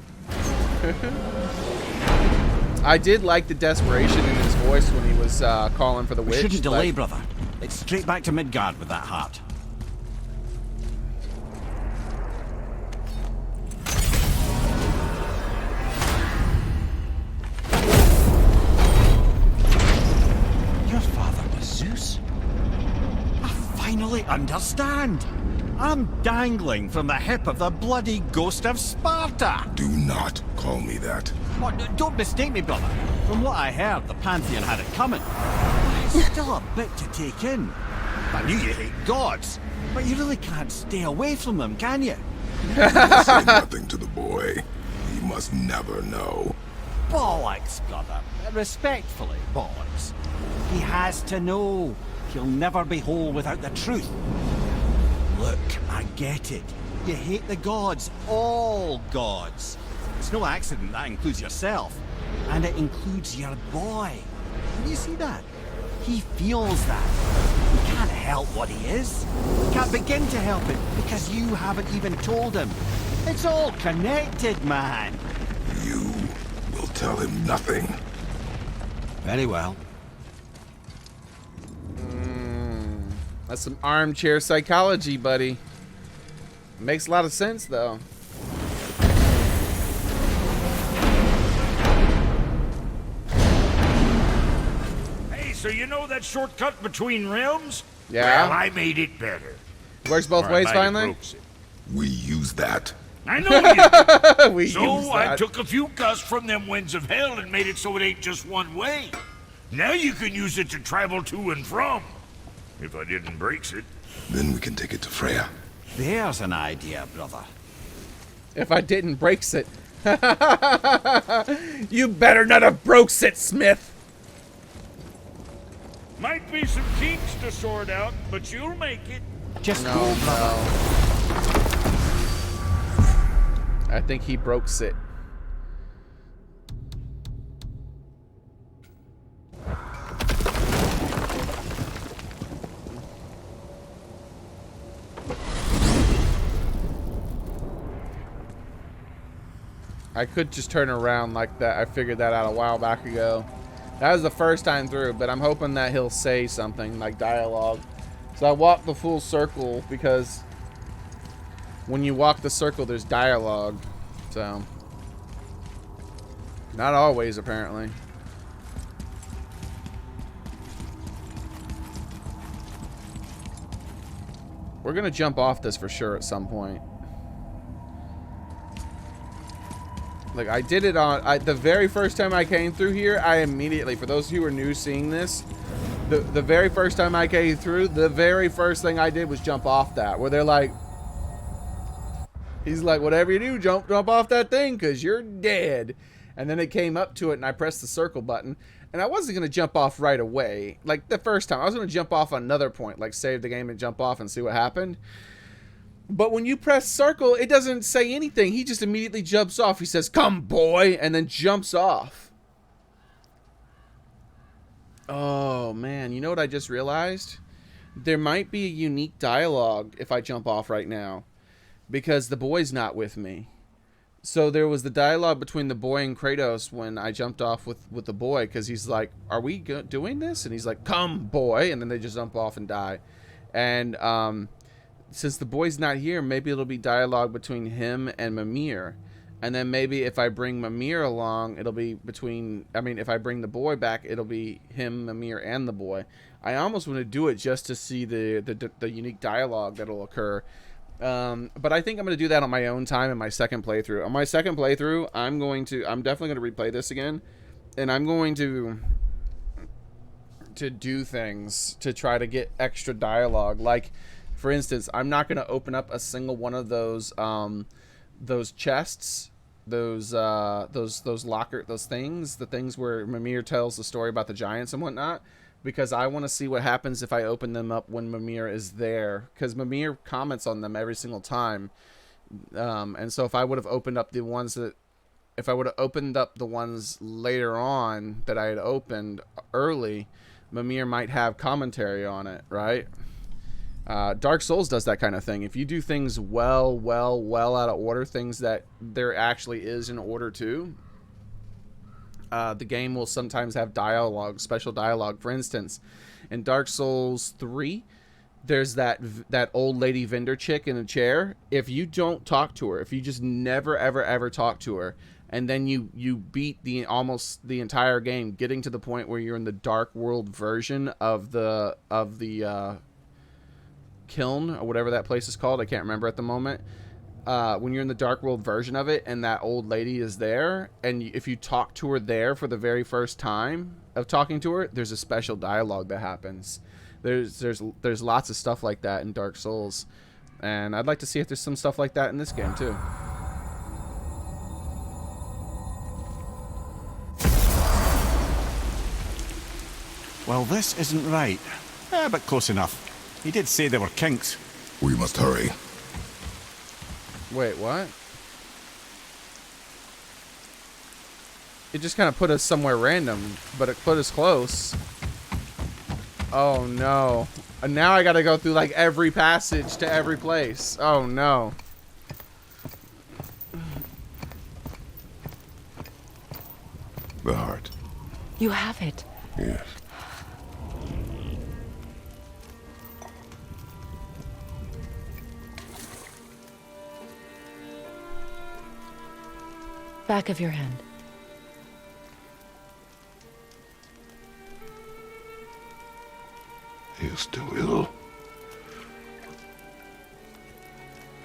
I did like the desperation in his voice when he was calling for the witch. We shouldn't delay, brother. It's straight back to Midgard with that heart. Finally understand. I'm dangling from the hip of the bloody ghost of Sparta. Do not call me that. What, don't mistake me, brother. From what I heard, the Pantheon had it coming. It's still a bit to take in. I knew you hate gods, but you really can't stay away from them, can you? Say nothing to the boy. He must never know. Bollocks, brother. Respectfully, bollocks. He has to know. He'll never be whole without the truth. Look, I get it. You hate the gods, all gods. It's no accident that includes yourself. And it includes your boy. Can you see that? He feels that. He can't help what he is. He can't begin to help it because you haven't even told him. It's all connected, man. You will tell him nothing. Very well. That's some armchair psychology, buddy. Makes a lot of sense, though. Hey, so you know that shortcut between realms? Yeah. Well, I made it better. Works both Or I ways, might have finally? broke it. We use that. I know you did. We use So I that. took a few gusts from them Winds of Hel and made it so it ain't just one way. Now you can use it to travel to and from. If I didn't breaks it. Then we can take it to Freya. There's an idea, brother. If I didn't breaks it. You better not have brokes it, Smith. Might be some kinks to sort out, but you'll make it. Just No, go, brother. no. I think he brokes it. I could just turn around like that. I figured that out a while back ago. That was the first time through, but I'm hoping that he'll say something like dialogue. So I walked the full circle because when you walk the circle, there's dialogue. So, not always, apparently. We're gonna jump off this for sure at some point. Like, I did it on... the very first time I came through here, I immediately... For those who are new seeing this, the very first time I came through, the very first thing I did was jump off that. Where they're like... He's like, whatever you do, jump off that thing, because you're dead. And then it came up to it, and I pressed the circle button. And I wasn't going to jump off right away. Like, the first time. I was going to jump off on another point. Like, save the game and jump off and see what happened. But when you press circle, it doesn't say anything. He just immediately jumps off. He says, come, boy, and then jumps off. Oh, man. You know what I just realized? There might be a unique dialogue if I jump off right now. Because the boy's not with me. So there was the dialogue between the boy and Kratos when I jumped off with the boy. Because he's like, are we doing this? And he's like, come, boy. And then they just jump off and die. And since the boy's not here, maybe it'll be dialogue between him and Mimir. And then maybe if I bring Mimir along, it'll be between... I mean, if I bring the boy back, it'll be him, Mimir, and the boy. I almost want to do it just to see the unique dialogue that'll occur. But I think I'm going to do that on my own time in my second playthrough. On my second playthrough, I'm definitely going to replay this again. And I'm going to do things to try to get extra dialogue. Like, for instance, I'm not going to open up a single one of those chests, those locker, those things, the things where Mimir tells the story about the giants and whatnot. Because I want to see what happens if I open them up when Mimir is there. Because Mimir comments on them every single time. And so if I would have opened up the ones that... If I would have opened up the ones later on that I had opened early, Mimir might have commentary on it, right? Dark Souls does that kind of thing. If you do things well out of order, things that there actually is an order to... the game will sometimes have dialogue, special dialogue. For instance, in Dark Souls 3, there's that old lady vendor chick in a chair. If you don't talk to her, if you just never ever talk to her, and then you beat almost the entire game, getting to the point where you're in the Dark World version of the kiln or whatever that place is called, I can't remember at the moment. When you're in the Dark World version of it and that old lady is there, and if you talk to her there for the very first time of talking to her, there's a special dialogue that happens. There's lots of stuff like that in Dark Souls, and I'd like to see if there's some stuff like that in this game too. Well, this isn't right. But close enough. He did say there were kinks. We must hurry. Wait, what? It just kind of put us somewhere random, but it put us close. Oh no. And now I gotta go through like every passage to every place. Oh no. The heart. You have it. Yes. Back of your hand. He is still ill.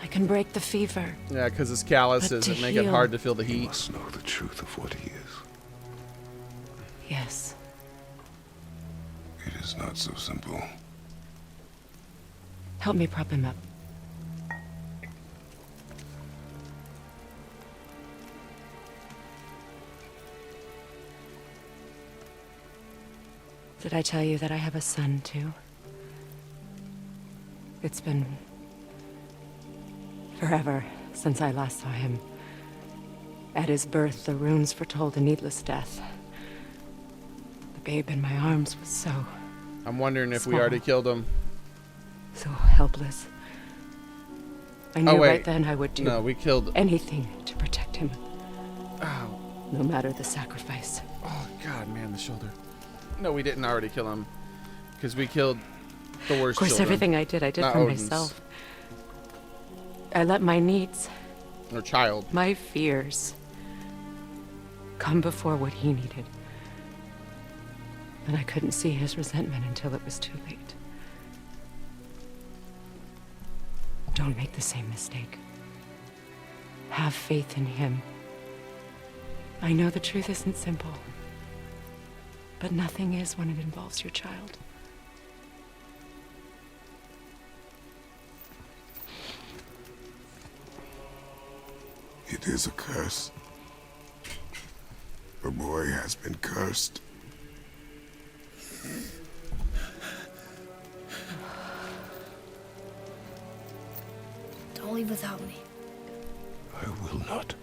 I can break the fever. Yeah, because his calluses But to make it heal- hard to feel the You heat. must know the truth of what he is. Yes. It is not so simple. Help me prop him up. Did I tell you that I have a son, too? It's been forever since I last saw him. At his birth, the runes foretold a needless death. The babe in my arms was so I'm wondering if we small. already killed him. So helpless. I knew wait. right then I would do No, we killed... anything to protect him, Ow. no matter the sacrifice. Oh, God, man, the shoulder. No, we didn't already kill him. Because we killed Thor's Of course, children. everything I did Not for Odin's. myself. I let my needs, Or child. my fears, come before what he needed. And I couldn't see his resentment until it was too late. Don't make the same mistake. Have faith in him. I know the truth isn't simple, but nothing is when it involves your child. It is a curse. The boy has been cursed. Don't leave without me. I will not.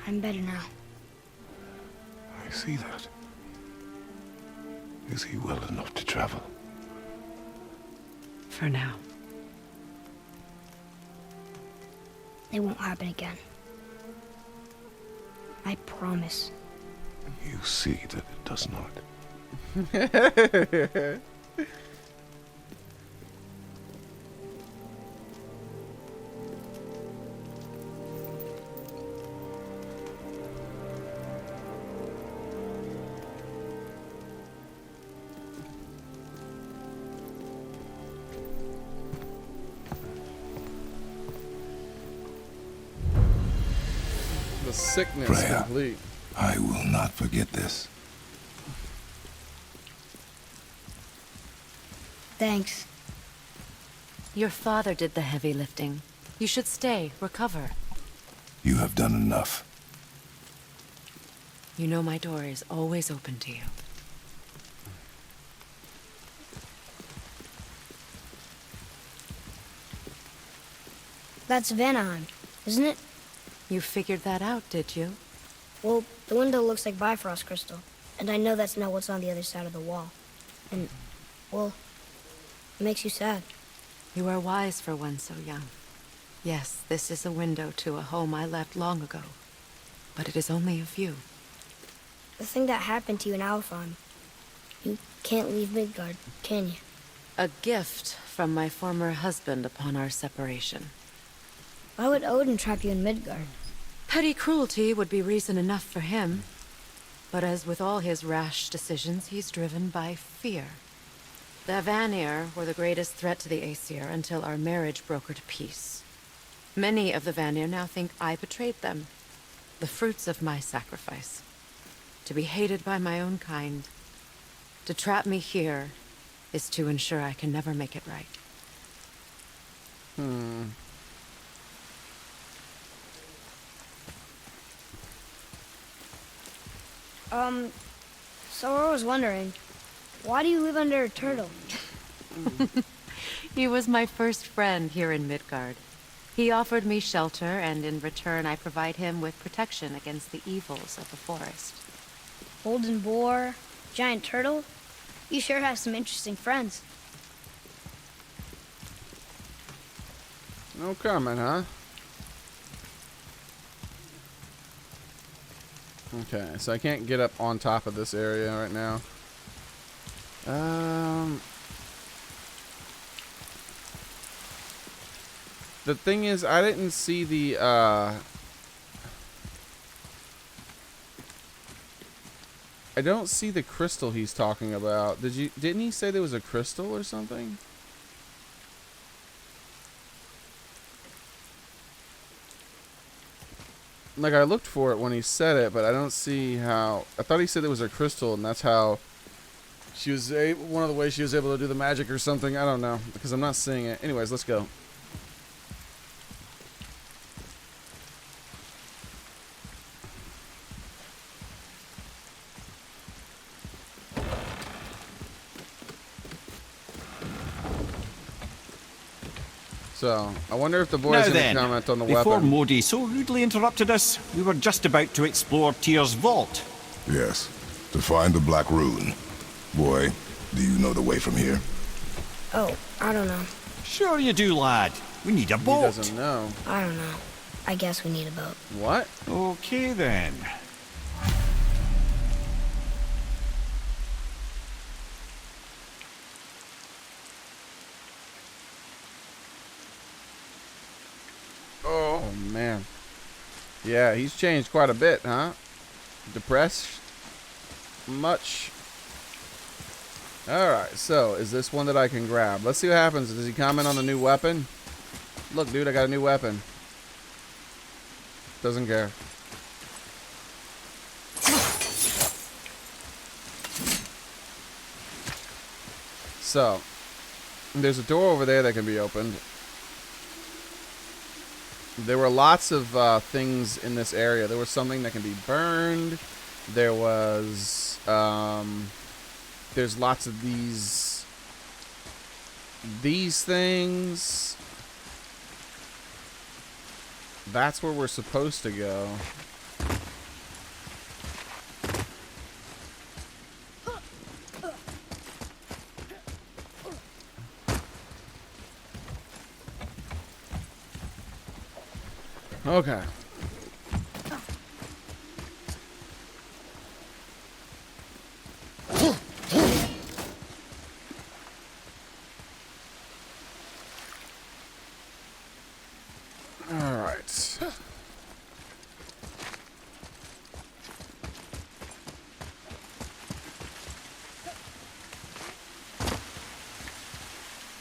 I'm better now. I see that. Is he well enough to travel? For now. It won't happen again. I promise. You see that it does not. The sickness Freya. complete. I will not forget this. Thanks. Your father did the heavy lifting. You should stay, recover. You have done enough. You know my door is always open to you. That's Vanaheim, isn't it? You figured that out, did you? Well, the window looks like Bifrost crystal, and I know that's not what's on the other side of the wall. And, well, it makes you sad. You are wise for one so young. Yes, this is a window to a home I left long ago. But it is only a view. The thing that happened to you in Alfheim, you can't leave Midgard, can you? A gift from my former husband upon our separation. Why would Odin trap you in Midgard? Petty cruelty would be reason enough for him. But as with all his rash decisions, he's driven by fear. The Vanir were the greatest threat to the Aesir until our marriage brokered peace. Many of the Vanir now think I betrayed them. The fruits of my sacrifice. To be hated by my own kind. To trap me here is to ensure I can never make it right. So I was wondering, why do you live under a turtle? He was my first friend here in Midgard. He offered me shelter, and in return I provide him with protection against the evils of the forest. Golden boar, giant turtle? You sure have some interesting friends. No comment, huh? Okay, so I can't get up on top of this area right now. The thing is, I didn't see the, I don't see the crystal he's talking about. Didn't he say there was a crystal or something? Like, I looked for it when he said it, but I don't see how. I thought he said there was a crystal, and that's how she was one of the ways she was able to do the magic or something. I don't know, because I'm not seeing it. Anyways, let's go. So, I wonder if the boys Now going then, to comment on the before weapon. Modi so rudely interrupted us, we were just about to explore Tyr's vault. Yes, to find the Black Rune. Boy, do you know the way from here? Oh, I don't know. Sure you do, lad. We need a He boat. doesn't know. I don't know. I guess we need a boat. What? Okay then. Oh, man. Yeah, he's changed quite a bit, huh? Depressed? Much? Alright, so is this one that I can grab? Let's see what happens. Does he comment on the new weapon? Look, dude, I got a new weapon. Doesn't care. So, there's a door over there that can be opened. There were lots of things in this area. There was something that can be burned. There was, there's lots of these things. That's where we're supposed to go. Okay. All right.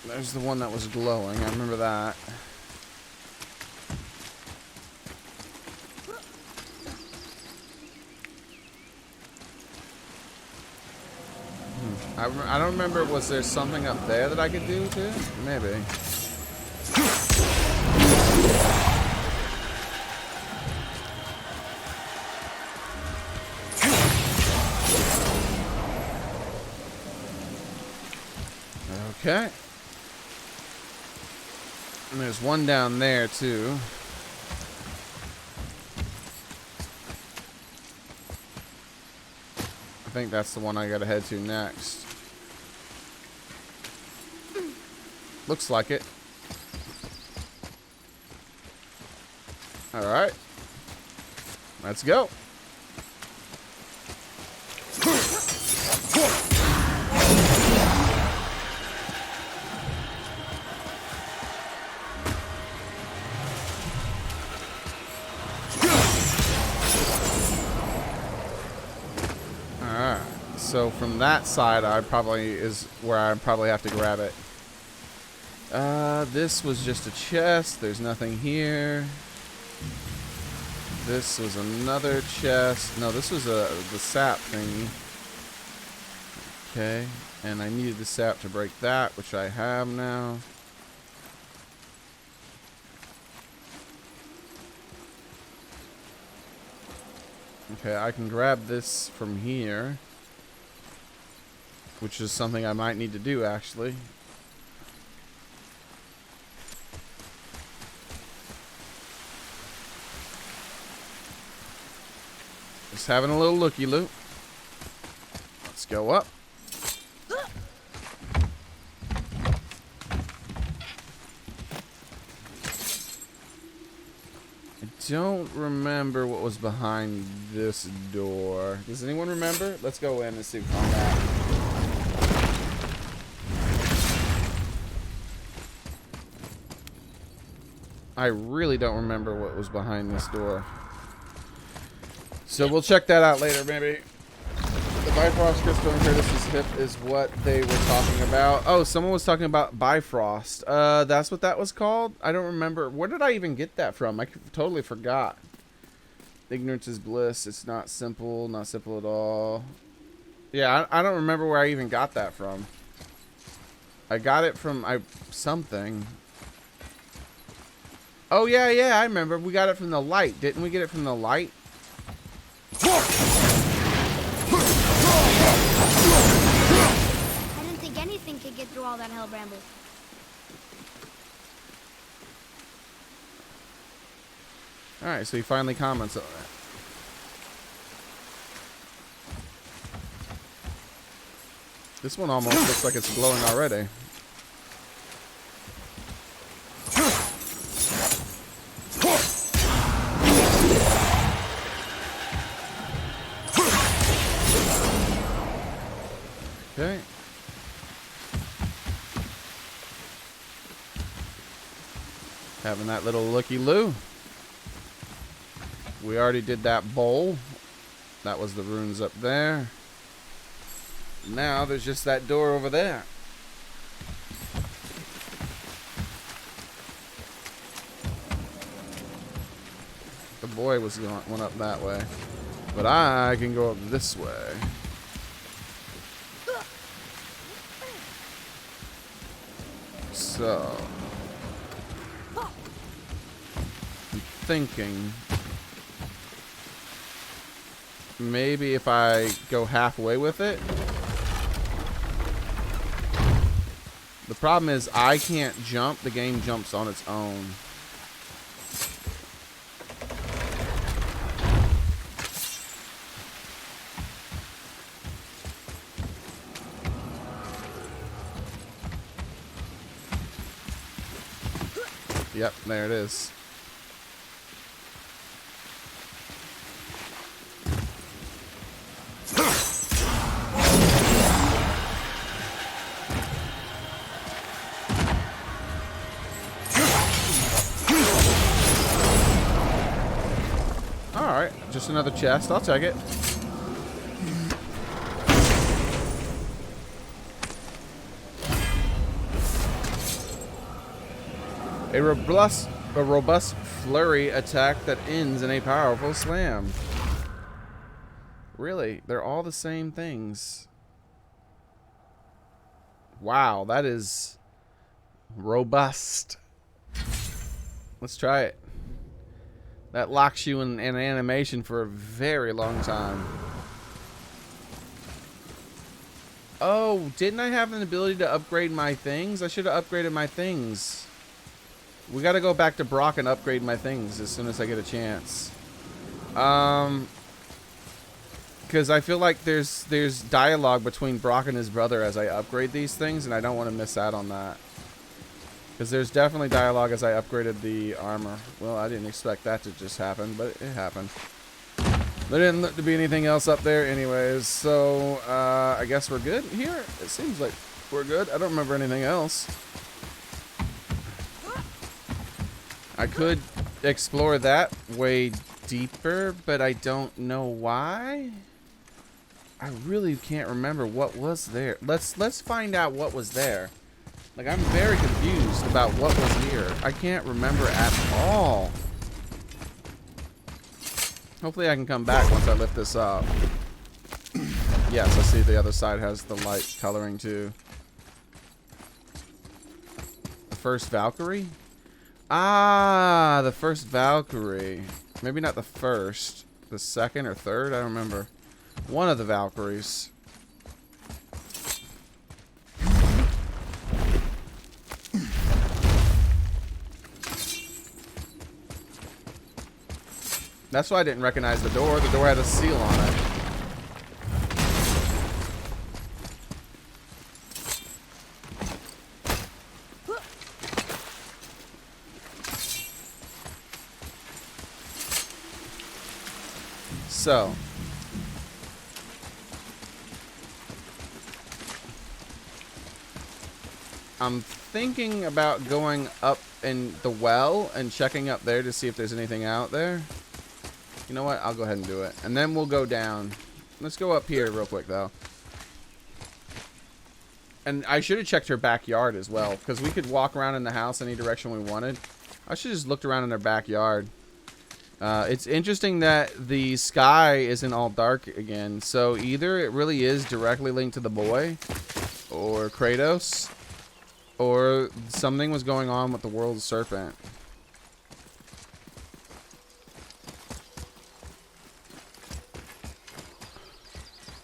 There's the one that was glowing. I remember that. I don't remember. Was there something up there that I could do too? Maybe. Okay. And there's one down there too. I think that's the one I gotta head to next. Looks like it. Alright. Let's go. Alright. So from that side is where I probably have to grab it. This was just a chest. There's nothing here. This was another chest. No, this was the sap thingy. Okay, and I needed the sap to break that, which I have now. Okay, I can grab this from here, which is something I might need to do actually. Just having a little looky-loo. Let's go up. I don't remember what was behind this door. Does anyone remember? Let's go in and see what's on that. I really don't remember what was behind this door. So we'll check that out later, maybe. The Bifrost crystal in Kratos' hip is what they were talking about. Oh, someone was talking about Bifrost. That's what that was called? I don't remember. Where did I even get that from? I totally forgot. Ignorance is bliss. It's not simple. Not simple at all. Yeah, I don't remember where I even got that from. I got it from something. Oh, yeah, I remember. We got it from the light. Didn't we get it from the light? I didn't think anything could get through all that hell bramble. Alright, so he finally comments on that. This one almost looks like it's glowing already. Okay. Having that little looky-loo. We already did that bowl. That was the runes up there. now there's just that door over there. The boy was going went up that way, but I can go up this way. So I'm thinking maybe if I go halfway with it. The problem is I can't jump. The game jumps on its own. Yep, there it is. Alright, just another chest. I'll take it. A robust flurry attack that ends in a powerful slam. Really? They're all the same things. Wow, that is robust. Let's try it. That locks you in an animation for a very long time. Oh, didn't I have an ability to upgrade my things? I should have upgraded my things. We gotta go back to Brock and upgrade my things as soon as I get a chance. Because I feel like there's dialogue between Brock and his brother as I upgrade these things, and I don't want to miss out on that. Because there's definitely dialogue as I upgraded the armor. Well, I didn't expect that to just happen, but it happened. There didn't look to be anything else up there anyways, so I guess we're good here? It seems like we're good. I don't remember anything else. I could explore that way deeper, but I don't know why. I really can't remember what was there. Let's find out what was there. Like, I'm very confused about what was here. I can't remember at all. Hopefully I can come back once I lift this up. Yes, I see the other side has the light coloring too. The first Valkyrie? Ah, the first Valkyrie. Maybe not the first. The second or third? I don't remember. One of the Valkyries. That's why I didn't recognize the door. The door had a seal on it. So, I'm thinking about going up in the well and checking up there to see if there's anything out there. You know what? I'll go ahead and do it. And then we'll go down. Let's go up here real quick, though. And I should have checked her backyard as well, because we could walk around in the house any direction we wanted. I should have just looked around in their backyard. It's interesting that the sky isn't all dark again. So either it really is directly linked to the boy, or Kratos, or something was going on with the world's serpent.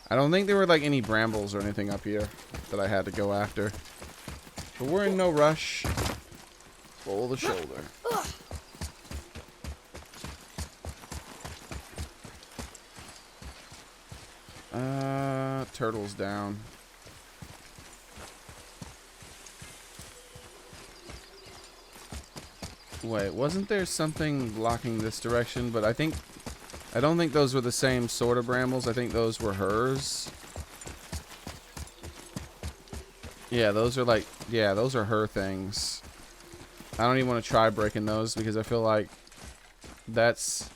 I don't think there were like any brambles or anything up here that I had to go after. But we're in no rush. Roll the shoulder. Turtle's down. Wait, wasn't there something blocking this direction? But I don't think those were the same sort of brambles. I think those were hers. Yeah, those are like, yeah, those are her things. I don't even want to try breaking those because I feel like that's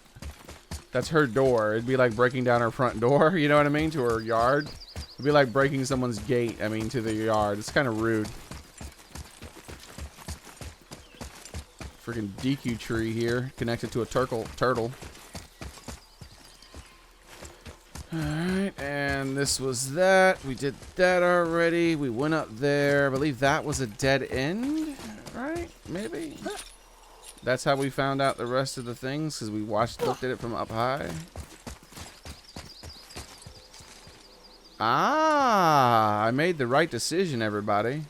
her door. It'd be like breaking down her front door, you know what I mean, to her yard. It'd be like breaking someone's gate, I mean, to their yard. It's kind of rude. Freaking DQ tree here, connected to a turtle. Alright, and this was that. We did that already. We went up there. I believe that was a dead end, right? Maybe? That's how we found out the rest of the things, because we looked at it from up high. Ah, I made the right decision, everybody.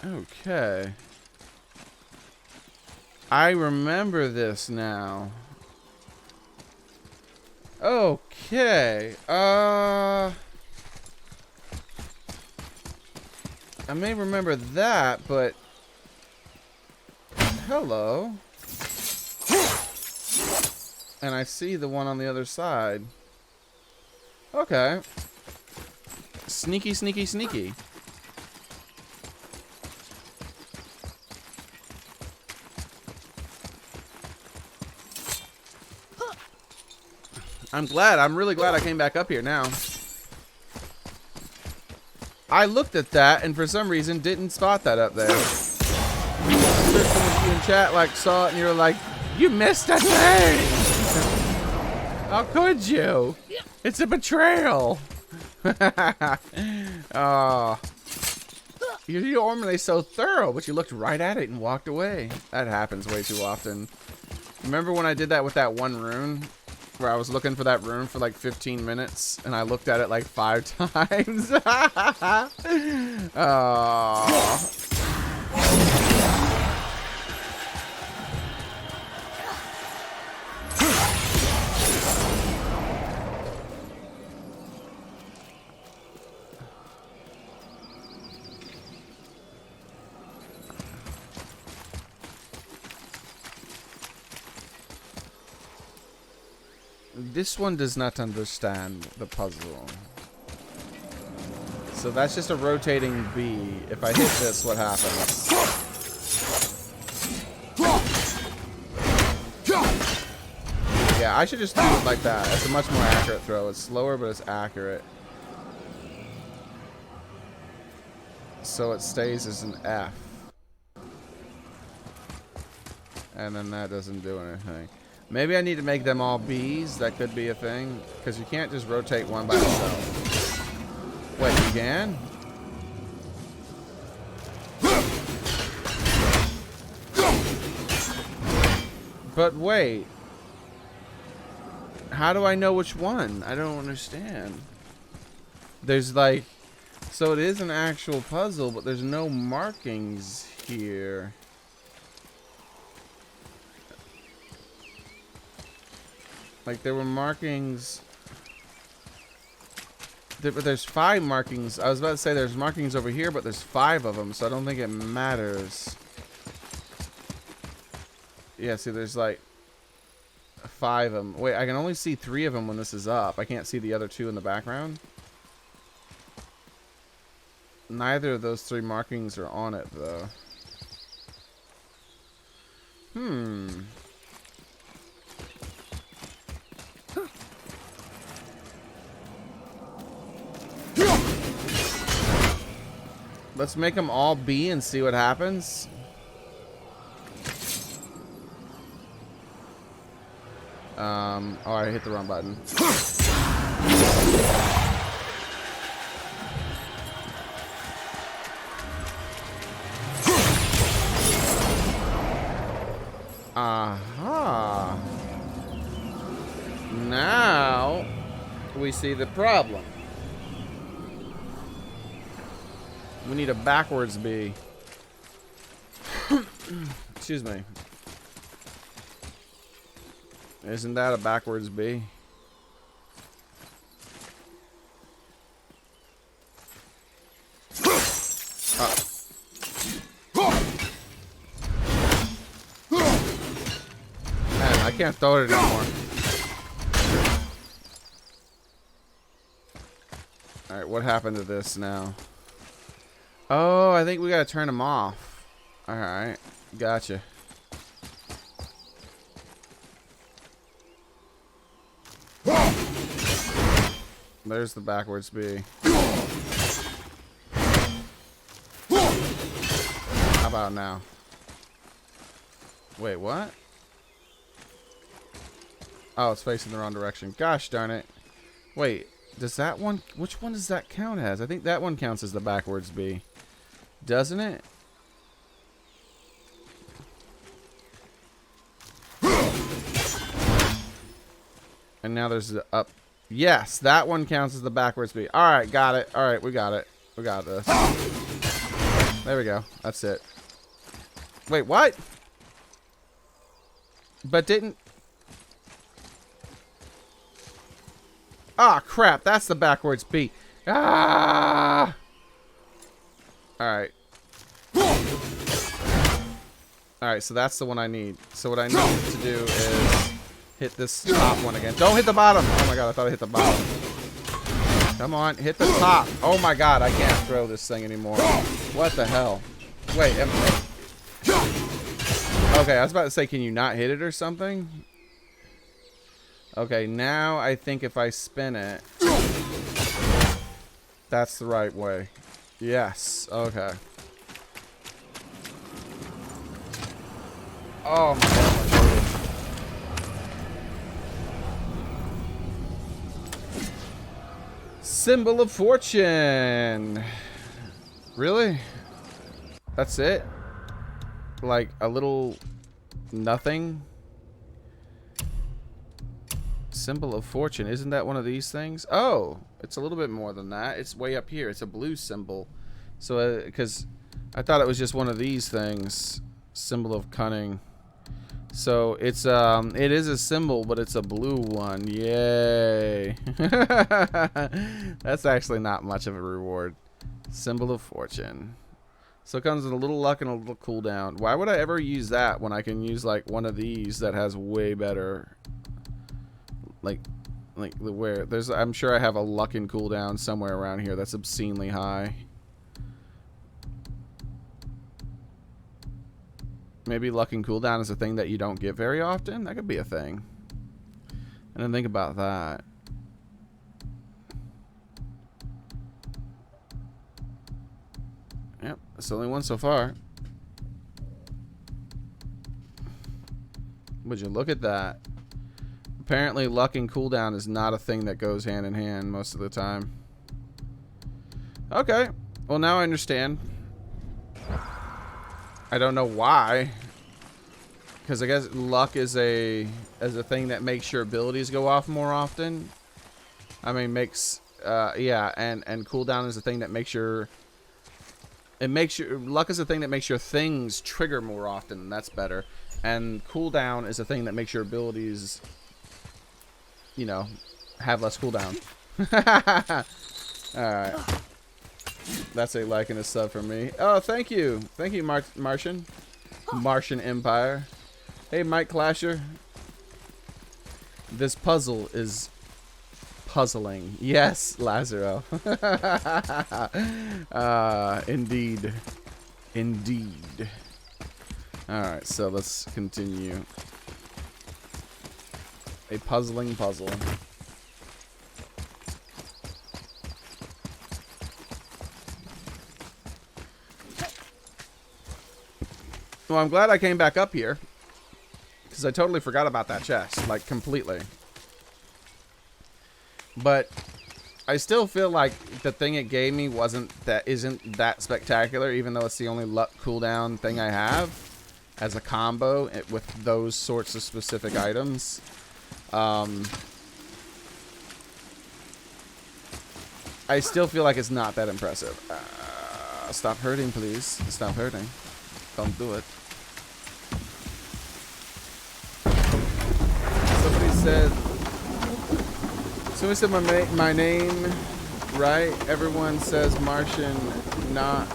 Okay. I remember this now. Okay. I may remember that, but hello. And I see the one on the other side. Okay. Sneaky, sneaky, sneaky. I'm really glad I came back up here now. I looked at that and for some reason didn't spot that up there. I'm sure some of you in chat like saw it and you were like, you missed a thing! How could you? It's a betrayal! Oh. You're normally so thorough, but you looked right at it and walked away. That happens way too often. Remember when I did that with that one rune? Where I was looking for that rune for like 15 minutes and I looked at it like 5 times. Oh. This one does not understand the puzzle. So that's just a rotating B. If I hit this, what happens? Yeah, I should just do it like that. It's a much more accurate throw. It's slower, but it's accurate. So it stays as an F. And then that doesn't do anything. Maybe I need to make them all B's. That could be a thing. Because you can't just rotate one by itself. Wait, you can? But wait. How do I know which one? I don't understand. There's like... So it is an actual puzzle, but there's no markings here. Like, there were markings... There's 5 markings. I was about to say there's markings over here, but there's 5 of them, so I don't think it matters. Yeah, see, there's like 5 of them. Wait, I can only see 3 of them when this is up. I can't see the other 2 in the background. Neither of those 3 markings are on it, though. Let's make them all B and see what happens. Oh, I hit the wrong button. Aha. Now we see the problem. We need a backwards B. Excuse me. Isn't that a backwards B? Man, I can't throw it anymore. Alright, what happened to this now? Oh, I think we gotta turn them off. Alright, gotcha. There's the backwards B. How about now? Wait, what? Oh, it's facing the wrong direction. Gosh darn it. Wait, does that one... Which one does that count as? I think that one counts as the backwards B. Doesn't it? And now there's the up. Yes, that one counts as the backwards B. Alright, got it. Alright, we got it. We got this. There we go. That's it. Wait, what? But didn't... Ah, crap. That's the backwards B. Ah! Alright. Alright, so that's the one I need. So what I need to do is hit this top one again. Don't hit the bottom! Oh my god, I thought I hit the bottom. Come on, hit the top. Oh my god, I can't throw this thing anymore. What the hell? Wait, okay, I was about to say, can you not hit it or something? Okay, now I think if I spin it, that's the right way. Yes, okay. Oh my god. Symbol of fortune. Really? That's it? Like a little nothing? Symbol of fortune. Isn't that one of these things? Oh, it's a little bit more than that. It's way up here. It's a blue symbol. So, because I thought it was just one of these things. Symbol of cunning. So it's it is a symbol, but it's a blue one. Yay. That's actually not much of a reward. Symbol of fortune. So it comes with a little luck and a little cooldown. Why would I ever use that when I can use like one of these that has way better, like where there's, I'm sure I have a luck and cooldown somewhere around here that's obscenely high. Maybe luck and cooldown is a thing that you don't get very often. That could be a thing. I didn't think about that. Yep, that's the only one so far. Would you look at that? Apparently luck and cooldown is not a thing that goes hand in hand most of the time. Okay, well now I understand. I don't know why, because I guess luck is a thing that makes your abilities go off more often. I mean, makes yeah, and cooldown is a thing that makes your luck is a thing that makes your things trigger more often. That's better. And cooldown is a thing that makes your abilities, you know, have less cooldown. All right. That's a like and a sub for me. Oh, thank you. Thank you, Martian. Martian Empire. Hey, Mike Clasher. This puzzle is puzzling. Yes, Lazaro. Indeed. Indeed. Alright, so let's continue. A puzzling puzzle. Well, I'm glad I came back up here, because I totally forgot about that chest, like completely. But I still feel like the thing it gave me isn't that spectacular, even though it's the only luck cooldown thing I have as a combo with those sorts of specific items. I still feel like it's not that impressive. Stop hurting, please. Stop hurting. Don't do it. Somebody said my name right. Everyone says Martian, not.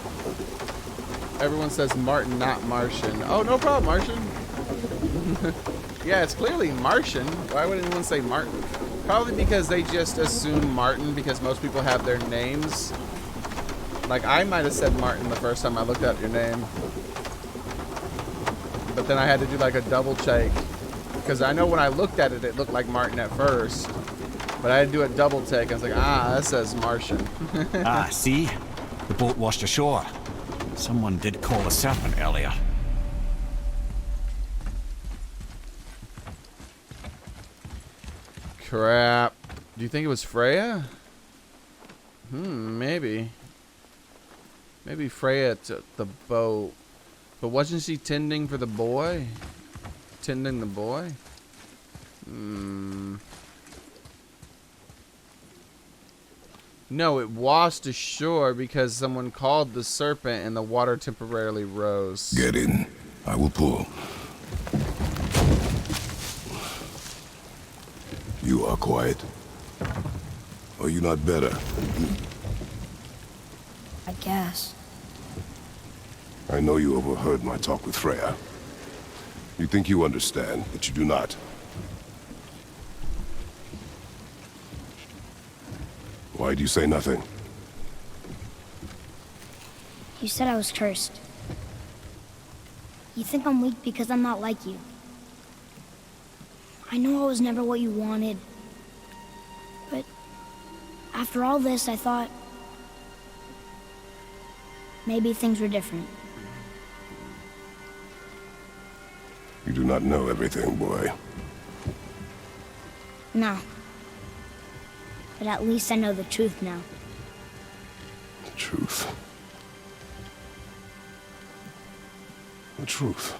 Everyone says Martin, not Martian. Oh, no problem, Martian. Yeah, it's clearly Martian. Why would anyone say Martin? Probably because they just assume Martin because most people have their names. Like, I might have said Martin the first time I looked up your name. But then I had to do like a double check because I know when I looked at it, it looked like Martin at first. But I had to do a double take. I was like, ah, that says Martian. Ah, see? The boat washed ashore. Someone did call a serpent earlier. Crap. Do you think it was Freya? Maybe. Maybe Freya took the boat. But wasn't she tending for the boy? Tending the boy? No, it washed ashore because someone called the serpent and the water temporarily rose. Get in. I will pull. You are quiet. Are you not better? I guess. I know you overheard my talk with Freya. You think you understand, but you do not. Why do you say nothing? You said I was cursed. You think I'm weak because I'm not like you. I know I was never what you wanted. But after all this, I thought maybe things were different. You do not know everything, boy. No. But at least I know the truth now. The truth. The truth.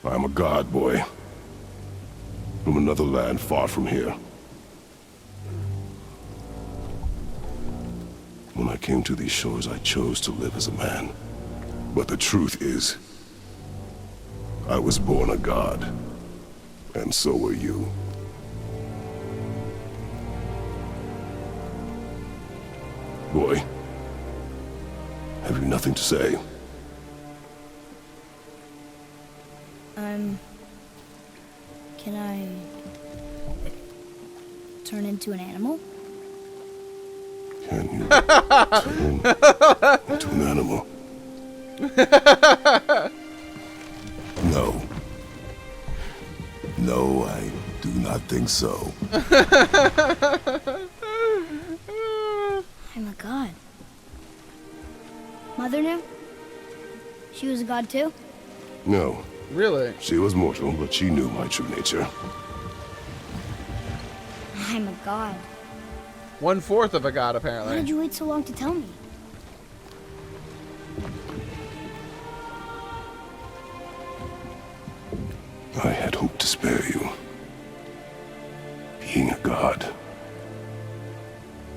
I am a god, boy. From another land far from here. When I came to these shores, I chose to live as a man. But the truth is, I was born a god. And so were you. Boy, have you nothing to say? Can I turn into an animal? Can you turn into an animal? No. No, I do not think so. I'm a god. Mother knew? She was a god too? No. Really? She was mortal, but she knew my true nature. I'm a god. 1/4 of a god, Why apparently. did you wait so long to tell me? I had hoped to spare you. Being a god,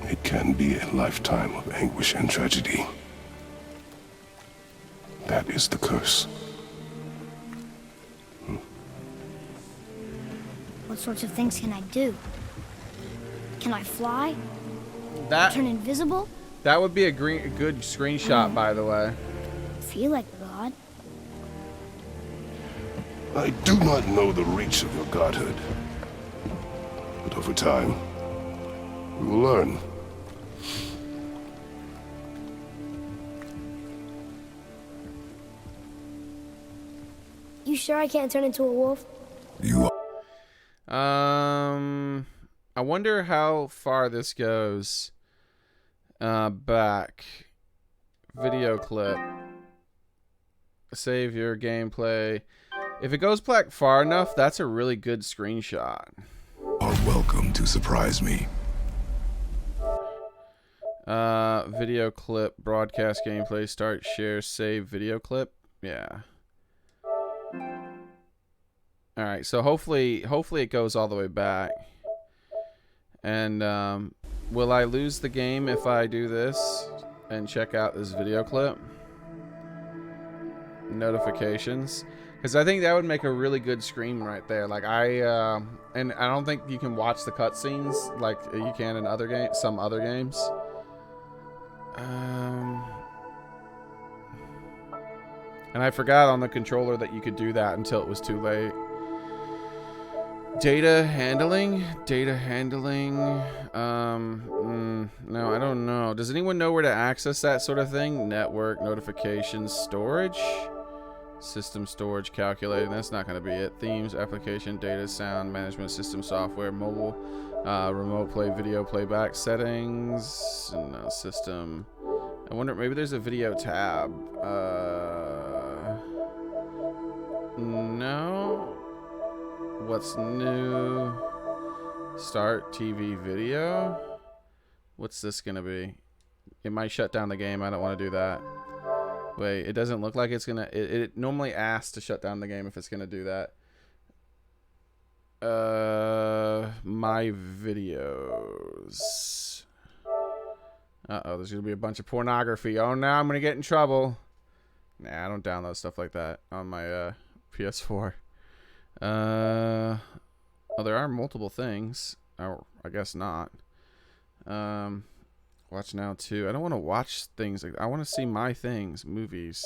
it can be a lifetime of anguish and tragedy. That is the curse. What sorts of things can I do? Can I fly? That Turn invisible? that would be a good screenshot, by the way. Feel like a god? I do not know the reach of your godhood. But over time, we will learn. You sure I can't turn into a wolf? You are. I wonder how far this goes. Back. Video clip. Save your gameplay. If it goes back far enough, that's a really good screenshot. Are welcome to surprise me. Video clip, broadcast gameplay, start, share, save video clip. Yeah. All right, so hopefully it goes all the way back. And will I lose the game if I do this and check out this video clip? Notifications, because I think that would make a really good screen right there. Like and I don't think you can watch the cutscenes like you can in other games, some other games. And I forgot on the controller that you could do that until it was too late. Data handling? No, I don't know. Does anyone know where to access that sort of thing? Network, notifications, storage? System storage calculating. That's not going to be it. Themes, application, data, sound, management system, software, mobile, remote play, video playback, settings, no, system. I wonder, maybe there's a video tab. No. What's new? Start TV video. What's this going to be? It might shut down the game. I don't want to do that. Wait, it doesn't look like it's gonna. It normally asks to shut down the game if it's gonna do that. My videos. Uh-oh, there's gonna be a bunch of pornography. Oh, now I'm gonna get in trouble. Nah, I don't download stuff like that on my PS4. Oh, there are multiple things. Oh, I guess not. Watch now too. I don't want to watch things like I want to see my things, movies,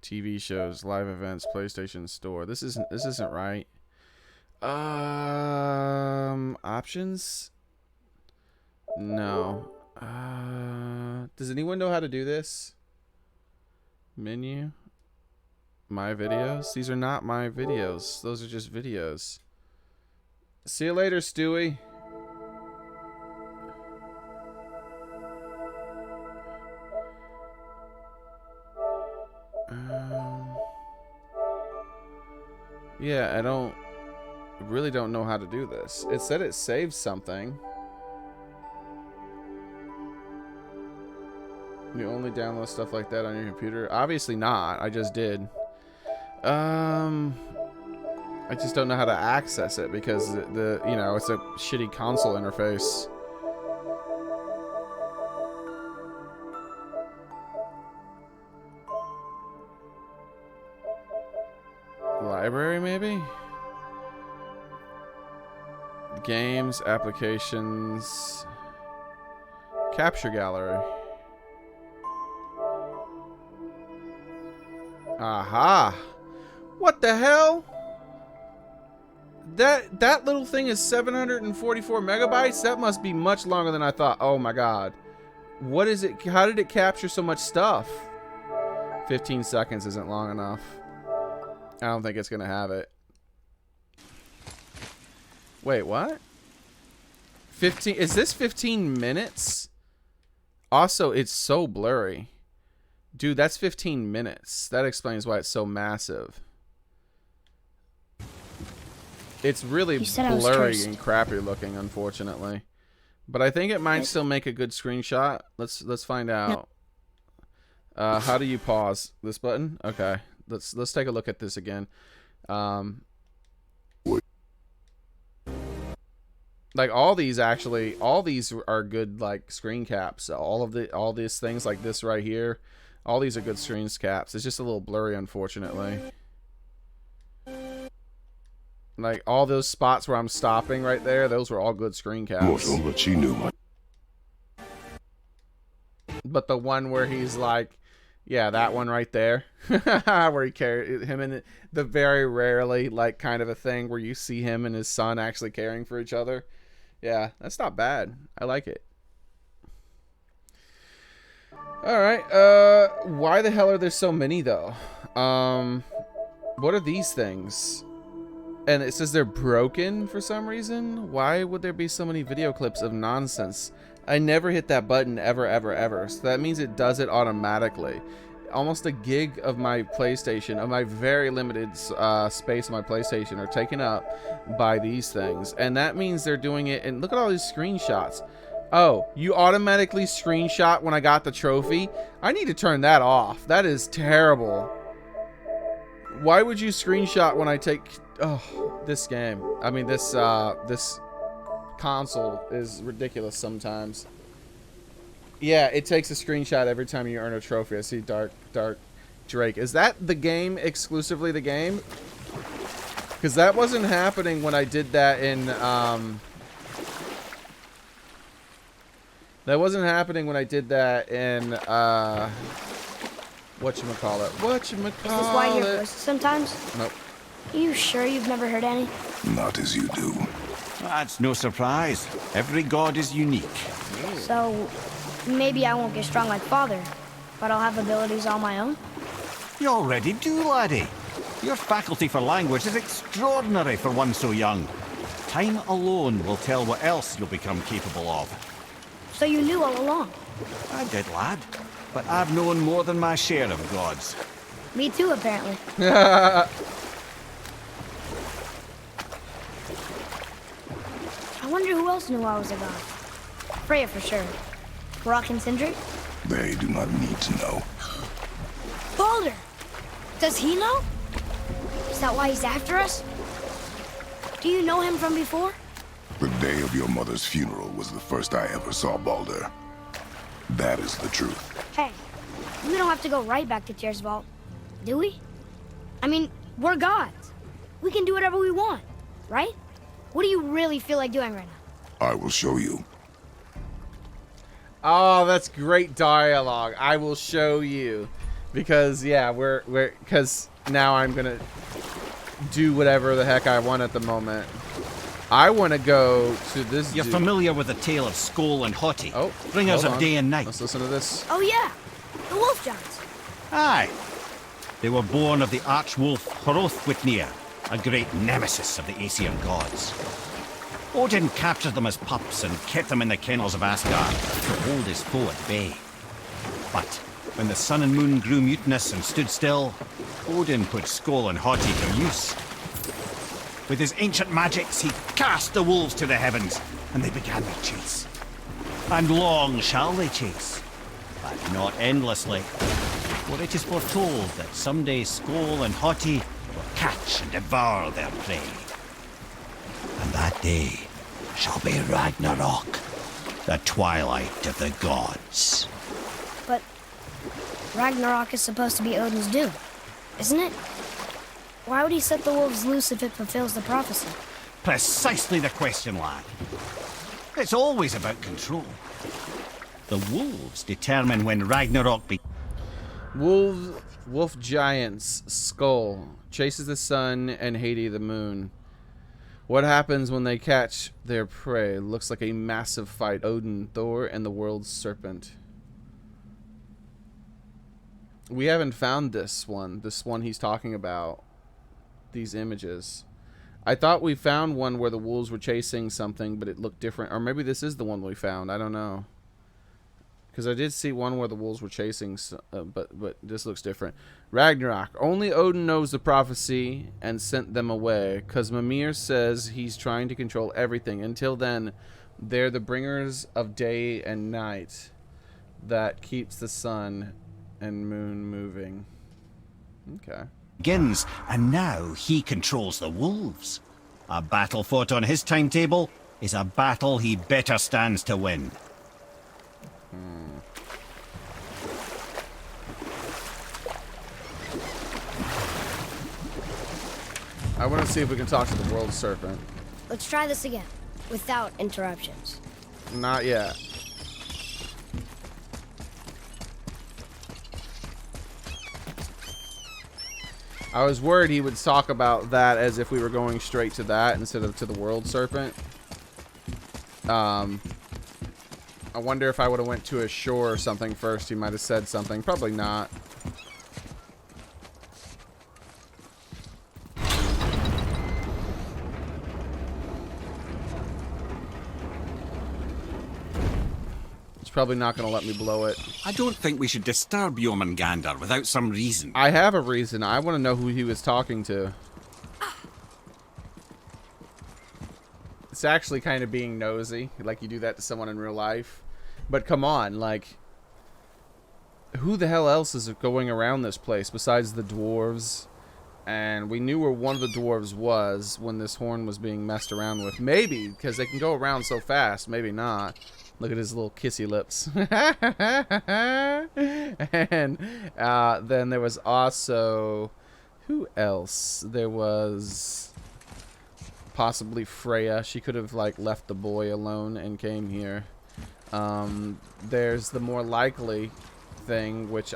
TV shows, live events, PlayStation Store. This isn't right. Options? No. Does anyone know how to do this? Menu. My videos. These are not my videos. Those are just videos. See you later, Stewie. Yeah, I really don't know how to do this. It said it saved something. You only download stuff like that on your computer? Obviously not. I just did. I just don't know how to access it because the you know, it's a shitty console interface. Library, maybe? Games, applications, capture gallery. Aha! What the hell? That little thing is 744 megabytes? That must be much longer than I thought. Oh my god. What is it? How did it capture so much stuff? 15 seconds isn't long enough. I don't think it's gonna have it. Wait, what? 15? Is this 15 minutes? Also, it's so blurry. Dude, that's 15 minutes. That explains why it's so massive. It's really blurry and crappy looking, unfortunately. But I think it might still make a good screenshot. Let's find out. How do you pause? This button? Okay. Let's take a look at this again. Like all these are good like screen caps. All these things like this right here, all these are good screen caps. It's just a little blurry, unfortunately. Like all those spots where I'm stopping right there, those were all good screen caps. But the one where he's like, yeah, that one right there, where he carried him and the very rarely like kind of a thing where you see him and his son actually caring for each other. Yeah, that's not bad. I like it. All right. Why the hell are there so many though? What are these things? And it says they're broken for some reason. Why would there be so many video clips of nonsense? I never hit that button ever. So that means it does it automatically. Almost a gig of my PlayStation, of my very limited space on my PlayStation, are taken up by these things. And that means they're doing it. And look at all these screenshots. Oh, you automatically screenshot when I got the trophy? I need to turn that off. That is terrible. Why would you screenshot when I take... Oh, this game. I mean, this console is ridiculous sometimes. Yeah, it takes a screenshot every time you earn a trophy. I see Dark Drake. Is that the game, exclusively the game? Because that wasn't happening when I did that in... That wasn't happening when I did that in... Whatchamacallit? Is this why you hear voices sometimes? Nope. Are you sure you've never heard any? Not as you do. That's no surprise. Every god is unique. So, maybe I won't get strong like Father, but I'll have abilities all my own? You already do, laddie. Your faculty for language is extraordinary for one so young. Time alone will tell what else you'll become capable of. So you knew all along? I did, lad. But I've known more than my share of gods. Me too, apparently. I wonder who else knew I was a god. Freya for sure. Brock and Sindri? They do not need to know. Baldur! Does he know? Is that why he's after us? Do you know him from before? The day of your mother's funeral was the first I ever saw Baldur. That is the truth. Hey, we don't have to go right back to Tyr's vault, do we? I mean, we're gods. We can do whatever we want, right? What do you really feel like doing right now? I will show you. Oh, that's great dialogue. I will show you. Because, yeah, because now I'm going to do whatever the heck I want at the moment. I want to go to this You're familiar with the tale of Skoll and Hoti? Oh, Bringers hold of on. day and night. Let's listen to this. Oh yeah, the wolf giants. Aye. They were born of the archwolf Hrothwitnir, a great nemesis of the Aesir gods. Odin captured them as pups and kept them in the kennels of Asgard to hold his foe at bay. But when the sun and moon grew mutinous and stood still, Odin put Skoll and Hoti to use. With his ancient magics, he cast the wolves to the heavens, and they began their chase. And long shall they chase, but not endlessly. For it is foretold that someday Skoll and Hoti will catch and devour their prey. And that day shall be Ragnarok, the twilight of the gods. But Ragnarok is supposed to be Odin's doom, isn't it? Why would he set the wolves loose if it fulfills the prophecy? Precisely the question, lad. It's always about control. The wolves determine when Ragnarok begins. Wolf giants, Skull, chases the sun and Hades the moon. What happens when they catch their prey? Looks like a massive fight. Odin, Thor, and the world's serpent. We haven't found this one he's talking about. These images. I thought we found one where the wolves were chasing something, but it looked different. Or maybe this is the one we found. I don't know. Because I did see one where the wolves were chasing, but this looks different. Ragnarok. Only Odin knows the prophecy and sent them away. Because Mimir says he's trying to control everything. Until then, they're the bringers of day and night that keeps the sun and moon moving. Okay. And now he controls the wolves. A battle fought on his timetable is a battle he better stands to win. I want to see if we can talk to the world serpent. Let's try this again, without interruptions. Not yet. I was worried he would talk about that as if we were going straight to that instead of to the world serpent. I wonder if I would have went to a shore or something first, he might have said something. Probably not. Probably not going to let me blow it. I don't think we should disturb Jormungandr without some reason. I have a reason. I want to know who he was talking to. It's actually kind of being nosy, like you do that to someone in real life. But come on, like, who the hell else is going around this place besides the dwarves? And we knew where one of the dwarves was when this horn was being messed around with. Maybe, because they can go around so fast. Maybe not. Look at his little kissy lips. And then there was also... Who else? There was... possibly Freya. She could have, like, left the boy alone and came here. There's the more likely thing, which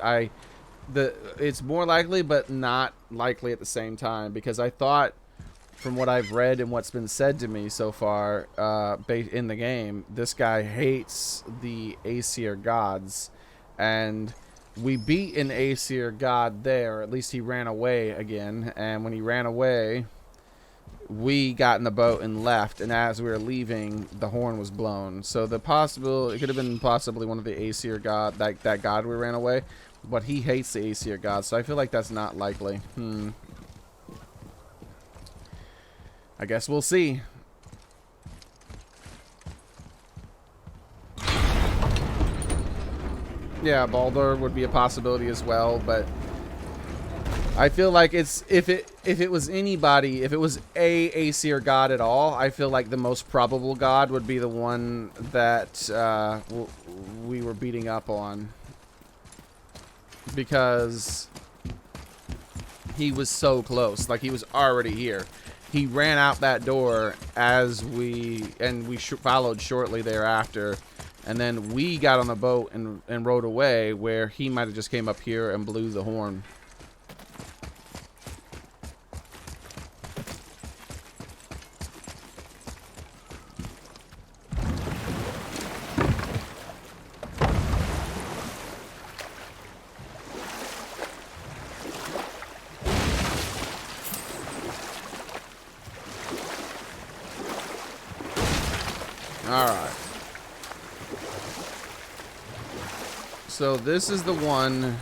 it's more likely, but not likely at the same time. Because I thought... from what I've read and what's been said to me so far in the game, this guy hates the Aesir gods, and we beat an Aesir god there. At least he ran away again. And when he ran away, we got in the boat and left. And as we were leaving, the horn was blown. So it could have been possibly one of the Aesir god, that god we ran away. But he hates the Aesir god, so I feel like that's not likely. I guess we'll see. Yeah, Baldur would be a possibility as well, but I feel like if it was anybody, if it was a Aesir god at all, I feel like the most probable god would be the one that we were beating up on, because he was so close. Like, he was already here. He ran out that door we followed shortly thereafter. And then we got on the boat and rode away, where he might have just came up here and blew the horn. Alright. So this is the one.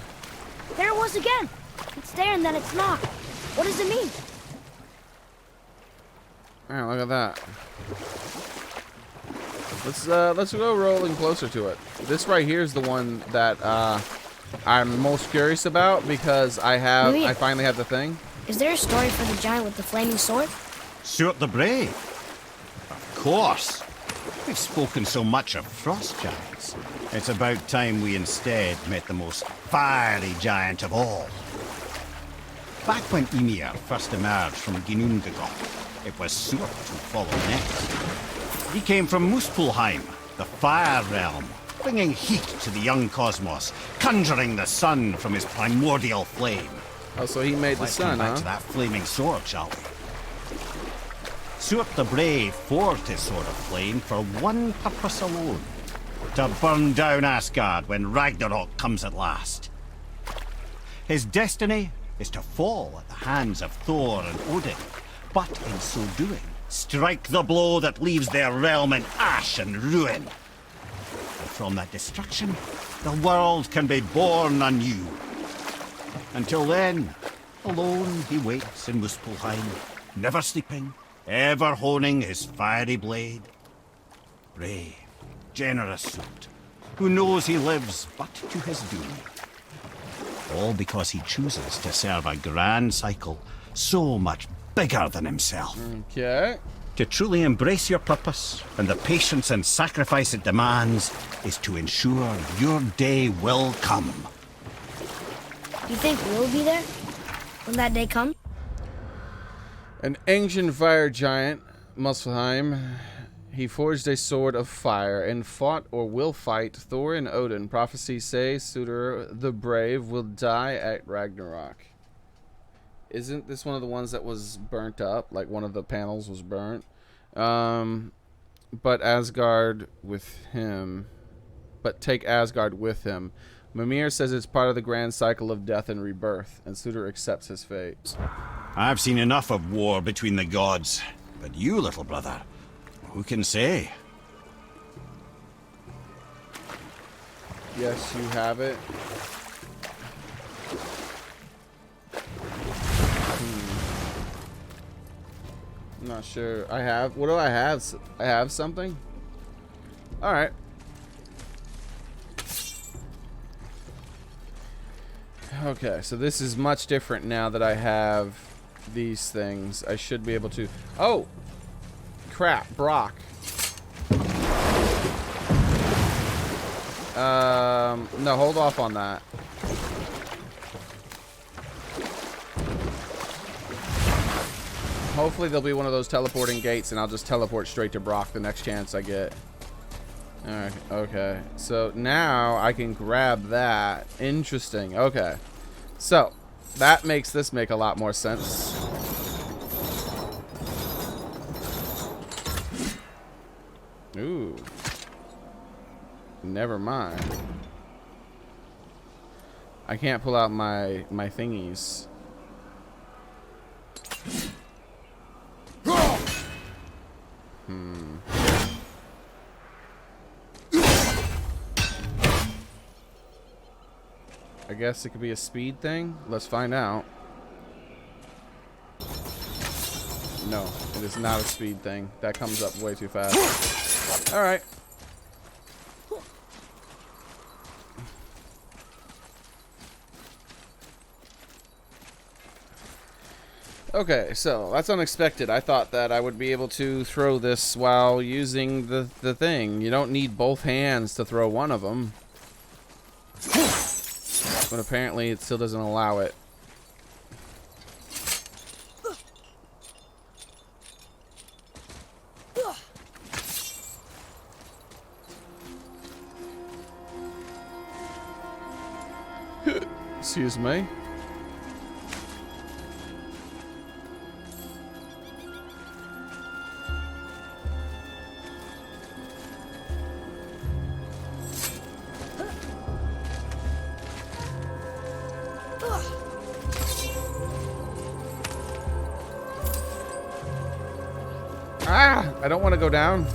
There it was again. It's there and then it's not. What does it mean? Alright, look at that. Let's go rolling closer to it. This right here is the one that I'm most curious about, because I finally have the thing. Is there a story for the giant with the flaming sword? Stuart the Brave. Of course. We've spoken so much of frost giants. It's about time we instead met the most fiery giant of all. Back when Ymir first emerged from Ginnungagap, it was Stuart who followed next. He came from Muspelheim, the fire realm, bringing heat to the young cosmos, conjuring the sun from his primordial flame. Oh, so he made the sun, Let's come back to that flaming sword, shall we? Stuart the Brave forged his sword of flame for one purpose alone: to burn down Asgard when Ragnarok comes at last. His destiny is to fall at the hands of Thor and Odin, but in so doing, strike the blow that leaves their realm in ash and ruin. And from that destruction, the world can be born anew. Until then, alone he waits in Muspelheim, never sleeping, ever honing his fiery blade. Brave, generous Stuart, who knows he lives but to his doom. All because he chooses to serve a grand cycle so much bigger than himself. Okay. To truly embrace your purpose and the patience and sacrifice it demands is to ensure your day will come. Do you think we'll be there when that day comes? An ancient fire giant, Muspelheim. He forged a sword of fire and fought or will fight Thor and Odin. Prophecies say Sutor the Brave will die at Ragnarok. Isn't this one of the ones that was burnt up? Like one of the panels was burnt. But Asgard with him. But take Asgard with him. Mimir says it's part of the grand cycle of death and rebirth, and Sutor accepts his fate. I've seen enough of war between the gods, but you, little brother, who can say? Yes, you have it. I'm not sure. I have. What do I have? I have something? Alright. Okay, so this is much different now that I have these things. I should be able to... Oh! Crap, Brock. No, hold off on that. Hopefully there'll be one of those teleporting gates and I'll just teleport straight to Brock the next chance I get. Alright, okay. So now I can grab that. Interesting. Okay. So, that makes this make a lot more sense. Ooh. Never mind. I can't pull out my thingies. I guess it could be a speed thing. Let's find out. No, it is not a speed thing. That comes up way too fast. Alright. Okay, so that's unexpected. I thought that I would be able to throw this while using the thing. You don't need both hands to throw one of them. But apparently it still doesn't allow it. Excuse me. Ah! I don't want to go down.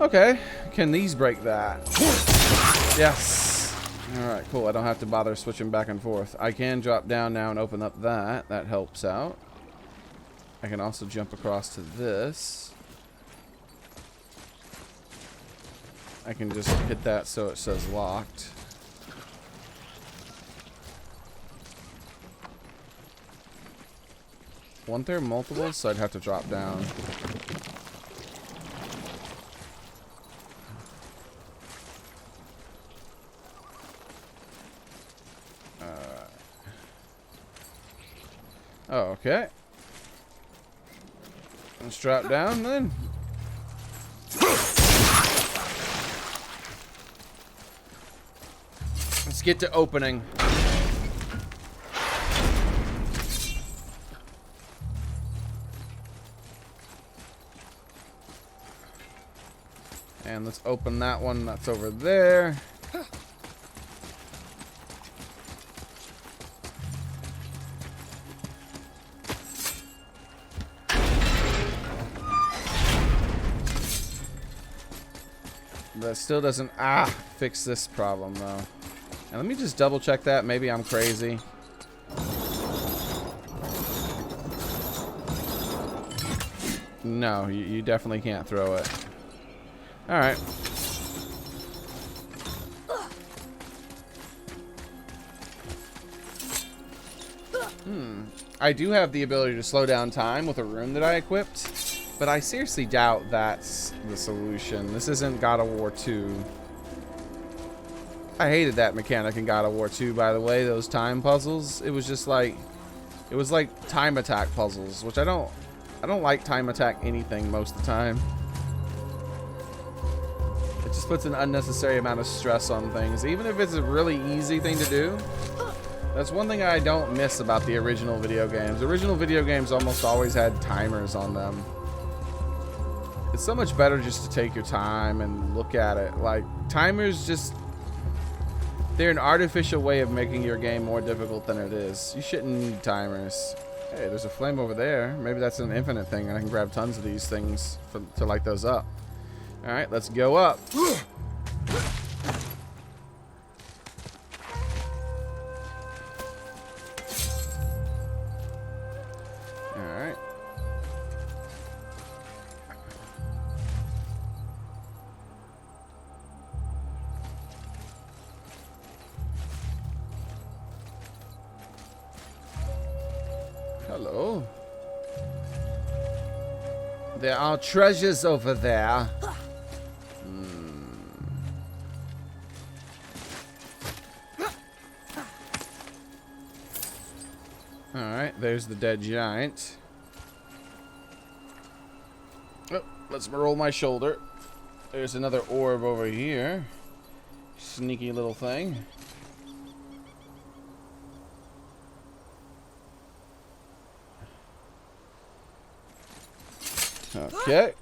Okay, can these break that? Yes. Alright, cool. I don't have to bother switching back and forth. I can drop down now and open up that. That helps out. I can also jump across to this. I can just hit that so it says locked. Weren't there multiples? So I'd have to drop down. Oh, okay. Let's drop down then. Let's get to opening. And let's open that one that's over there. That still doesn't fix this problem though. And let me just double check that. Maybe I'm crazy. No, you definitely can't throw it. Alright. I do have the ability to slow down time with a rune that I equipped. But I seriously doubt that's the solution. This isn't God of War 2. I hated that mechanic in God of War 2, by the way, those time puzzles. It was just like, it was like time attack puzzles, which I don't like time attack anything most of the time. It just puts an unnecessary amount of stress on things, even if it's a really easy thing to do. That's one thing I don't miss about the original video games. Original video games almost always had timers on them. It's so much better just to take your time and look at it. Like, timers just... they're an artificial way of making your game more difficult than it is. You shouldn't need timers. Hey, there's a flame over there. Maybe that's an infinite thing, and I can grab tons of these things to light those up. Alright, let's go up. Alright. Hello. There are treasures over there. Alright, there's the dead giant. Oh, let's roll my shoulder. There's another orb over here. Sneaky little thing. Okay.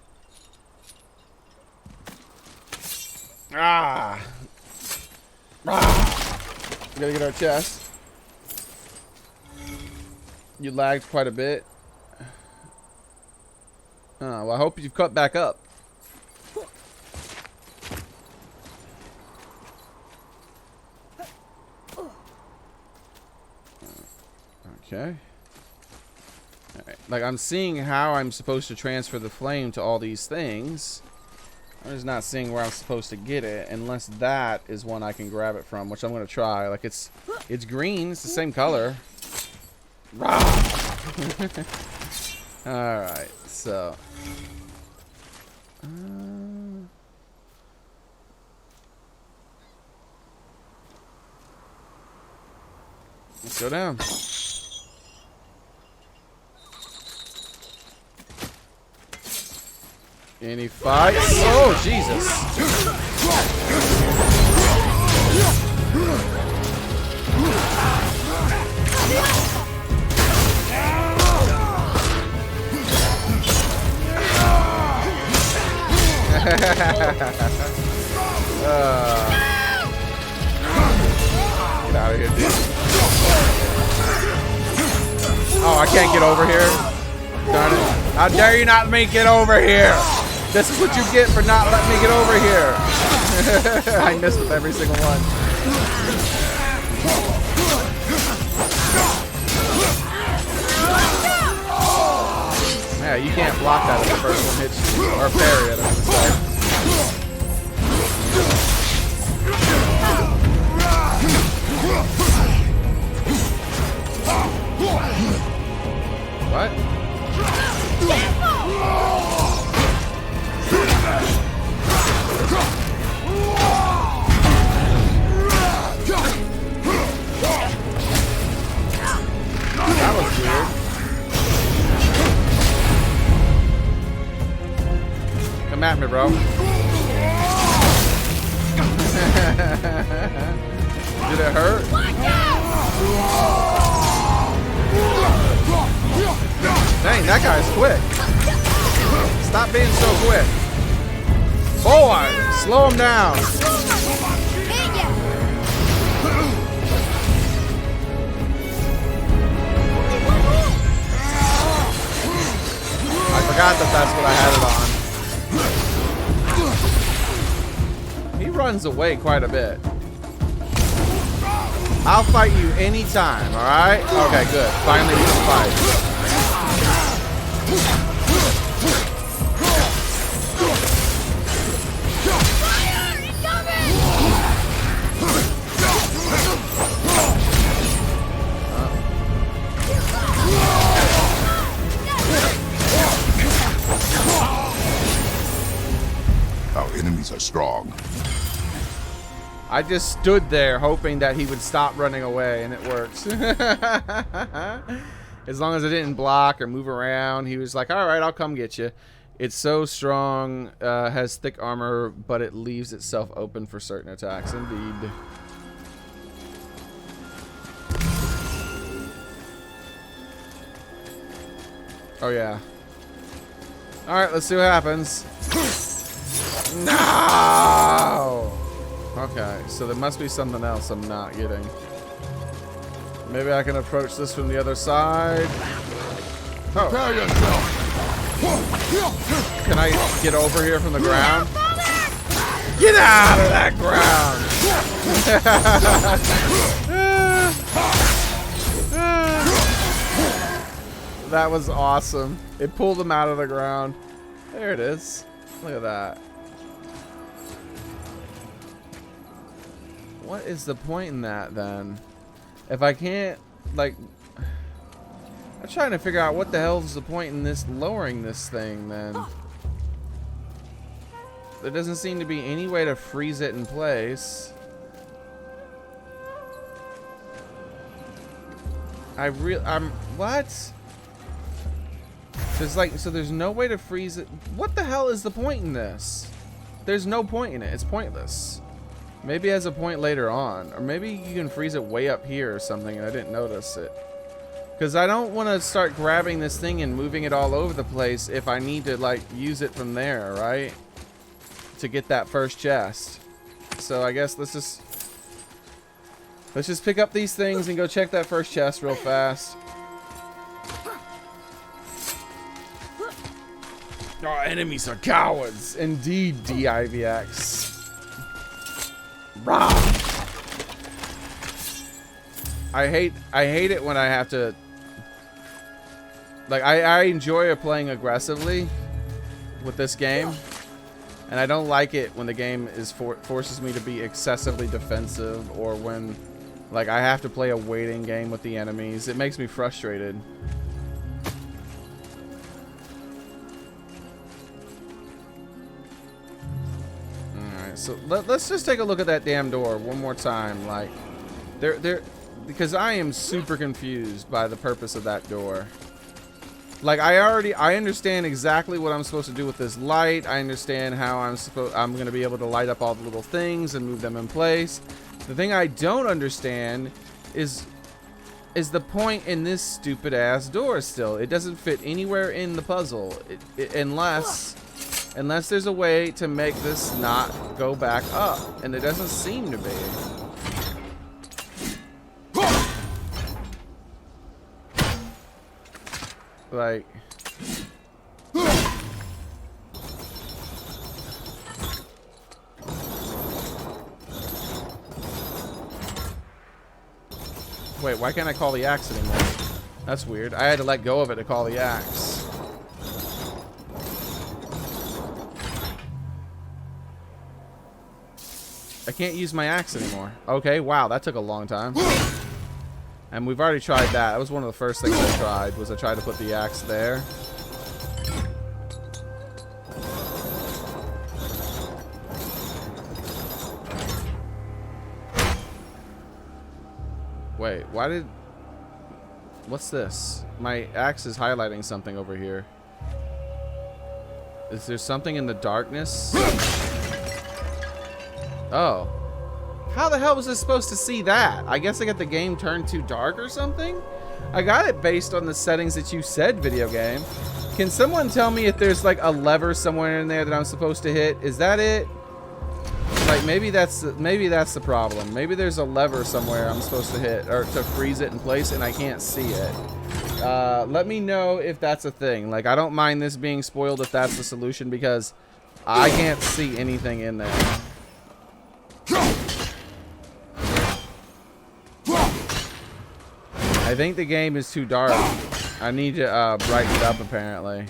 Ah. We gotta get our chest. You lagged quite a bit. Well, I hope you've cut back up. Okay. Alright. Like, I'm seeing how I'm supposed to transfer the flame to all these things. I'm just not seeing where I'm supposed to get it, unless that is one I can grab it from, which I'm gonna try. Like, it's green, it's the same color. Alright, so let's go down. Any fights? Oh, Jesus. Get out of here, dude. Oh, I can't get over here. Darn it. How dare you not make it over here? This is what you get for not letting me get over here. I missed with every single one. Yeah, you can't block that if the first one hits you. Or parry it, I'm gonna say. What? That was weird. Come at me, bro. Did it hurt? Dang, that guy's quick. Stop being so quick. Boy, slow him down. I forgot that that's what I had it on. He runs away quite a bit. I'll fight you anytime, alright? Okay, good. Finally we can fight. Our enemies are strong. I just stood there hoping that he would stop running away, and it works. As long as I didn't block or move around, he was like, alright, I'll come get you. It's so strong, has thick armor, but it leaves itself open for certain attacks. Indeed. Oh, yeah. Alright, let's see what happens. No! Okay, so there must be something else I'm not getting. Maybe I can approach this from the other side. Oh. Prepare yourself. Can I get over here from the ground? Get out of that ground! That was awesome. It pulled him out of the ground. There it is. Look at that. What is the point in that then? If I can't, like, I'm trying to figure out what the hell is the point in this lowering this thing then. There doesn't seem to be any way to freeze it in place. I'm what? There's like, so there's no way to freeze it. What the hell is the point in this? There's no point in it. It's pointless. Maybe it has a point later on. Or maybe you can freeze it way up here or something and I didn't notice it. Because I don't want to start grabbing this thing and moving it all over the place if I need to, like, use it from there, right? To get that first chest. So I guess let's just pick up these things and go check that first chest real fast. Our enemies are cowards. Indeed, DIVX. Rah! I hate it when I have to... Like, I enjoy playing aggressively with this game. And I don't like it when the game is forces me to be excessively defensive, or when, like, I have to play a waiting game with the enemies. It makes me frustrated. So let's just take a look at that damn door one more time. Like, because I am super confused by the purpose of that door. Like, I understand exactly what I'm supposed to do with this light. I understand how I'm gonna be able to light up all the little things and move them in place. The thing I don't understand is the point in this stupid ass door still. It doesn't fit anywhere in the puzzle, unless there's a way to make this not go back up, and there doesn't seem to be. Like, wait, why can't I call the axe anymore? That's weird. I had to let go of it to call the axe. I can't use my axe anymore. Okay, wow, that took a long time. And we've already tried that. That was one of the first things I tried to put the axe there. Wait, what's this? My axe is highlighting something over here. Is there something in the darkness? Oh. How the hell was I supposed to see that? I guess I got the game turned too dark or something? I got it based on the settings that you said, video game. Can someone tell me if there's like a lever somewhere in there that I'm supposed to hit? Is that it? Like, maybe that's the problem. Maybe there's a lever somewhere I'm supposed to hit or to freeze it in place and I can't see it. Let me know if that's a thing. Like, I don't mind this being spoiled if that's the solution, because I can't see anything in there. I think the game is too dark. I need to brighten it up, apparently.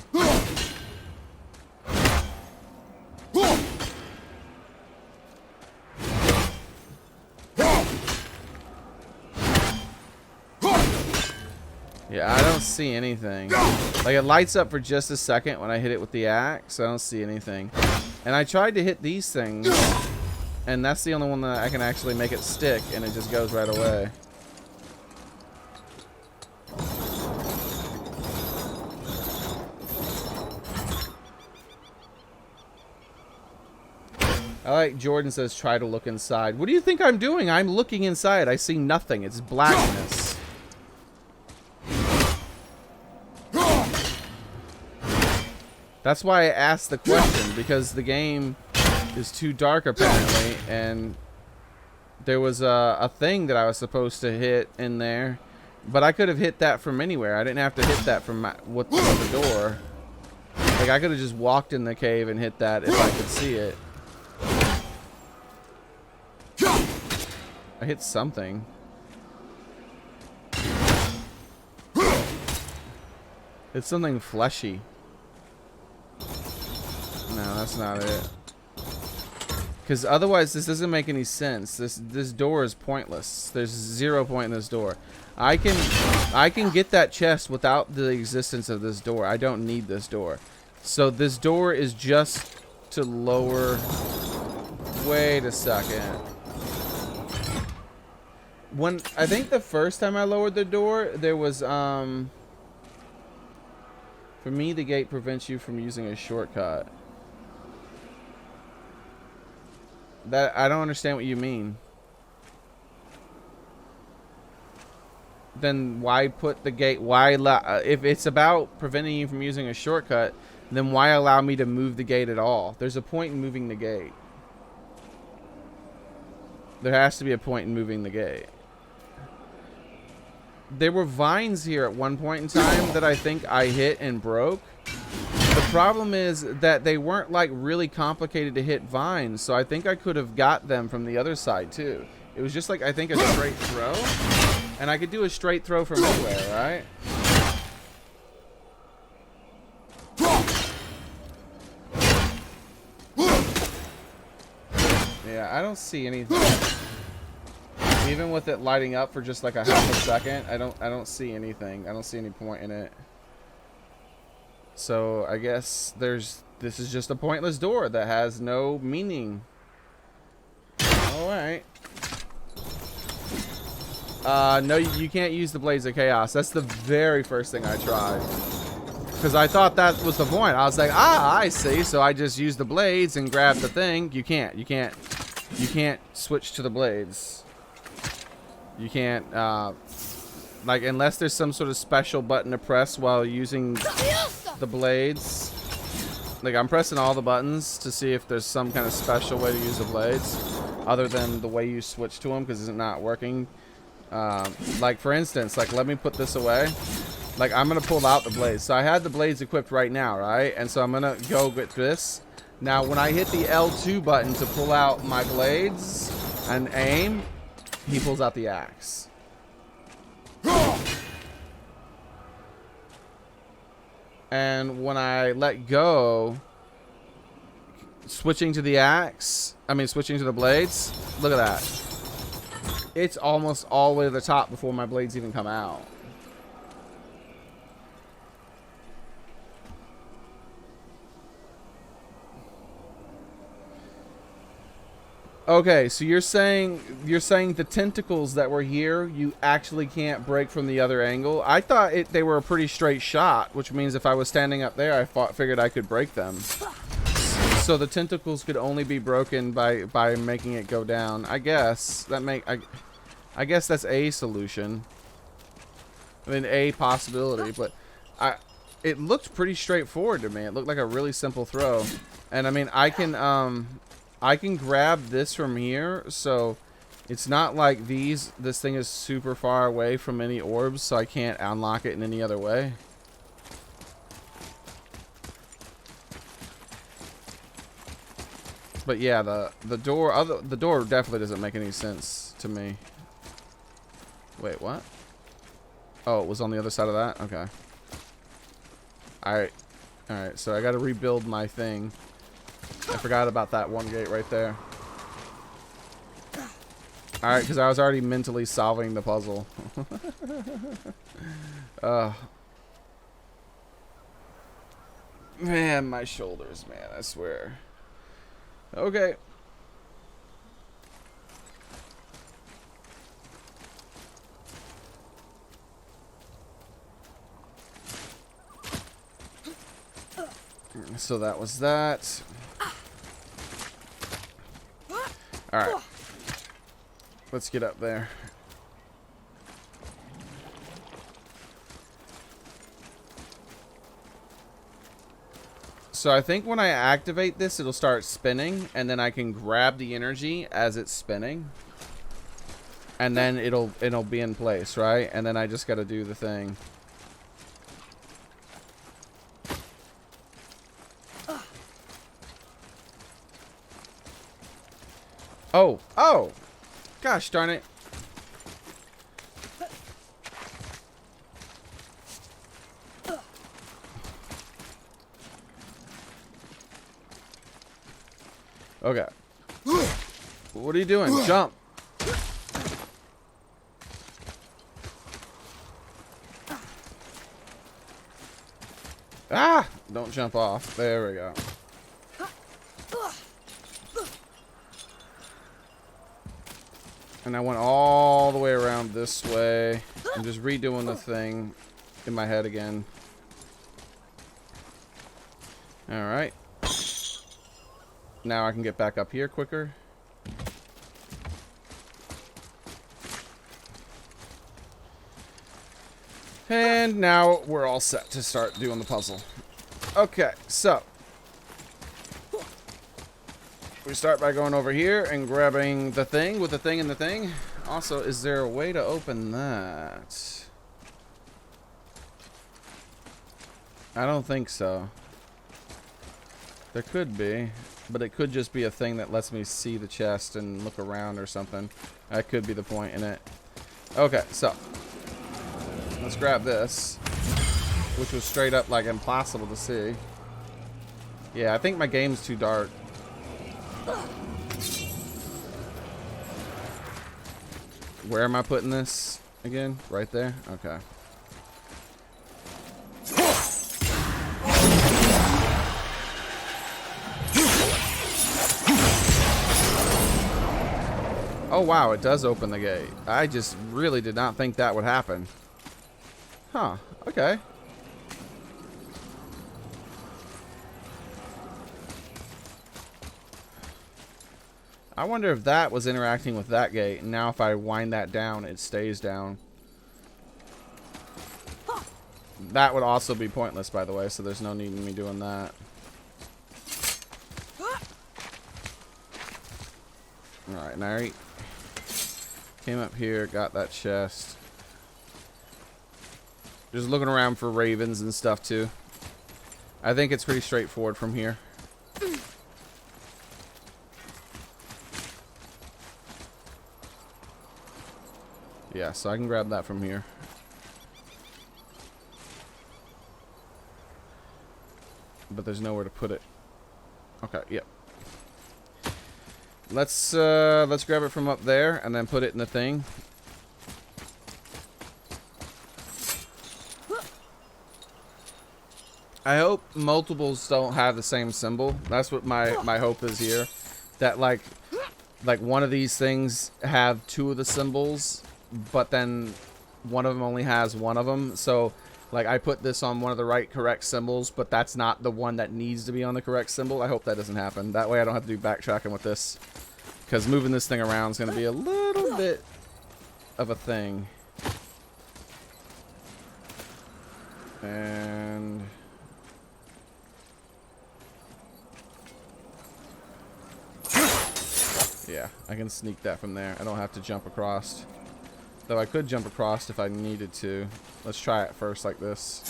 Yeah, I don't see anything. Like, it lights up for just a second when I hit it with the axe. I don't see anything. And I tried to hit these things, and that's the only one that I can actually make it stick, and it just goes right away. I like Jordan says, try to look inside. What do you think I'm doing? I'm looking inside. I see nothing. It's blackness. That's why I asked the question, because the game is too dark apparently, and there was a thing that I was supposed to hit in there, but I could have hit that from anywhere. I didn't have to hit that from with the door. Like, I could have just walked in the cave and hit that if I could see it. I hit something. It's something fleshy. No, that's not it. Because otherwise this doesn't make any sense. This door is pointless. There's 0 point in this door. I can get that chest without the existence of this door. I don't need this door. So this door is just to lower... Wait a second. I think the first time I lowered the door, there was, for me, the gate prevents you from using a shortcut. I don't understand what you mean. then why put the gate? Why allow? If it's about preventing you from using a shortcut, then why allow me to move the gate at all? There's a point in moving the gate. There has to be a point in moving the gate. There were vines here at one point in time that I think I hit and broke. The problem is that they weren't like really complicated to hit vines, so I think I could have got them from the other side too. It was just like, I think, a straight throw, and I could do a straight throw from anywhere, right? Yeah, I don't see anything. Even with it lighting up for just like a half a second, I don't see anything. I don't see any point in it. So I guess this is just a pointless door that has no meaning. All right. No, you can't use the Blades of Chaos. That's the very first thing I tried. Because I thought that was the point. I was like, I see. So I just used the blades and grabbed the thing. You can't switch to the blades. You can't, like, unless there's some sort of special button to press while using the blades. Like, I'm pressing all the buttons to see if there's some kind of special way to use the blades other than the way you switch to them, because it's not working. Like, for instance, like, let me put this away. Like, I'm going to pull out the blades. So I had the blades equipped right now, right? And so I'm going to go get this. Now, when I hit the L2 button to pull out my blades and aim, he pulls out the axe. And when I let go, switching to the blades, look at that. It's almost all the way to the top before my blades even come out. Okay, so you're saying the tentacles that were here, you actually can't break from the other angle? I thought they were a pretty straight shot, which means if I was standing up there, I figured I could break them. So the tentacles could only be broken by making it go down. I guess I guess that's a solution. I mean, a possibility, but it looked pretty straightforward to me. It looked like a really simple throw. And I mean, I can grab this from here, so it's not like this thing is super far away from any orbs, so I can't unlock it in any other way. But yeah, the door definitely doesn't make any sense to me. Wait, what? Oh, it was on the other side of that? Okay. Alright, so I gotta rebuild my thing. I forgot about that one gate right there. Alright, because I was already mentally solving the puzzle. Man, my shoulders, man, I swear. Okay. So that was that. Alright. Let's get up there. So I think when I activate this, it'll start spinning, and then I can grab the energy as it's spinning. And then it'll be in place, right? And then I just gotta do the thing. Oh! Gosh darn it. Okay. What are you doing? Jump. Ah! Don't jump off. There we go. And I went all the way around this way. I'm just redoing the thing in my head again. Alright. Now I can get back up here quicker. And now we're all set to start doing the puzzle. Okay, so we start by going over here and grabbing the thing with the thing and the thing. Also, is there a way to open that? I don't think so. There could be, but it could just be a thing that lets me see the chest and look around or something. That could be the point in it. Okay, so let's grab this, which was straight up like impossible to see. Yeah, I think my game's too dark. Where am I putting this again? Right there? Okay. Oh wow, it does open the gate. I just really did not think that would happen. Huh, okay. I wonder if that was interacting with that gate, and now if I wind that down, it stays down. That would also be pointless, by the way, so there's no need in me doing that. Alright, and I came up here, got that chest. Just looking around for ravens and stuff, too. I think it's pretty straightforward from here. Yeah, so I can grab that from here. But there's nowhere to put it. Okay, yep. Let's grab it from up there and then put it in the thing. I hope multiples don't have the same symbol. That's what my hope is here. That like one of these things have two of the symbols, but then one of them only has one of them. So like I put this on one of the correct symbols, but that's not the one that needs to be on the correct symbol. I hope that doesn't happen. That way I don't have to do backtracking with this. Because moving this thing around is going to be a little bit of a thing. And yeah, I can sneak that from there. I don't have to jump across. Though I could jump across if I needed to. Let's try it first like this.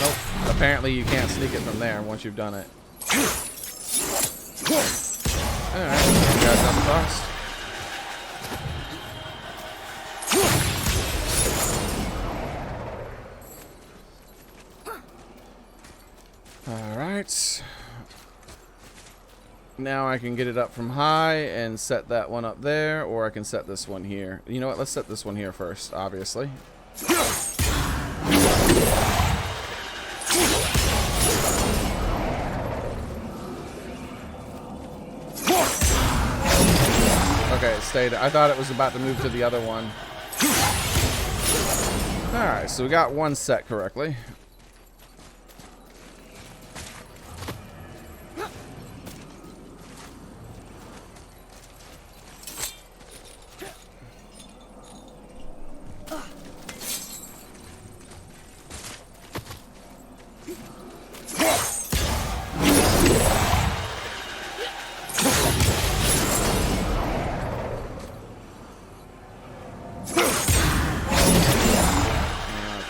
Nope. Apparently you can't sneak it from there once you've done it. Alright, you guys jump across. Alright. Now I can get it up from high and set that one up there, or I can set this one here. You know what? Let's set this one here first, obviously. Okay, it stayed. I thought it was about to move to the other one. Alright, so we got one set correctly.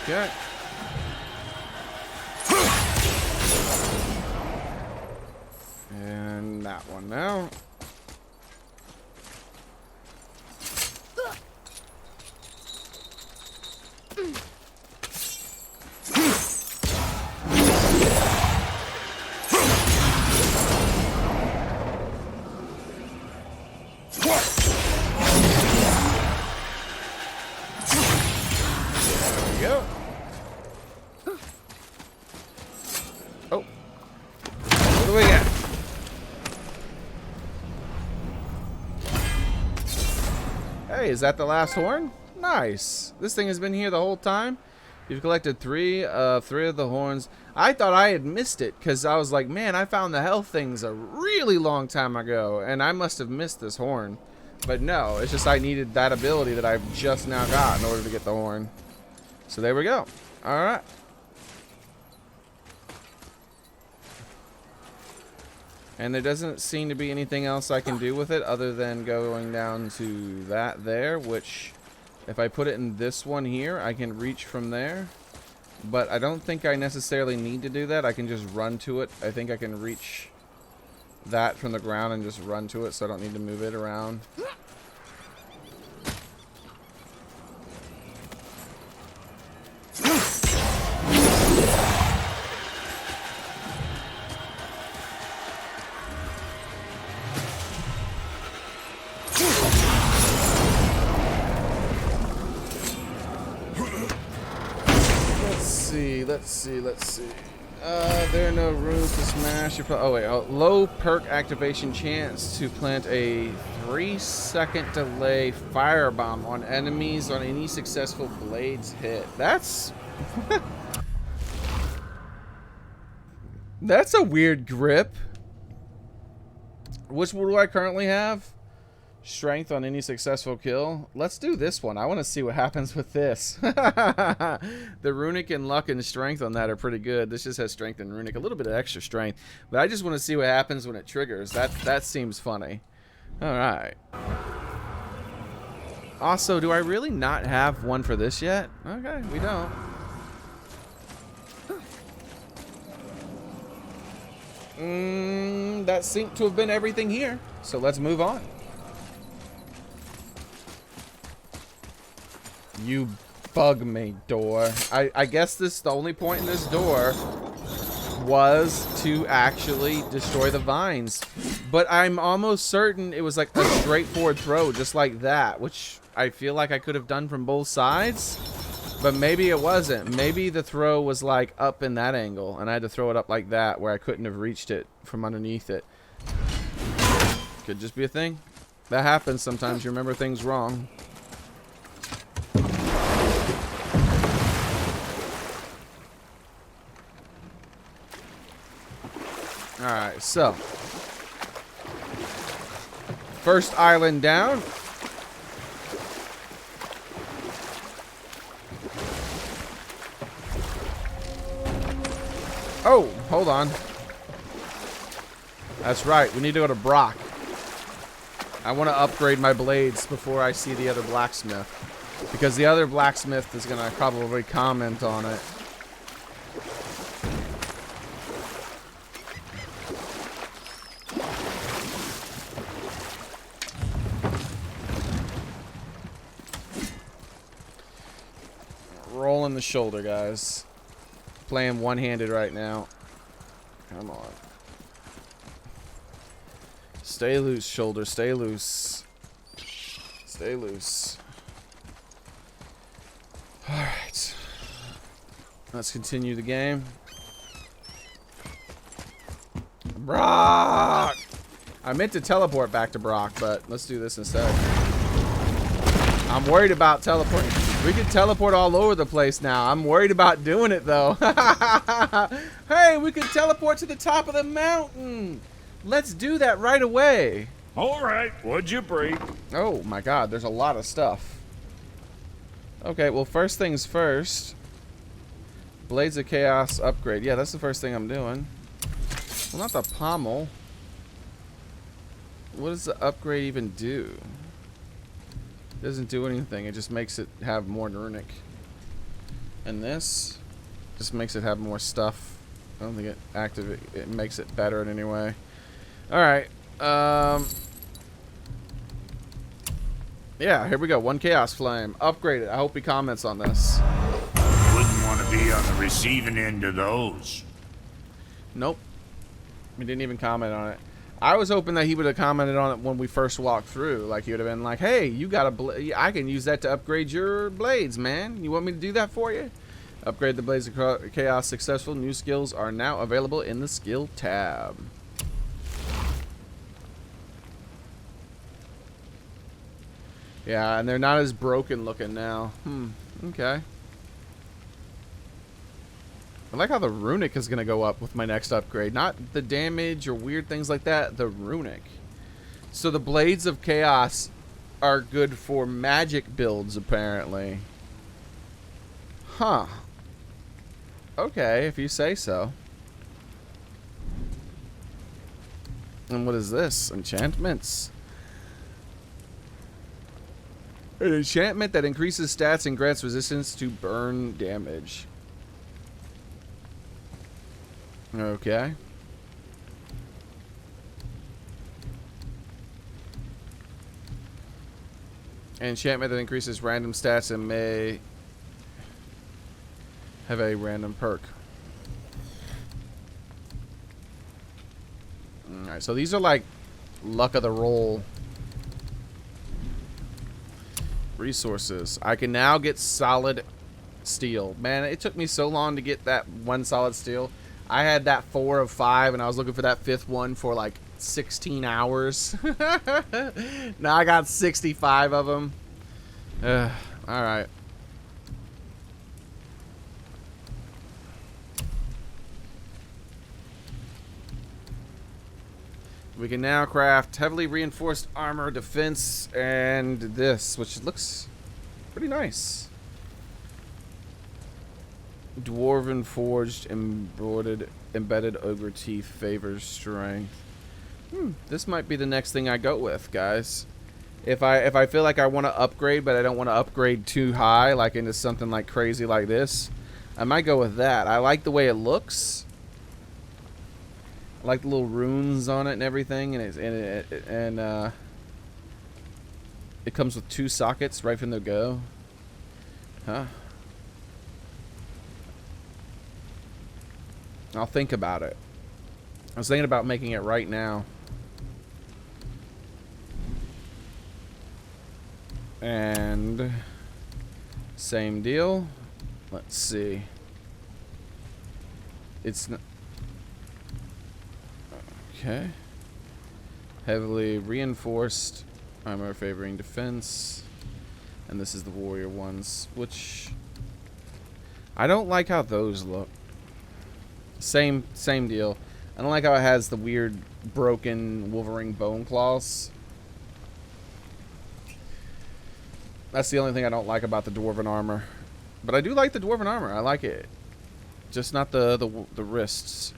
Okay. And that one now. Hey, is that the last horn? Nice. This thing has been here the whole time. You've collected three of the horns. I thought I had missed it because I was like, man, I found the hell things a really long time ago, and I must have missed this horn. But no, it's just I needed that ability that I've just now got in order to get the horn. So there we go. All right. And there doesn't seem to be anything else I can do with it other than going down to that there, which if I put it in this one here, I can reach from there. But I don't think I necessarily need to do that. I can just run to it. I think I can reach that from the ground and just run to it, so I don't need to move it around. Let's see. There are no runes to smash. Oh wait, low perk activation chance to plant a 3-second delay firebomb on enemies on any successful blades hit. That's that's a weird grip. Which one do I currently have? Strength on any successful kill. Let's do this one. I want to see what happens with this. The runic and luck and strength on that are pretty good. This just has strength and runic, a little bit of extra strength. But I just want to see what happens when it triggers. That seems funny. All right. Also, do I really not have one for this yet? Okay, we don't. That seemed to have been everything here. So let's move on. You bug me, door. I guess the only point in this door was to actually destroy the vines. But I'm almost certain it was like a straightforward throw, just like that, which I feel like I could have done from both sides. But maybe it wasn't. Maybe the throw was like up in that angle, and I had to throw it up like that, where I couldn't have reached it from underneath it. Could just be a thing. That happens sometimes. You remember things wrong. Alright, so first island down. Oh, hold on. That's right, we need to go to Brock. I want to upgrade my blades before I see the other blacksmith, because the other blacksmith is going to probably comment on it. Rolling the shoulder, guys. Playing one-handed right now. Come on. Stay loose, shoulder. Stay loose. Stay loose. Alright. Let's continue the game. Brock! I meant to teleport back to Brock, but let's do this instead. I'm worried about teleporting. We can teleport all over the place now. I'm worried about doing it, though. Hey, we can teleport to the top of the mountain. Let's do that right away. All right, what'd you break? Oh, my God. There's a lot of stuff. Okay, well, first things first. Blades of Chaos upgrade. Yeah, that's the first thing I'm doing. Well, not the pommel. What does the upgrade even do? It doesn't do anything. It just makes it have more runic. And this just makes it have more stuff. I don't think it activates. It makes it better in any way. All right. Yeah, here we go. 1 Chaos Flame. Upgraded. I hope he comments on this. Wouldn't want to be on the receiving end of those. Nope. He didn't even comment on it. I was hoping that he would have commented on it when we first walked through. Like, he would have been like, hey, you got a I can use that to upgrade your blades, man. You want me to do that for you? Upgrade the Blades of Chaos successful. New skills are now available in the skill tab. Yeah, and they're not as broken looking now. Okay. I like how the runic is going to go up with my next upgrade. Not the damage or weird things like that. The runic. So the Blades of Chaos are good for magic builds, apparently. Huh. Okay, if you say so. And what is this? Enchantments. An enchantment that increases stats and grants resistance to burn damage. Okay. An enchantment that increases random stats and may have a random perk. Alright, so these are like luck of the roll resources. I can now get solid steel. Man, it took me so long to get that one solid steel. I had that 4 of 5 and I was looking for that 5th one for like 16 hours. Now I got 65 of them. Alright. We can now craft heavily reinforced armor, defense, and this, which looks pretty nice. Dwarven forged, embroidered, embedded ogre teeth favors strength. This might be the next thing I go with, guys. If I feel like I want to upgrade, but I don't want to upgrade too high, like into something like crazy like this, I might go with that. I like the way it looks. I like the little runes on it and everything, and it comes with 2 sockets right from the go. Huh? I'll think about it. I was thinking about making it right now. And same deal. Let's see. It's not okay. Heavily reinforced armor favoring defense. And this is the warrior ones, which I don't like how those look. Same deal. I don't like how it has the weird broken Wolverine bone claws. That's the only thing I don't like about the dwarven armor. But I do like the dwarven armor. I like it. Just not the wrists.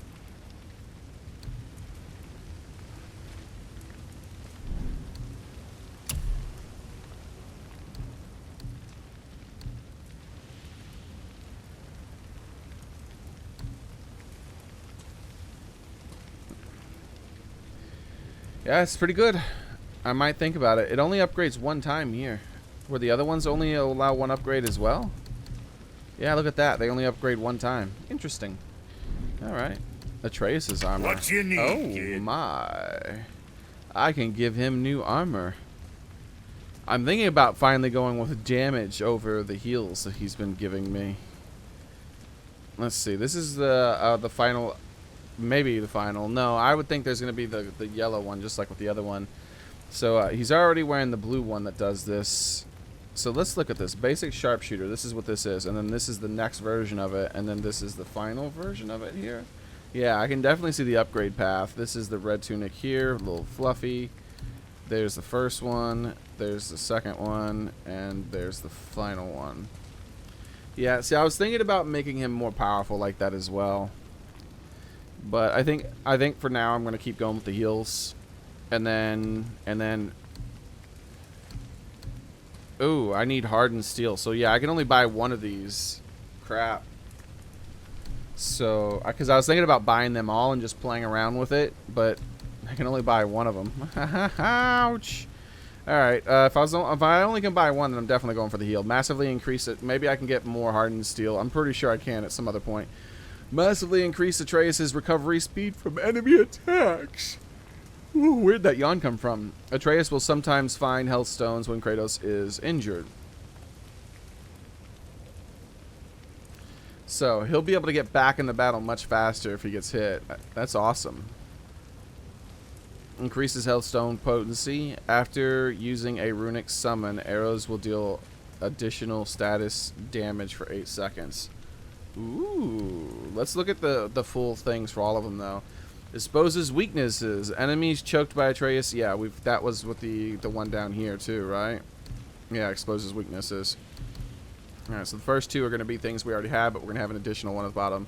Yeah, it's pretty good. I might think about it. It only upgrades 1 time here. Were the other ones only allow 1 upgrade as well? Yeah, look at that. They only upgrade 1 time. Interesting. Alright. Atreus' armor. What you need, oh kid? My. I can give him new armor. I'm thinking about finally going with damage over the heals that he's been giving me. Let's see. This is the final... Maybe the final. No, I would think there's going to be the yellow one, just like with the other one. So he's already wearing the blue one that does this. So let's look at this. Basic sharpshooter. This is what this is. And then this is the next version of it. And then this is the final version of it here. Yeah, I can definitely see the upgrade path. This is the red tunic here. A little fluffy. There's the first one. There's the second one. And there's the final one. Yeah, see, I was thinking about making him more powerful like that as well. But I think for now I'm going to keep going with the heals. And then ooh, I need hardened steel. So yeah, I can only buy 1 of these. Crap. So, because I was thinking about buying them all and just playing around with it, but I can only buy 1 of them. Ouch. All right. If I only can buy 1, then I'm definitely going for the heal. Massively increase it. Maybe I can get more hardened steel. I'm pretty sure I can at some other point. Massively increase Atreus' recovery speed from enemy attacks. Ooh, where'd that yawn come from? Atreus will sometimes find health stones when Kratos is injured. So, he'll be able to get back in the battle much faster if he gets hit. That's awesome. Increases health stone potency. After using a runic summon, arrows will deal additional status damage for 8 seconds. Ooh. Let's look at the full things for all of them, though. Exposes weaknesses. Enemies choked by Atreus. Yeah, that was with the one down here, too, right? Yeah, exposes weaknesses. Alright, so the first two are going to be things we already have, but we're going to have an additional one at the bottom.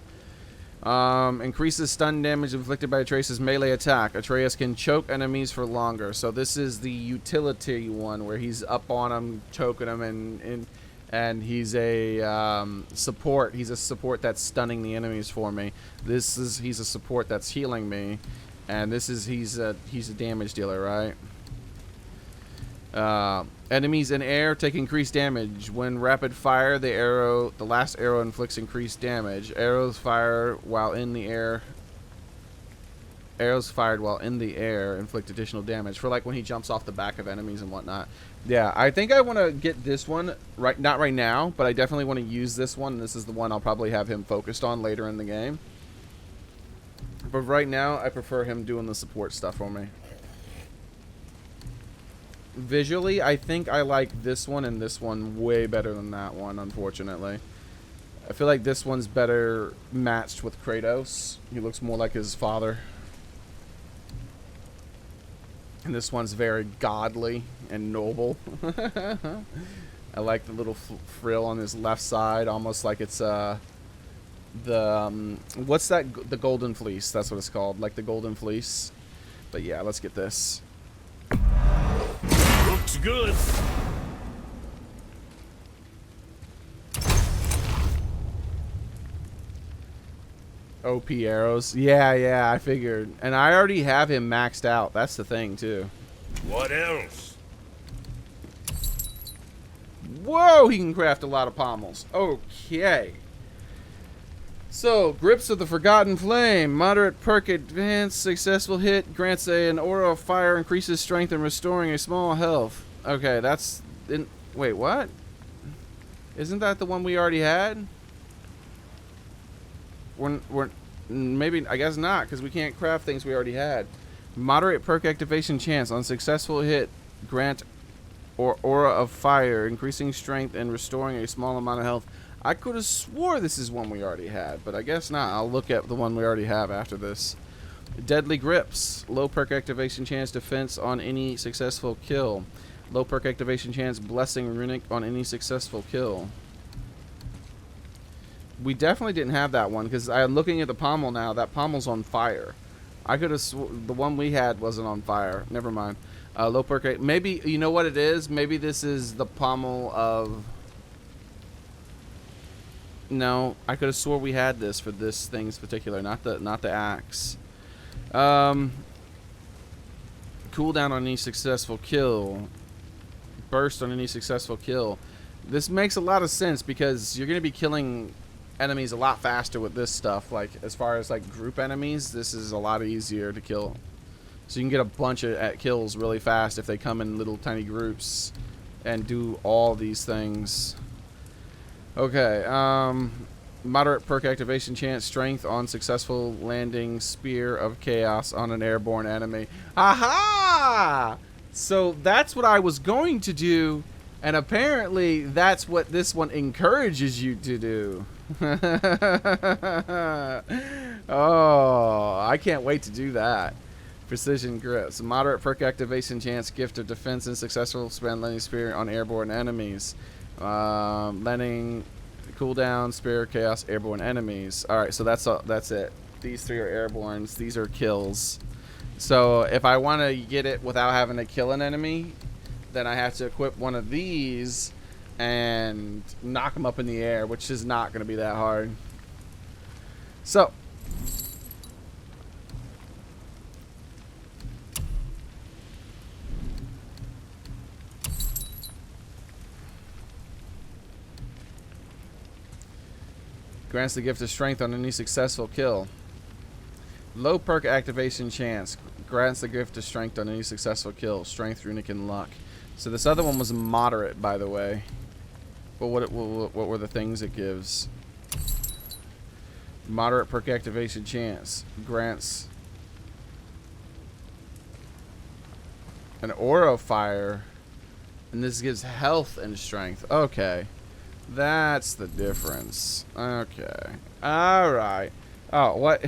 Increases stun damage inflicted by Atreus' melee attack. Atreus can choke enemies for longer. So this is the utility one where he's up on them, choking them, and he's a support. He's a support that's stunning the enemies for me. He's a support that's healing me, and he's a damage dealer, right? Enemies in air take increased damage. When rapid fire, the last arrow inflicts increased damage. Arrows fired while in the air inflict additional damage. For like when he jumps off the back of enemies and whatnot. Yeah, I think I want to get this one, not right now, but I definitely want to use this one. This is the one I'll probably have him focused on later in the game. But right now, I prefer him doing the support stuff for me. Visually, I think I like this one and this one way better than that one, unfortunately. I feel like this one's better matched with Kratos. He looks more like his father. And this one's very godly and noble. I like the little frill on his left side, almost like it's what's that? The golden fleece. That's what it's called, like the golden fleece. But yeah, let's get this. Looks good. OP arrows. Yeah, I figured. And I already have him maxed out. That's the thing, too. What else? Whoa, he can craft a lot of pommels. Okay. So, Grips of the Forgotten Flame. Moderate perk, advanced, successful hit. Grants an aura of fire, increases strength, and restoring a small health. Okay, that's... wait, what? Isn't that the one we already had? We're maybe, I guess not, because we can't craft things we already had. Moderate perk activation chance. On successful hit, grant or aura of fire, increasing strength and restoring a small amount of health. I could have swore this is one we already had, but I guess not. I'll look at the one we already have after this. Deadly Grips. Low perk activation chance, defense on any successful kill. Low perk activation chance, blessing runic on any successful kill. We definitely didn't have that one, because I'm looking at the pommel now. That pommel's on fire. I could have the one we had wasn't on fire. Never mind. Low perk. Maybe, you know what it is? Maybe this is the pommel of... No, I could have swore we had this for this thing in particular, not the axe. Cooldown on any successful kill. Burst on any successful kill. This makes a lot of sense because you're going to be killing enemies a lot faster with this stuff. Like, as far as like group enemies, this is a lot easier to kill. So you can get a bunch of kills really fast if they come in little tiny groups and do all these things. Okay, moderate perk activation chance, strength on successful landing, spear of chaos on an airborne enemy. Aha! So that's what I was going to do, and apparently that's what this one encourages you to do. Oh, I can't wait to do that. Precision grips, moderate perk activation chance, gift of defense and successful spend landing spear on airborne enemies. Landing cooldown, spear, chaos, airborne enemies. Alright, so that's it. These three are airbornes. These are kills. So if I want to get it without having to kill an enemy, then I have to equip one of these and knock them up in the air, which is not going to be that hard. So grants the gift of strength on any successful kill. Low perk activation chance. Grants the gift of strength on any successful kill. Strength, runic, and luck. So this other one was moderate, by the way. But what were the things it gives? Moderate perk activation chance. Grants an aura of fire. And this gives health and strength. Okay. That's the difference. Okay. All right. Oh, what?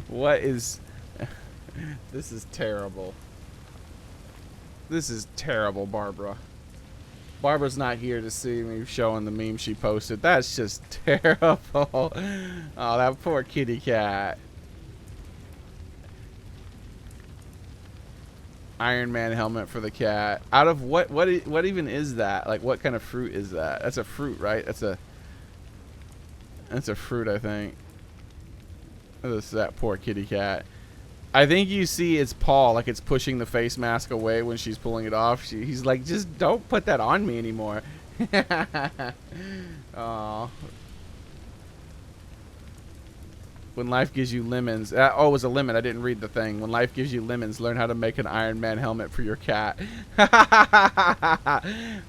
What is... This is terrible. This is terrible, Barbara. Barbara's not here to see me showing the meme she posted. That's just terrible. Oh, that poor kitty cat. Iron Man helmet for the cat. Out of what even is that? Like, what kind of fruit is that? That's a fruit, right? That's a fruit, I think. This is that poor kitty cat. I think you see its paw, like it's pushing the face mask away when she's pulling it off. He's like, just don't put that on me anymore. Aww. When life gives you lemons. Oh, it was a lemon. I didn't read the thing. When life gives you lemons, learn how to make an Iron Man helmet for your cat.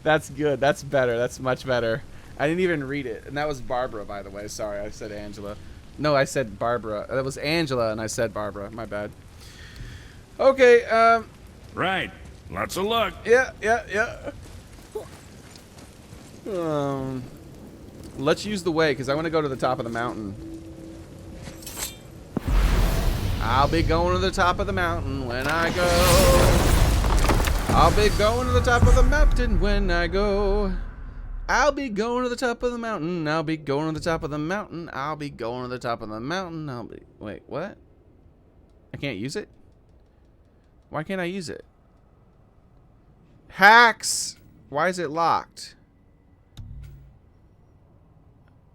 That's good. That's better. That's much better. I didn't even read it. And that was Barbara, by the way. Sorry, I said Angela. No, I said Barbara. That was Angela, and I said Barbara. My bad. Okay, Right. Lots of luck. Yeah. Let's use the way, because I want to go to the top of the mountain. I'll be going to the top of the mountain when I go. I'll be going to the top of the mountain when I go. I'll be going to the top of the mountain. I'll be going to the top of the mountain. I'll be going to the top of the mountain. I'll be... Wait, what? I can't use it? Why can't I use it? Hacks! Why is it locked?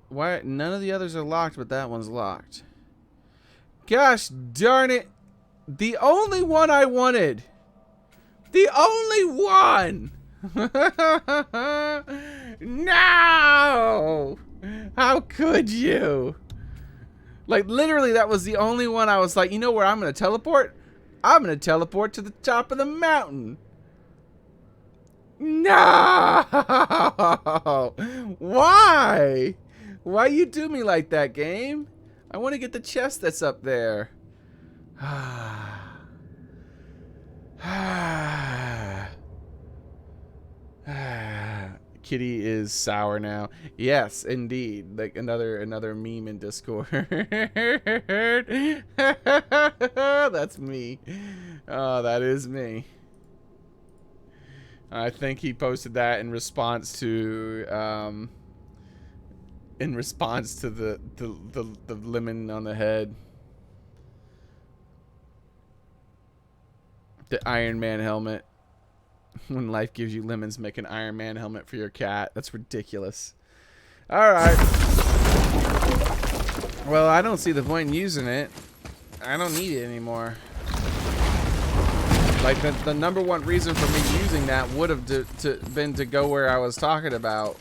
Why? None of the others are locked, but that one's locked. Gosh darn it. The only one I wanted. The only one! No! How could you? Like, literally, that was the only one I was like, you know where I'm going to teleport? I'm going to teleport to the top of the mountain. No! Why? Why you do me like that, game? I want to get the chest that's up there. Kitty is sour now. Yes, indeed. Like another meme in Discord. That's me. Oh, that is me. I think he posted that in response to the lemon on the head. The Iron Man helmet. When life gives you lemons, make an Iron Man helmet for your cat. That's ridiculous. Alright. Well, I don't see the point in using it. I don't need it anymore. Like, the number one reason for me using that would have been to go where I was talking about.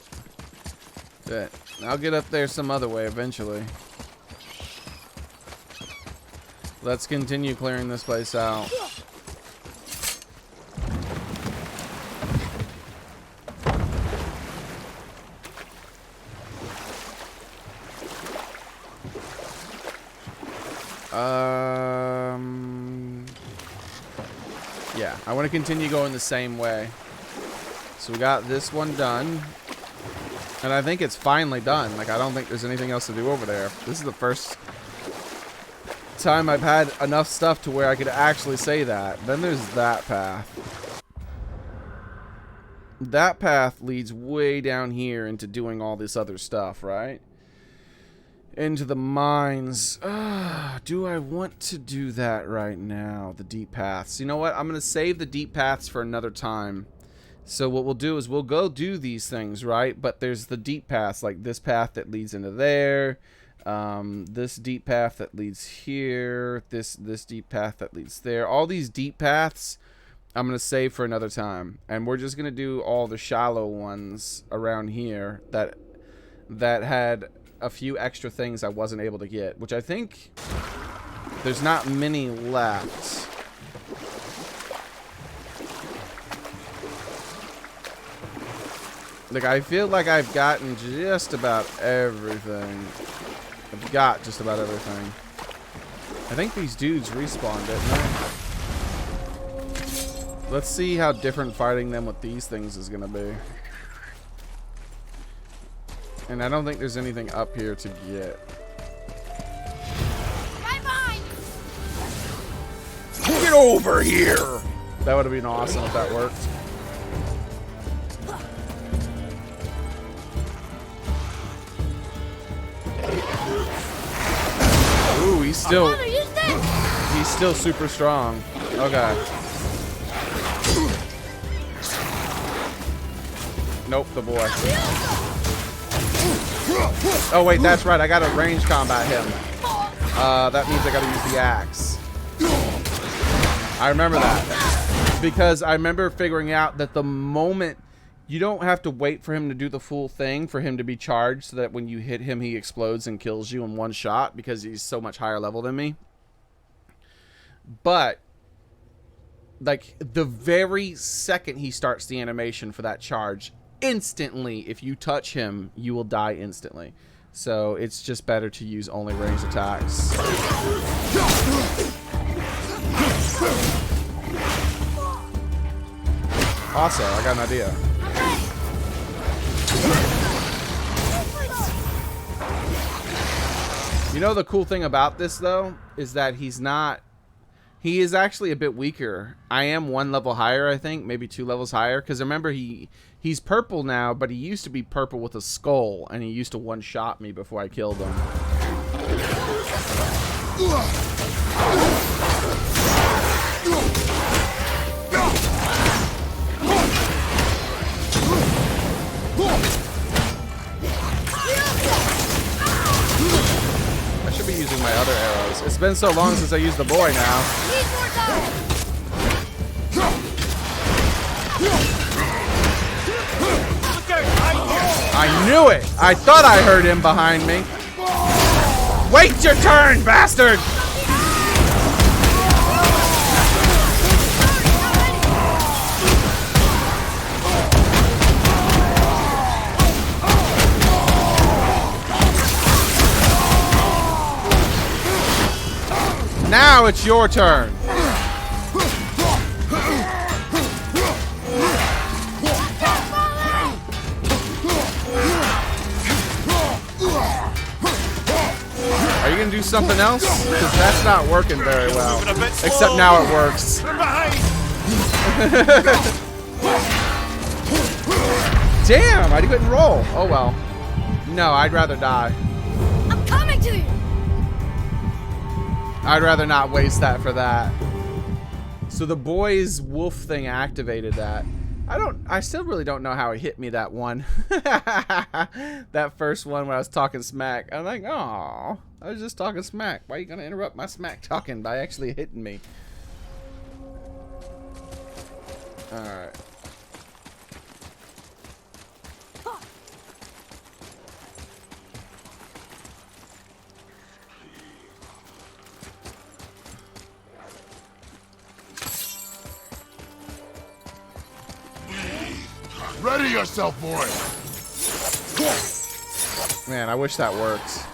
But I'll get up there some other way eventually. Let's continue clearing this place out. Yeah, I want to continue going the same way. So we got this one done. And I think it's finally done. Like, I don't think there's anything else to do over there. This is the first time I've had enough stuff to where I could actually say that. Then there's that path. That path leads way down here into doing all this other stuff, right? Into the mines. Do I want to do that right now? The deep paths. You know what? I'm going to save the deep paths for another time. So what we'll do is we'll go do these things, right? But there's the deep paths, like this path that leads into there. This deep path that leads here. This deep path that leads there. All these deep paths I'm going to save for another time. And we're just going to do all the shallow ones around here that had a few extra things I wasn't able to get, which I think there's not many left. Like, I feel like I've gotten just about everything. I've got just about everything. I think these dudes respawned, didn't they? Let's see how different fighting them with these things is gonna be. And I don't think there's anything up here to get. Right behind. Get over here! That would have been awesome if that worked. Ooh, he's still... Mother, use this. He's still super strong. Okay. Nope, the boy. Oh wait, that's right. I gotta range combat him. That means I gotta use the axe. I remember that. Because I remember figuring out that the moment... You don't have to wait for him to do the full thing for him to be charged so that when you hit him, he explodes and kills you in one shot because he's so much higher level than me. But, like, the very second he starts the animation for that charge, instantly, if you touch him, you will die instantly. So it's just better to use only ranged attacks. Also, I got an idea. You know the cool thing about this though is that he's not... He is actually a bit weaker. I am 1 level higher, I think, maybe 2 levels higher. Because remember, he's purple now, but he used to be purple with a skull, and he used to one-shot me before I killed him. I should be using my other arrows. It's been so long since I used the boy now. I knew it! I thought I heard him behind me. Wait your turn, bastard! Now it's your turn. Are you gonna do something else? Because that's not working very well. Except now it works. Damn, I couldn't roll. Oh well. No, I'd rather die. I'm coming to you. I'd rather not waste that for that. So the boy's wolf thing activated that. I still really don't know how it hit me that one. That first one when I was talking smack. I'm like, oh, I was just talking smack. Why are you gonna interrupt my smack talking by actually hitting me? Alright. Ready yourself, boy. Man, I wish that worked.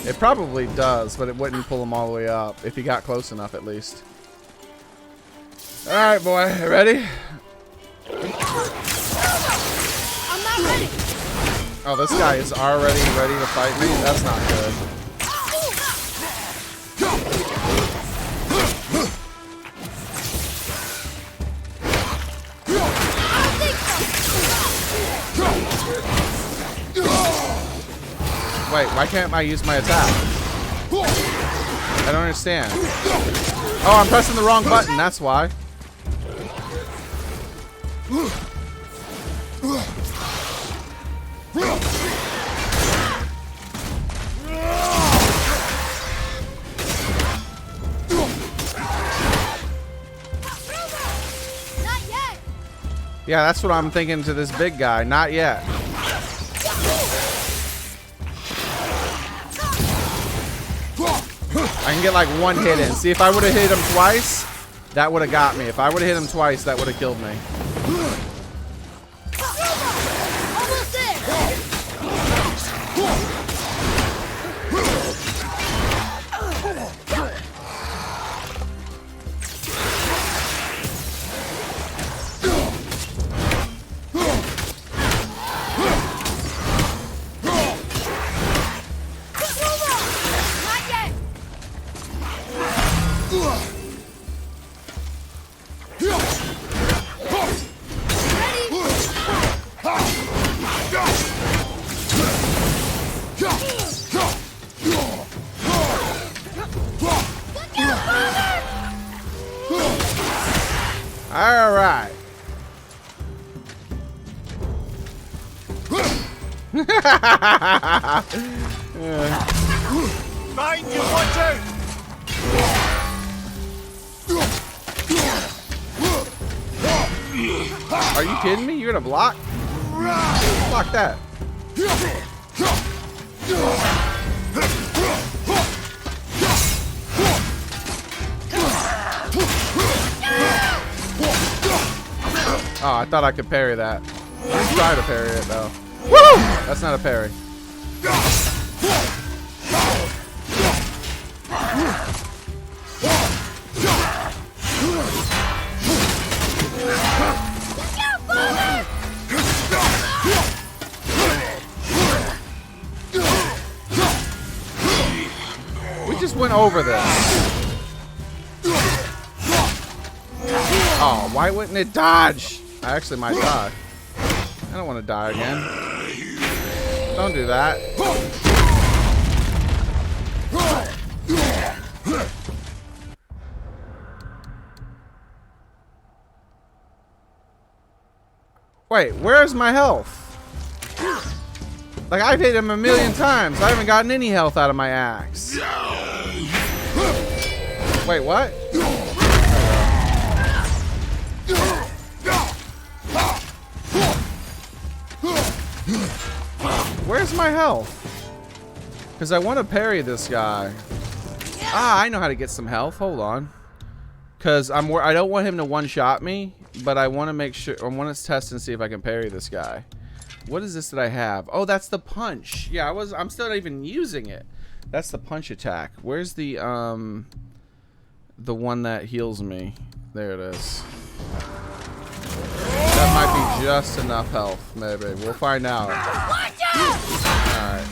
It probably does, but it wouldn't pull him all the way up if he got close enough, at least. All right, boy, ready? I'm not ready. Oh, this guy is already ready to fight me. That's not good. Wait, why can't I use my attack? I don't understand. Oh, I'm pressing the wrong button, that's why. Not yet. Yeah, that's what I'm thinking to this big guy. Not yet. I can get like one hit in. See, if I would have hit him twice, that would have got me. If I would have hit him twice, that would have killed me. Almost there. Mind you, watch out! Are you kidding me? You're gonna block? Block that. Oh, I thought I could parry that. Let's try to parry it though. Woo! That's not a parry. We just went over this. Oh, why wouldn't it dodge? I actually might die. I don't want to die again. Don't do that. Wait, where's my health? Like, I've hit him a million times. I haven't gotten any health out of my axe. Wait, what? Where's my health? Because I want to parry this guy. Ah, I know how to get some health. Hold on. Because I don't want him to one-shot me, but I want to make sure. I want to test and see if I can parry this guy. What is this that I have? Oh, that's the punch. Yeah, I'm still not even using it. That's the punch attack. Where's the one that heals me? There it is. That might be just enough health, maybe. We'll find out. Watch out! Alright.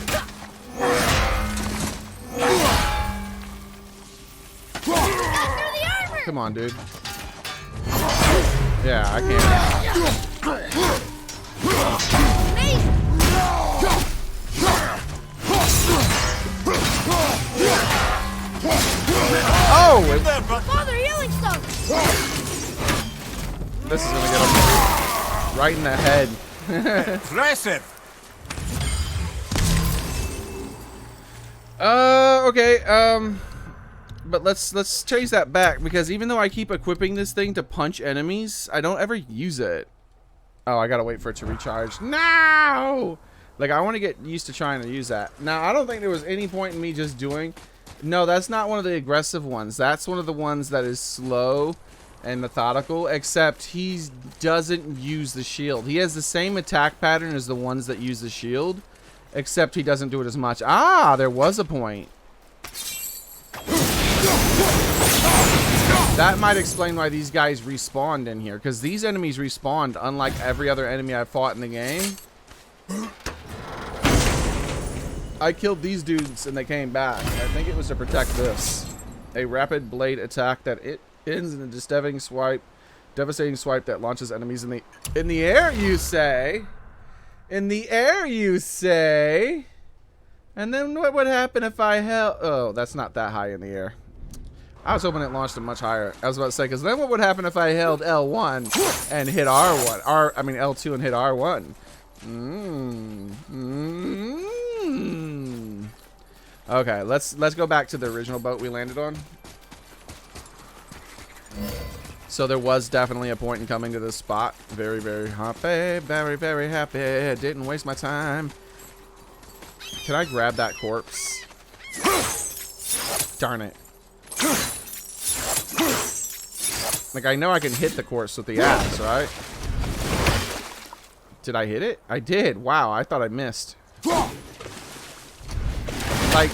Come on, dude. Yeah, I can't. Oh! Father, healing stuff! This is gonna get him right in the head. Impressive! Okay, but let's chase that back, because even though I keep equipping this thing to punch enemies, I don't ever use it. Oh, I gotta wait for it to recharge. No! Like, I want to get used to trying to use that. Now, I don't think there was any point in me just doing... No, that's not one of the aggressive ones. That's one of the ones that is slow and methodical, except he doesn't use the shield. He has the same attack pattern as the ones that use the shield, except he doesn't do it as much. Ah, there was a point. That might explain why these guys respawned in here, because these enemies respawned unlike every other enemy I've fought in the game. I killed these dudes and they came back. I think it was to protect this. A rapid blade attack that it ends in a devastating swipe that launches enemies in the air, you say? In the air, you say? And then what would happen if I held... Oh, that's not that high in the air. I was hoping it launched it much higher. I was about to say, because then what would happen if I held L1 and hit R1? I mean L2 and hit R1. Okay, let's go back to the original boat we landed on. So there was definitely a point in coming to this spot. Very, very happy. Very, very happy. Didn't waste my time. Can I grab that corpse? Darn it. Like, I know I can hit the corpse with the axe, right? Did I hit it? I did. Wow, I thought I missed. Like,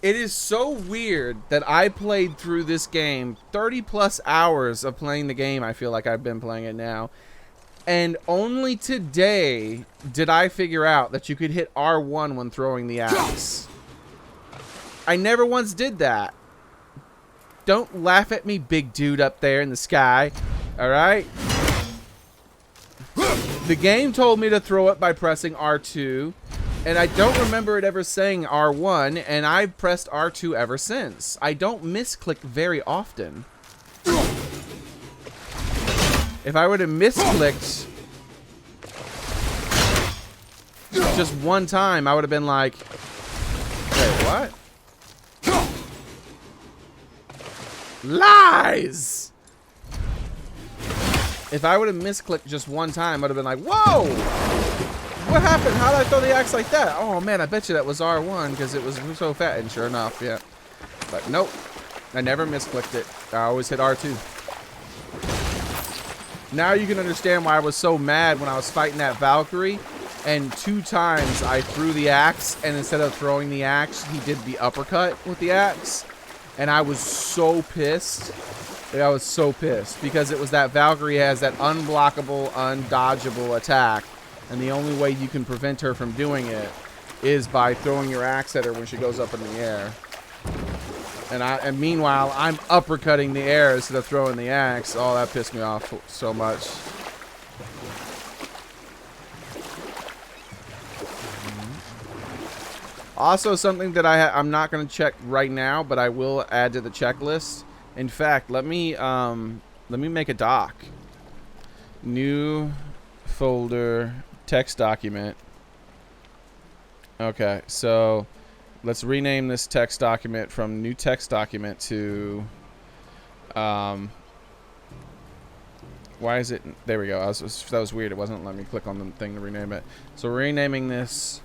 it is so weird that I played through this game 30 plus hours of playing the game. I feel like I've been playing it now. And only today did I figure out that you could hit R1 when throwing the axe. I never once did that. Don't laugh at me, big dude up there in the sky. Alright? The game told me to throw it by pressing R2. And I don't remember it ever saying R1. And I've pressed R2 ever since. I don't misclick very often. If I would have misclicked... just one time, I would have been like, wait, what? Lies! If I would have misclicked just one time, I'd have been like, whoa! What happened? How did I throw the axe like that? Oh man, I bet you that was R1 because it was so fat. And sure enough, yeah. But nope. I never misclicked it. I always hit R2. Now you can understand why I was so mad when I was fighting that Valkyrie. And 2 times I threw the axe, and instead of throwing the axe, he did the uppercut with the axe. And I was so pissed. Like, I was so pissed because it was that Valkyrie has that unblockable, undodgeable attack. And the only way you can prevent her from doing it is by throwing your axe at her when she goes up in the air. And meanwhile, I'm uppercutting the air instead of throwing the axe. Oh, that pissed me off so much. Also, something that I'm not going to check right now, but I will add to the checklist. In fact, let me make a doc. New folder, text document. Okay, so let's rename this text document from new text document to why is it, there we go. That was weird. It wasn't letting me click on the thing to rename it. So we're renaming this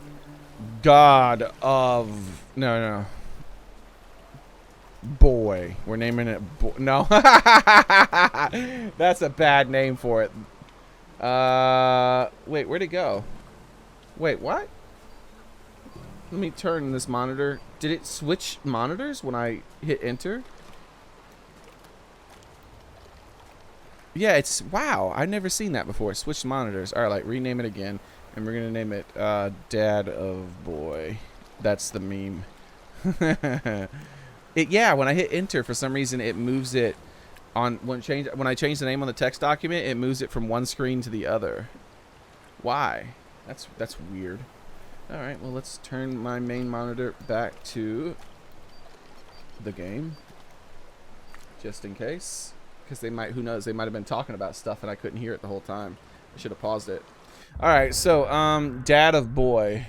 God of no boy. We're naming it no. That's a bad name for it. Wait, where'd it go? Wait, what? Let me turn this monitor. Did it switch monitors when I hit enter? Yeah, it's, wow, I've never seen that before. It switched monitors. All right, like, rename it again. And we're going to name it Dad of Boy. That's the meme. Yeah, when I hit enter, for some reason, it moves it on, when I change the name on the text document, it moves it from one screen to the other. Why? That's weird. All right, well, let's turn my main monitor back to the game, just in case, because they might, who knows, they might have been talking about stuff and I couldn't hear it the whole time. I should have paused it. All right, so Dad of Boy,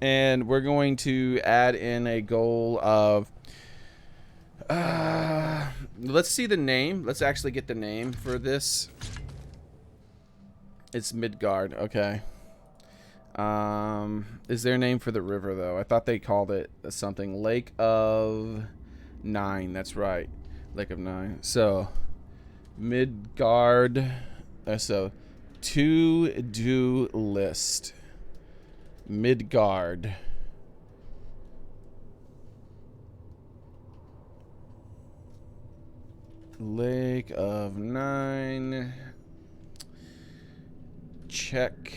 and we're going to add in a goal of let's see the name. Let's actually get the name for this. It's Midgard. Okay. Is there a name for the river though? I thought they called it something. Lake of Nine. That's right. Lake of Nine. So Midgard. So to-do list. Midgard. Lake of Nine. Check.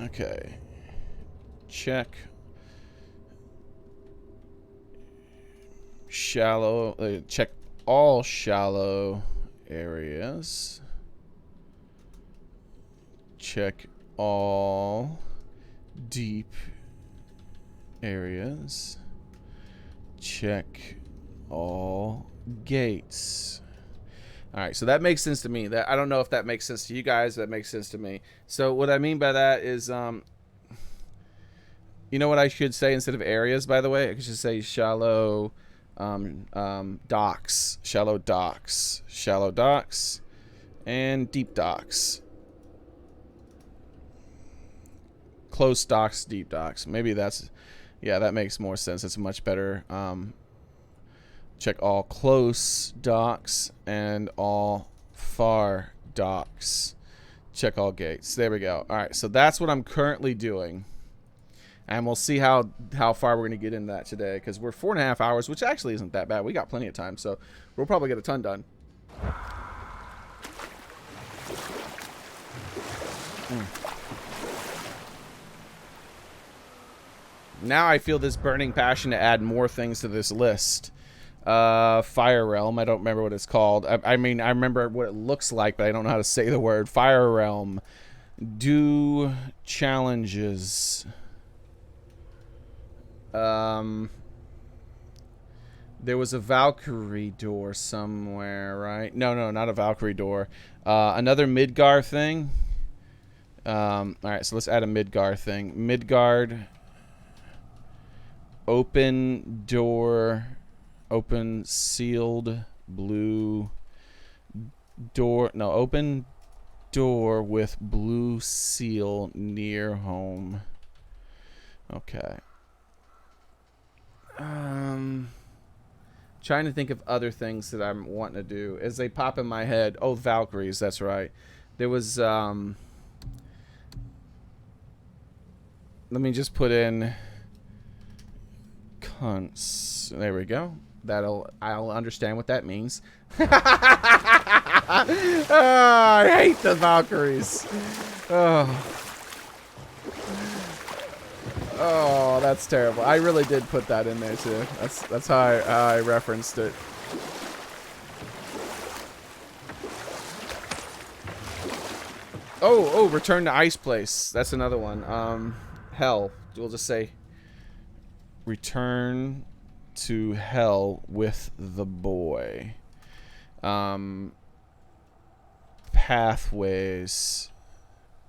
Okay. Check. Shallow. Check all shallow areas. Check all deep areas. Check all gates. All right, so that makes sense to me. That, I don't know if that makes sense to you guys. That makes sense to me. So what I mean by that is, you know what I should say instead of areas, by the way? I should say shallow docks, shallow docks, and deep docks. Close docks, deep docks. Maybe that's, yeah, that makes more sense. It's much better. Check all close docks and all far docks. Check all gates. There we go. All right, so that's what I'm currently doing. And we'll see how far we're going to get in that today, because we're 4.5 hours, which actually isn't that bad. We got plenty of time, so we'll probably get a ton done. Now I feel this burning passion to add more things to this list. Fire Realm. I don't remember what it's called. I mean, I remember what it looks like, but I don't know how to say the word. Fire Realm. Do challenges. There was a Valkyrie door somewhere, right? No, not a Valkyrie door. Another Midgar thing. Alright, so let's add a Midgard thing. Midgard. Open door. Open sealed blue door. No, open door with blue seal near home. Okay. Trying to think of other things that I'm wanting to do as they pop in my head. Oh, Valkyries, that's right. There was let me just put in cunts. There we go. I'll understand what that means. Oh, I hate the Valkyries. Oh, that's terrible. I really did put that in there too. That's how I referenced it. Oh, return to Ice Place. That's another one. Hell. We'll just say return to Hell with the boy. Pathways.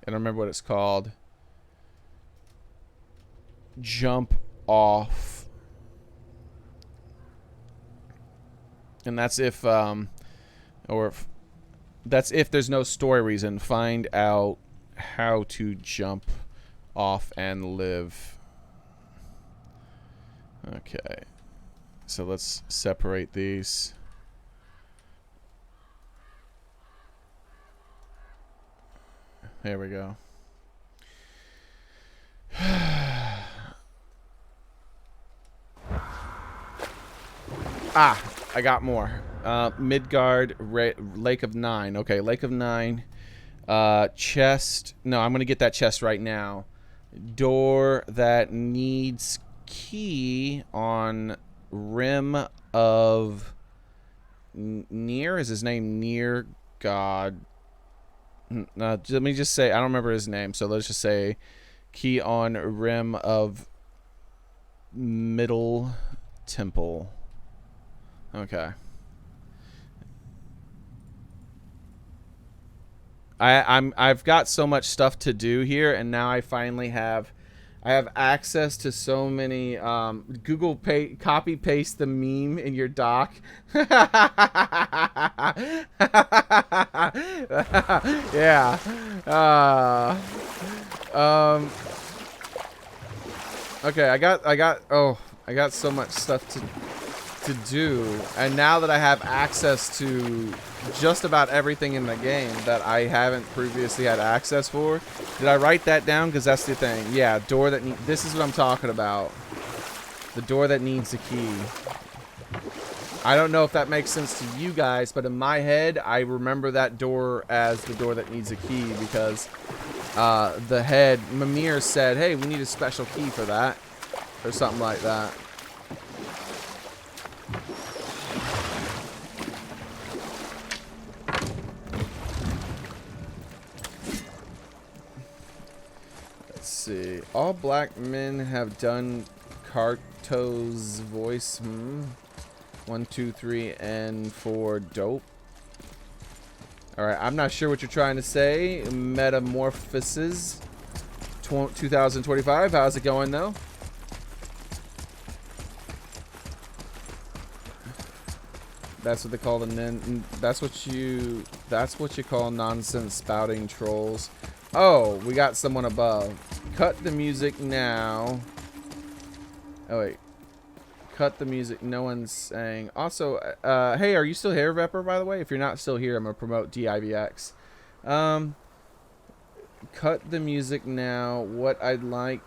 I don't remember what it's called. Jump off. And that's if that's if there's no story reason. Find out how to jump off and live. Okay. So let's separate these. There we go. I got more. Midgard, Lake of Nine. Okay, Lake of Nine. Chest. No, I'm going to get that chest right now. Door that needs key on rim of Near. Is his name Near God? Let me just say, I don't remember his name, so let's just say key on rim of Middle Temple. Okay. I've got so much stuff to do here, and now I finally have access to so many Google copy paste the meme in your doc. Yeah. Okay, I got so much stuff to do, and now that I have access to just about everything in the game that I haven't previously had access for. Did I write that down? Because that's the thing. Yeah, door that this is what I'm talking about. The door that needs a key. I don't know if that makes sense to you guys, but in my head, I remember that door as the door that needs a key because the head, Mimir, said, hey, we need a special key for that. Or something like that. See, all black men have done Kratos' voice. 1, 2, 3, and 4. Dope. Alright, I'm not sure what you're trying to say. Metamorphosis 2025. How's it going though? That's what they call the that's what you call nonsense spouting trolls. Oh, we got someone above. Cut the music now. Oh, wait. Cut the music. No one's saying. Also, hey, are you still here, Vepper, by the way? If you're not still here, I'm going to promote DIVX. Cut the music now. What I'd like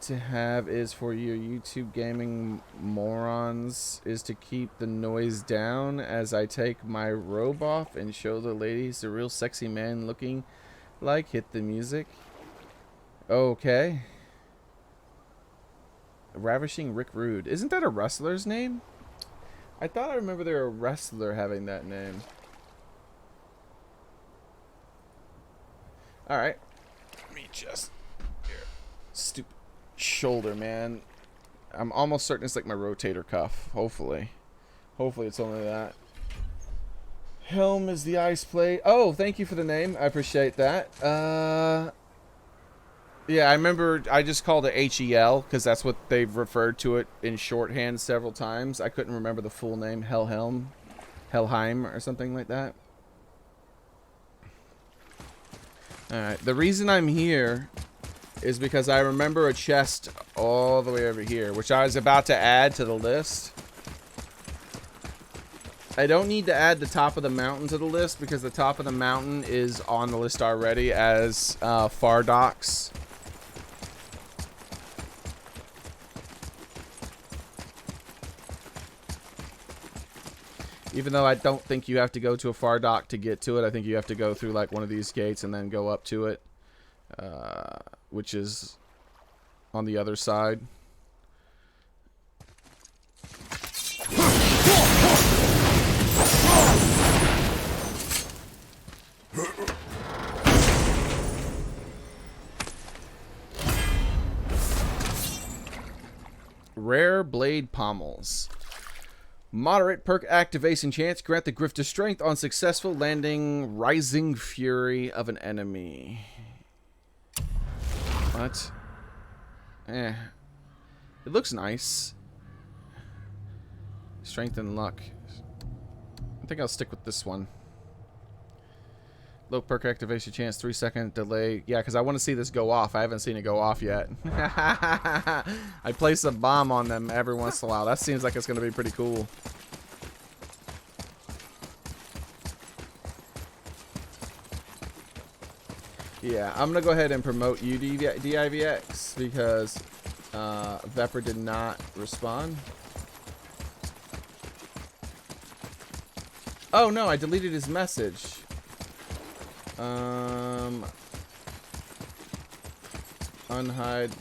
to have is for your YouTube gaming morons is to keep the noise down as I take my robe off and show the ladies the real sexy man looking like. Hit the music. Okay. Ravishing Rick Rude. Isn't that a wrestler's name? I thought I remember there a wrestler having that name. Alright. Let me just... Here. Stupid shoulder, man. I'm almost certain it's like my rotator cuff. Hopefully. Hopefully it's only that. Helm is the ice plate. Oh, thank you for the name. I appreciate that. Yeah, I remember I just called it Hel because that's what they've referred to it in shorthand several times. I couldn't remember the full name, Helheim or something like that. Alright, the reason I'm here is because I remember a chest all the way over here, which I was about to add to the list. I don't need to add the top of the mountain to the list because the top of the mountain is on the list already as Fardox. Even though I don't think you have to go to a Fardock to get to it. I think you have to go through like one of these gates and then go up to it. Which is on the other side. Rare blade pommels. Moderate perk activation chance. Grant the Grifter strength on successful landing rising fury of an enemy. What? Eh. It looks nice. Strength and luck. I think I'll stick with this one. Low perk activation chance, 3-second delay. Yeah, because I want to see this go off. I haven't seen it go off yet. I place a bomb on them every once in a while. That seems like it's going to be pretty cool. Yeah, I'm going to go ahead and promote you, DIVX, because Vepper did not respond. Oh, no, I deleted his message. Unhide.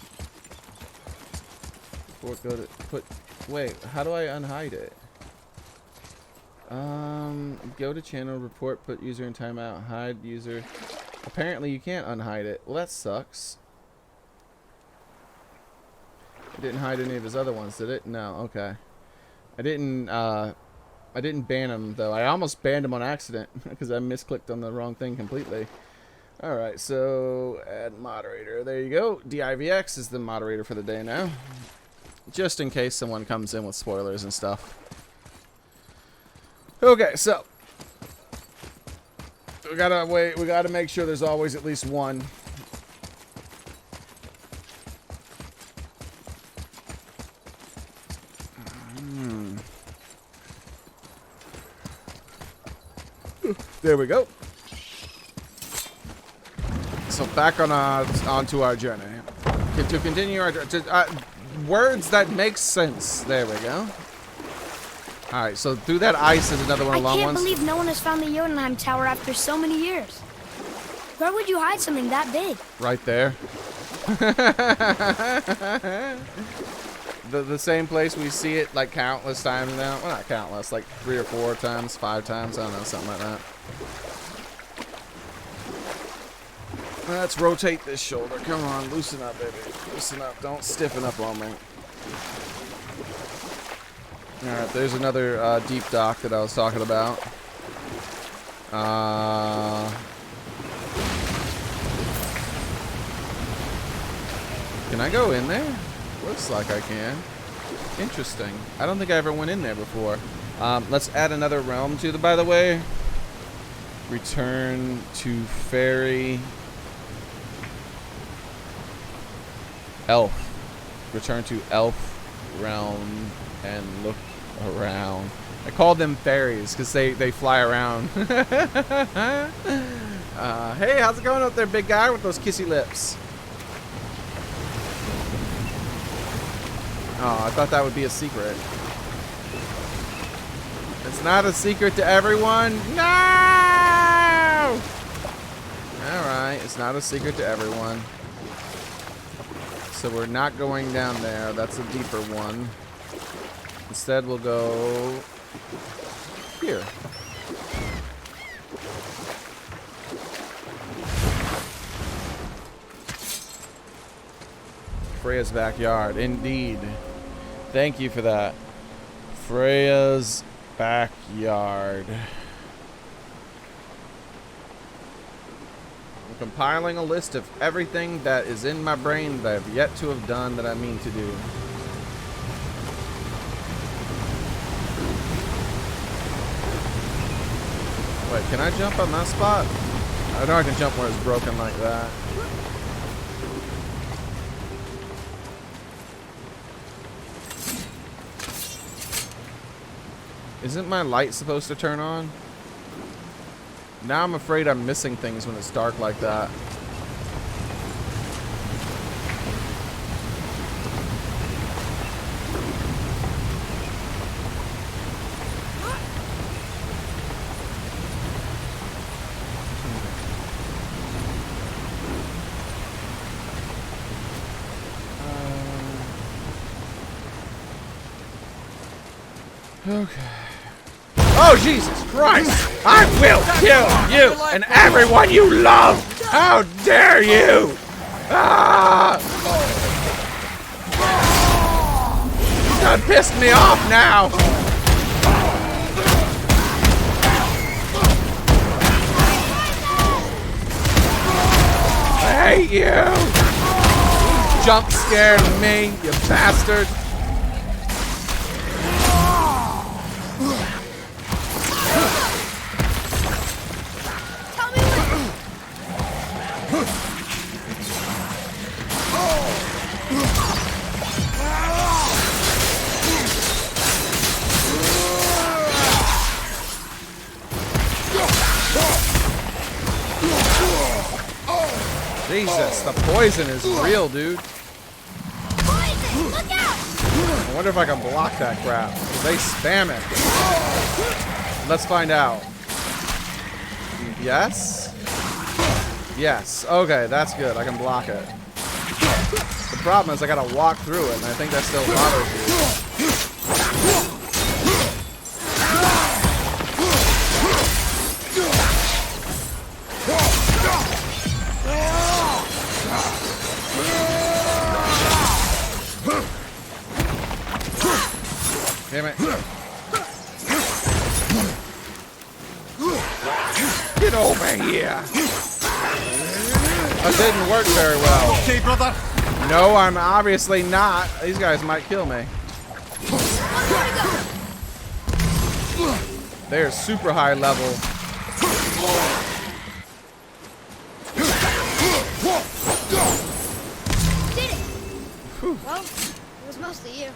Wait, how do I unhide it? Go to channel, report, put user in timeout, hide user. Apparently you can't unhide it. Well, that sucks. I didn't hide any of his other ones, did it? No, okay. I didn't ban him, though. I almost banned him on accident because I misclicked on the wrong thing completely. Alright, so add moderator. There you go. DIVX is the moderator for the day now. Just in case someone comes in with spoilers and stuff. Okay, so we gotta wait. We gotta make sure there's always at least one. There we go. So back on onto our journey. To continue our words that make sense. There we go. All right, so through that ice is another one of the long ones. I can't believe no one has found the Jotunheim Tower after so many years. Where would you hide something that big? Right there. The same place we see it like countless times now. Well, not countless, like 3 or 4 times, 5 times. I don't know, something like that. Let's rotate this shoulder. Come on, loosen up, baby. Loosen up. Don't stiffen up on me. Alright, there's another deep dock that I was talking about. Can I go in there? Looks like I can. Interesting. I don't think I ever went in there before. Let's add another realm to the, by the way. Return to Fairy. Elf. Return to Elf realm and look around. I called them fairies because they fly around. Hey, how's it going up there, big guy with those kissy lips? Oh, I thought that would be a secret. It's not a secret to everyone. No! Alright, it's not a secret to everyone. So we're not going down there. That's a deeper one. Instead, we'll go here. Freya's backyard. Indeed. Thank you for that. Freya's backyard. I'm compiling a list of everything that is in my brain that I've yet to have done that I mean to do. Wait, can I jump on that spot? I know I can jump where it's broken like that. Isn't my light supposed to turn on? Now I'm afraid I'm missing things when it's dark like that. Okay. Oh, Jesus Christ! I will kill you and everyone you love! How dare you! Ah! That pissed me off now! I hate you! Jump scared me, you bastard! Jesus, the poison is real, dude. Poison! Look out! I wonder if I can block that crap. They spam it. Let's find out. Yes? Yes. Okay, that's good. I can block it. The problem is I gotta walk through it, and I think that still bothers you. Damn it. Get over here. That didn't work very well. Okay, brother. No, I'm obviously not. These guys might kill me. They're super high level. Did it! Well, it was mostly you.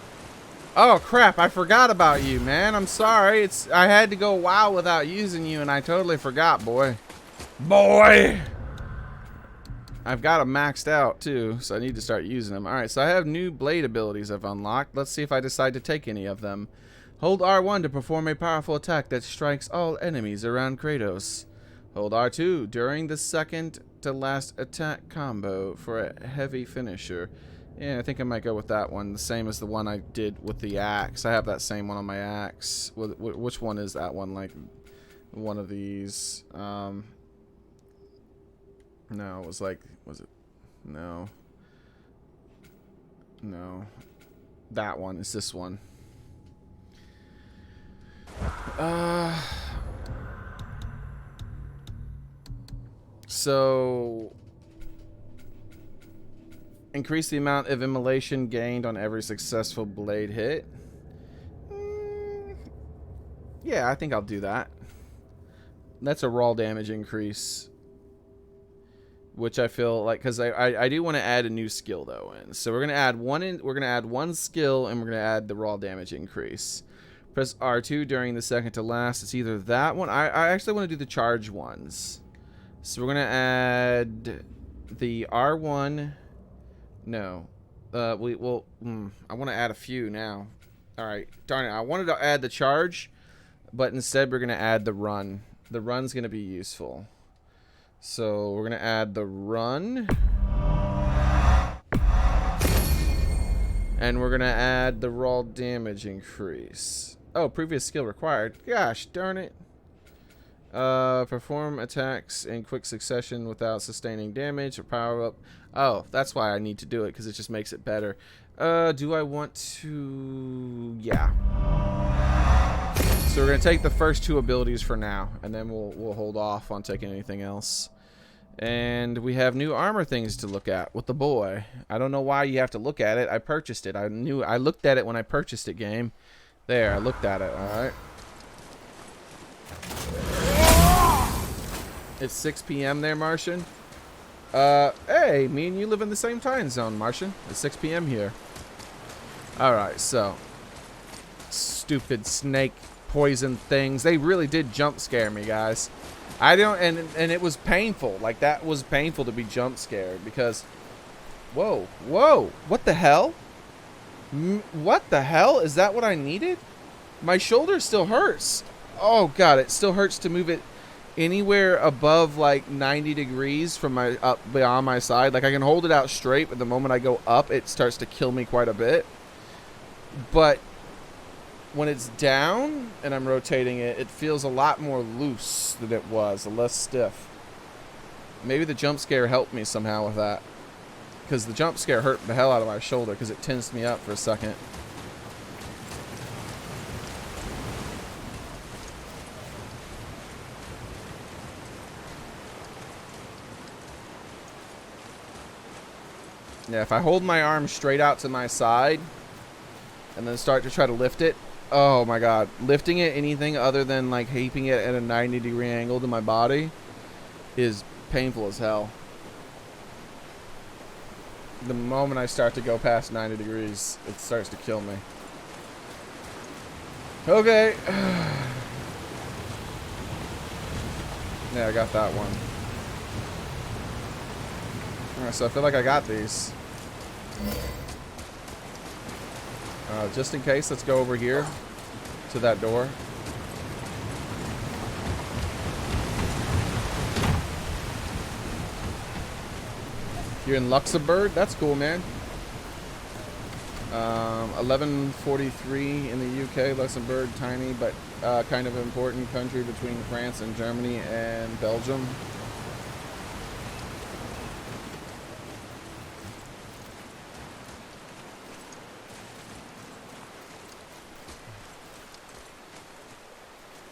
Oh crap, I forgot about you, man. I'm sorry. I had to go WoW without using you and I totally forgot, boy. Boy! I've got them maxed out too, so I need to start using them. Alright, so I have new blade abilities I've unlocked. Let's see if I decide to take any of them. Hold R1 to perform a powerful attack that strikes all enemies around Kratos. Hold R2 during the second to last attack combo for a heavy finisher. Yeah, I think I might go with that one. The same as the one I did with the axe. I have that same one on my axe. Which one is that one? Like, one of these. No, it was like, was it? No. No. That one is this one. So... increase the amount of immolation gained on every successful blade hit. Yeah, I think I'll do that. That's a raw damage increase, which I feel like, because I do want to add a new skill though in. So we're gonna add one in. We're gonna add one skill, and we're gonna add the raw damage increase. Press R2 during the second to last. It's either that one. I actually want to do the charge ones. So we're gonna add the R1. No. I want to add a few now. Alright, darn it. I wanted to add the charge, but instead we're going to add the run. The run's going to be useful. So we're going to add the run. And we're going to add the raw damage increase. Oh, previous skill required. Gosh, darn it. Perform attacks in quick succession without sustaining damage or power up. Oh, that's why I need to do it, because it just makes it better. Do I want to... yeah. So we're going to take the first two abilities for now, and then we'll hold off on taking anything else. And we have new armor things to look at with the boy. I don't know why you have to look at it. I purchased it. I looked at it when I purchased it, game. There, I looked at it, alright. It's 6 p.m. there, Martian. Hey, me and you live in the same time zone, Martian. It's 6 p.m. here. Alright, so. Stupid snake poison things. They really did jump scare me, guys. I don't, and it was painful. Like, that was painful to be jump scared because, whoa, what the hell? What the hell? Is that what I needed? My shoulder still hurts. Oh God, it still hurts to move it anywhere above like 90 degrees from my up beyond my side. Like, I can hold it out straight, but the moment I go up, it starts to kill me quite a bit. But when it's down and I'm rotating it, it feels a lot more loose than it was, less stiff. Maybe the jump scare helped me somehow with that, because the jump scare hurt the hell out of my shoulder because it tensed me up for a second. Yeah, if I hold my arm straight out to my side and then start to try to lift it, oh my God, lifting it anything other than like heaping it at a 90-degree angle to my body is painful as hell. The moment I start to go past 90 degrees, it starts to kill me. Okay. Yeah, I got that one. Alright, so I feel like I got these. Just in case, let's go over here to that door. You're in Luxembourg? That's cool, man. 1143 in the UK. Luxembourg, tiny but kind of important country between France and Germany and Belgium.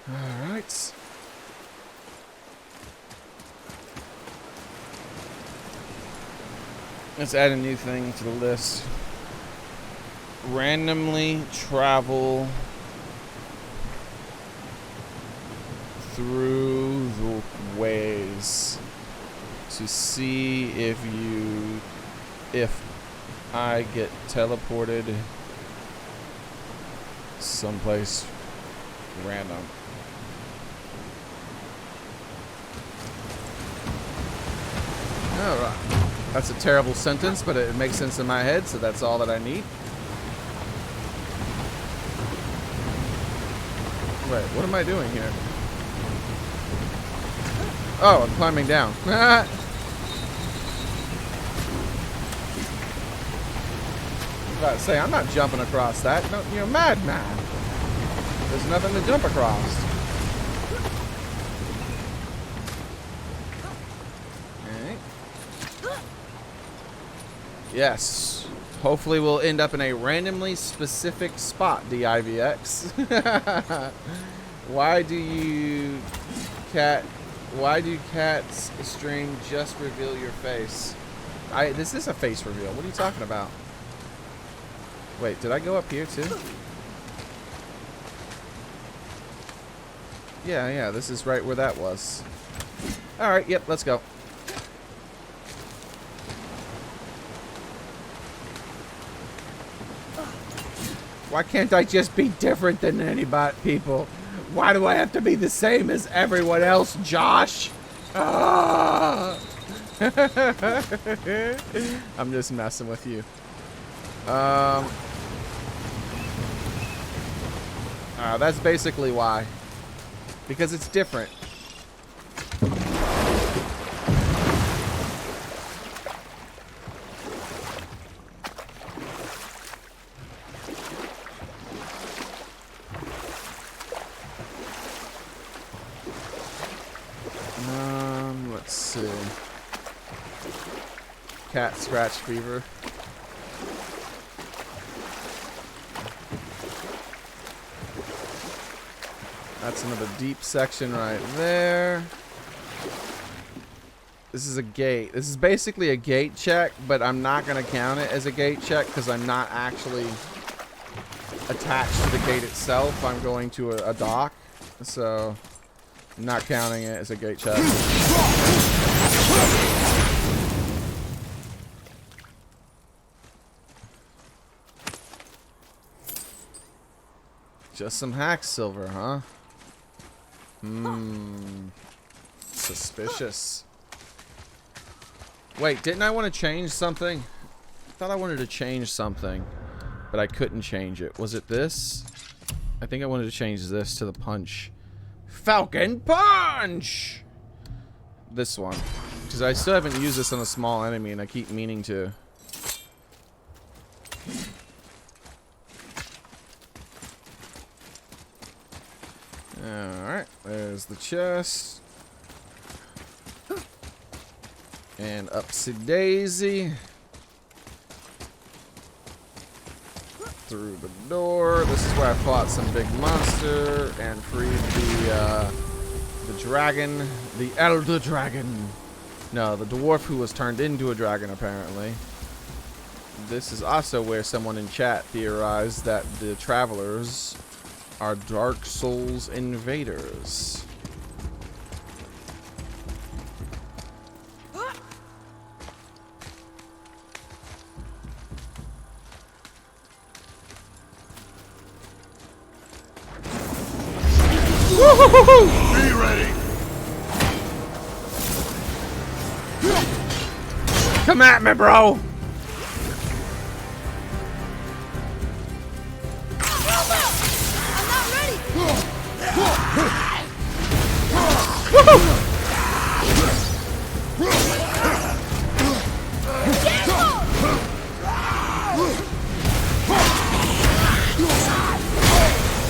Alright. Let's add a new thing to the list. Randomly travel through the ways to see if I get teleported someplace random. Alright. That's a terrible sentence, but it makes sense in my head, so that's all that I need. Wait, what am I doing here? Oh, I'm climbing down. I was about to say, I'm not jumping across that. No, you're a madman. There's nothing to jump across. Yes. Hopefully we'll end up in a randomly specific spot, DIVX. Why do cats stream just reveal your face? This is a face reveal. What are you talking about? Wait, did I go up here too? Yeah, this is right where that was. Alright, yep, let's go. Why can't I just be different than anybody, people? Why do I have to be the same as everyone else, Josh? Ah! I'm just messing with you. That's basically why. Because it's different. Let's see. Cat scratch fever. That's another deep section right there. This is a gate. This is basically a gate check, but I'm not going to count it as a gate check because I'm not actually attached to the gate itself. I'm going to a dock, so I'm not counting it as a gate check. Just some hack silver, huh? Suspicious. Wait, didn't I want to change something? I thought I wanted to change something, but I couldn't change it. Was it this? I think I wanted to change this to the punch. Falcon Punch! This one. Because I still haven't used this on a small enemy, and I keep meaning to. Alright, there's the chest. And upsy daisy. Through the door. This is where I fought some big monster and freed the dragon. The elder dragon. No, the dwarf who was turned into a dragon, apparently. This is also where someone in chat theorized that the travelers are Dark Souls invaders. Be ready. Come at me, bro.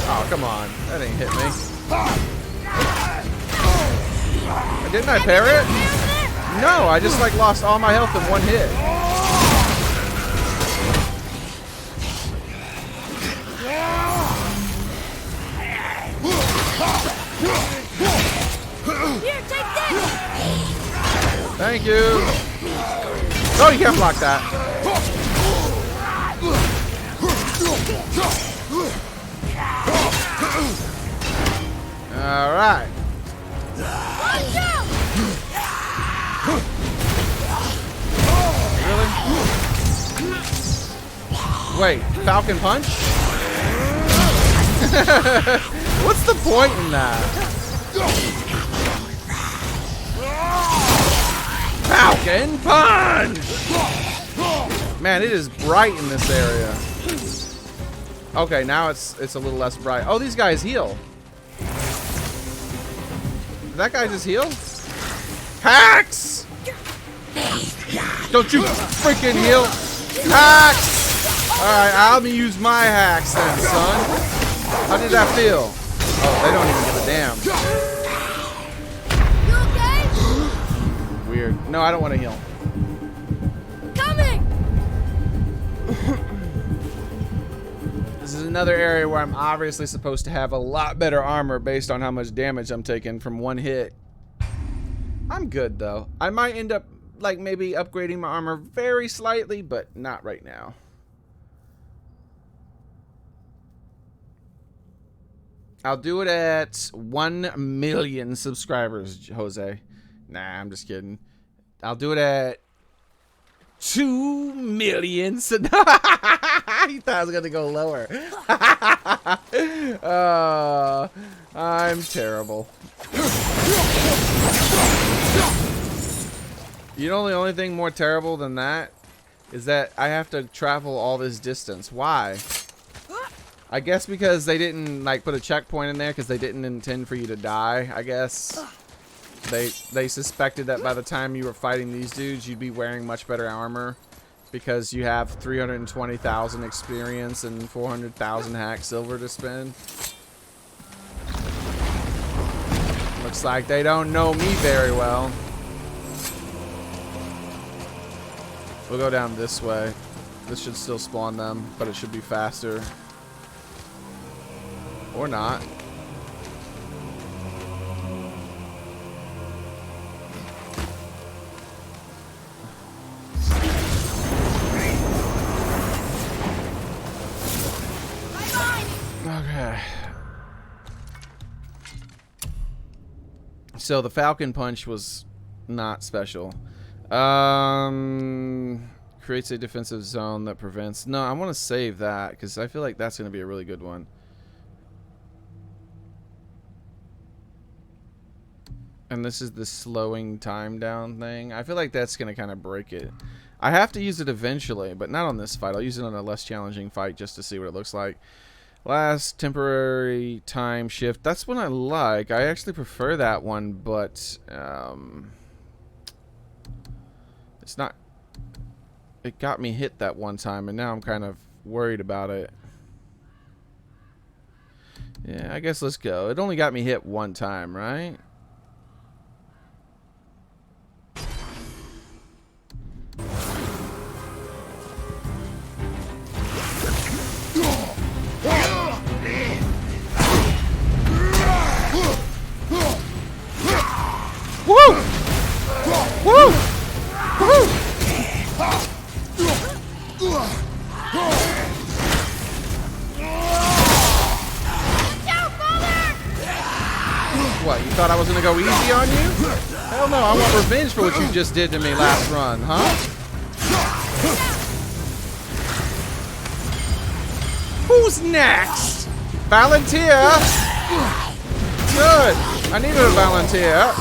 Oh, come on. That ain't hit me. Didn't I parry it? No, I just like lost all my health in one hit. Here, take this! Thank you. Oh, you can't block that. All right. Watch out! Really? Wait, Falcon Punch? What's the point in that? Falcon Punch! Man, it is bright in this area. Okay, now it's a little less bright. Oh, these guys heal. Did that guy just heal? Hacks! Don't you freaking heal! Hacks! Alright, I'll use my hacks then, son. How did that feel? Oh, they don't even give a damn. You okay? Weird. No, I don't want to heal. Coming! This is another area where I'm obviously supposed to have a lot better armor based on how much damage I'm taking from one hit. I'm good though. I might end up like maybe upgrading my armor very slightly, but not right now. I'll do it at 1 million subscribers, Jose. Nah, I'm just kidding. I'll do it at 2 million. You thought I was gonna go lower. I'm terrible. You know, the only thing more terrible than that is that I have to travel all this distance. Why? I guess because they didn't like put a checkpoint in there because they didn't intend for you to die. I guess they suspected that by the time you were fighting these dudes, you'd be wearing much better armor because you have 320,000 experience and 400,000 hack silver to spend. Looks like they don't know me very well. We'll go down this way. This should still spawn them, but it should be faster. Or not. So the Falcon Punch was not special. Creates a defensive zone that prevents... No, I want to save that because I feel like that's going to be a really good one. And this is the slowing time down thing. I feel like that's going to kind of break it. I have to use it eventually, but not on this fight. I'll use it on a less challenging fight just to see what it looks like. Last temporary time shift. That's one I like. I actually prefer that one, but it's not... It got me hit that one time, and now I'm kind of worried about it. Yeah, I guess let's go. It only got me hit one time, right? Woo! Woo! Woo! What, you thought I was gonna go easy on you? Hell no, I want revenge for what you just did to me last run, huh? Who's next? Volunteer? Good. I needed a volunteer.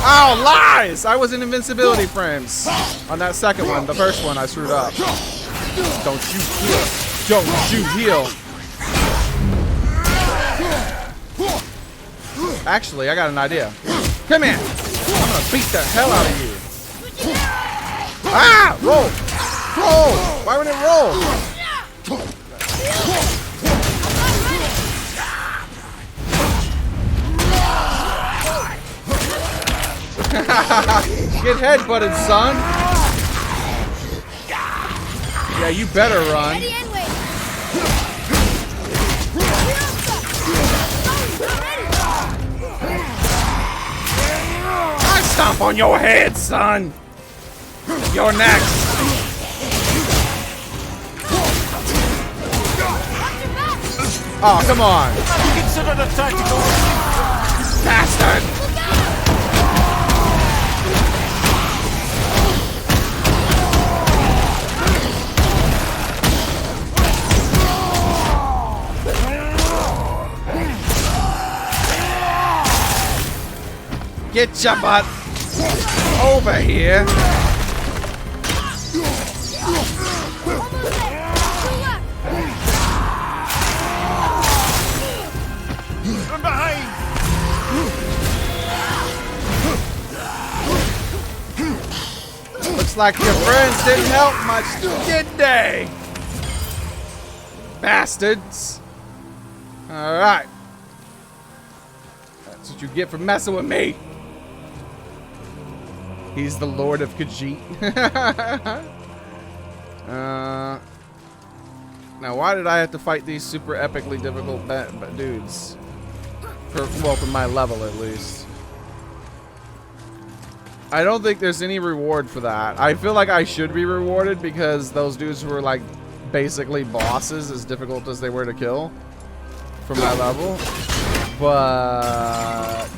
Oh, lies! I was in invincibility frames. On that second one, the first one, I screwed up. Don't you heal. Don't you heal. Actually, I got an idea. Come here. I'm gonna beat the hell out of you. Ah! Roll! Roll! Why would it roll? Get headbutted, son. Yeah, you better run. I stomp on your head, son. You're next. Oh, come on. Consider the tactical Bastard. Get your butt over here. from behind. Looks like your friends didn't help much, did they? Bastards. Alright. That's what you get for messing with me. He's the Lord of Khajiit. Now, why did I have to fight these super epically difficult dudes? For my level, at least. I don't think there's any reward for that. I feel like I should be rewarded because those dudes were, like, basically bosses, as difficult as they were to kill from my level. But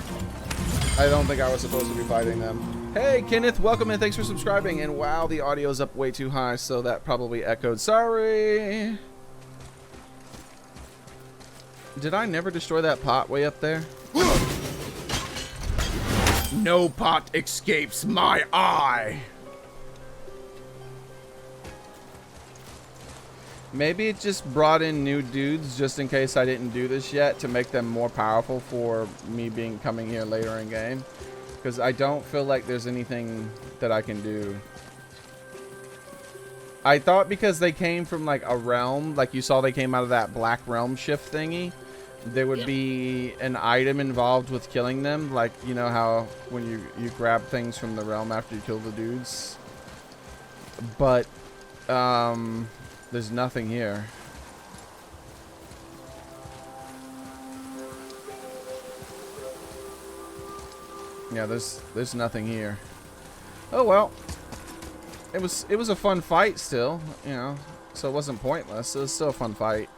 I don't think I was supposed to be fighting them. Hey, Kenneth, welcome and thanks for subscribing. And wow, the audio's up way too high, so that probably echoed. Sorry. Did I never destroy that pot way up there? No pot escapes my eye. Maybe it just brought in new dudes just in case I didn't do this yet to make them more powerful for me coming here later in game. Because I don't feel like there's anything that I can do. I thought because they came from like a realm, like you saw they came out of that black realm shift thingy, there would be an item involved with killing them. Like, you know how when you grab things from the realm after you kill the dudes. But, there's nothing here. Yeah, there's nothing here. Oh well. It was a fun fight still, you know. So it wasn't pointless. It was still a fun fight.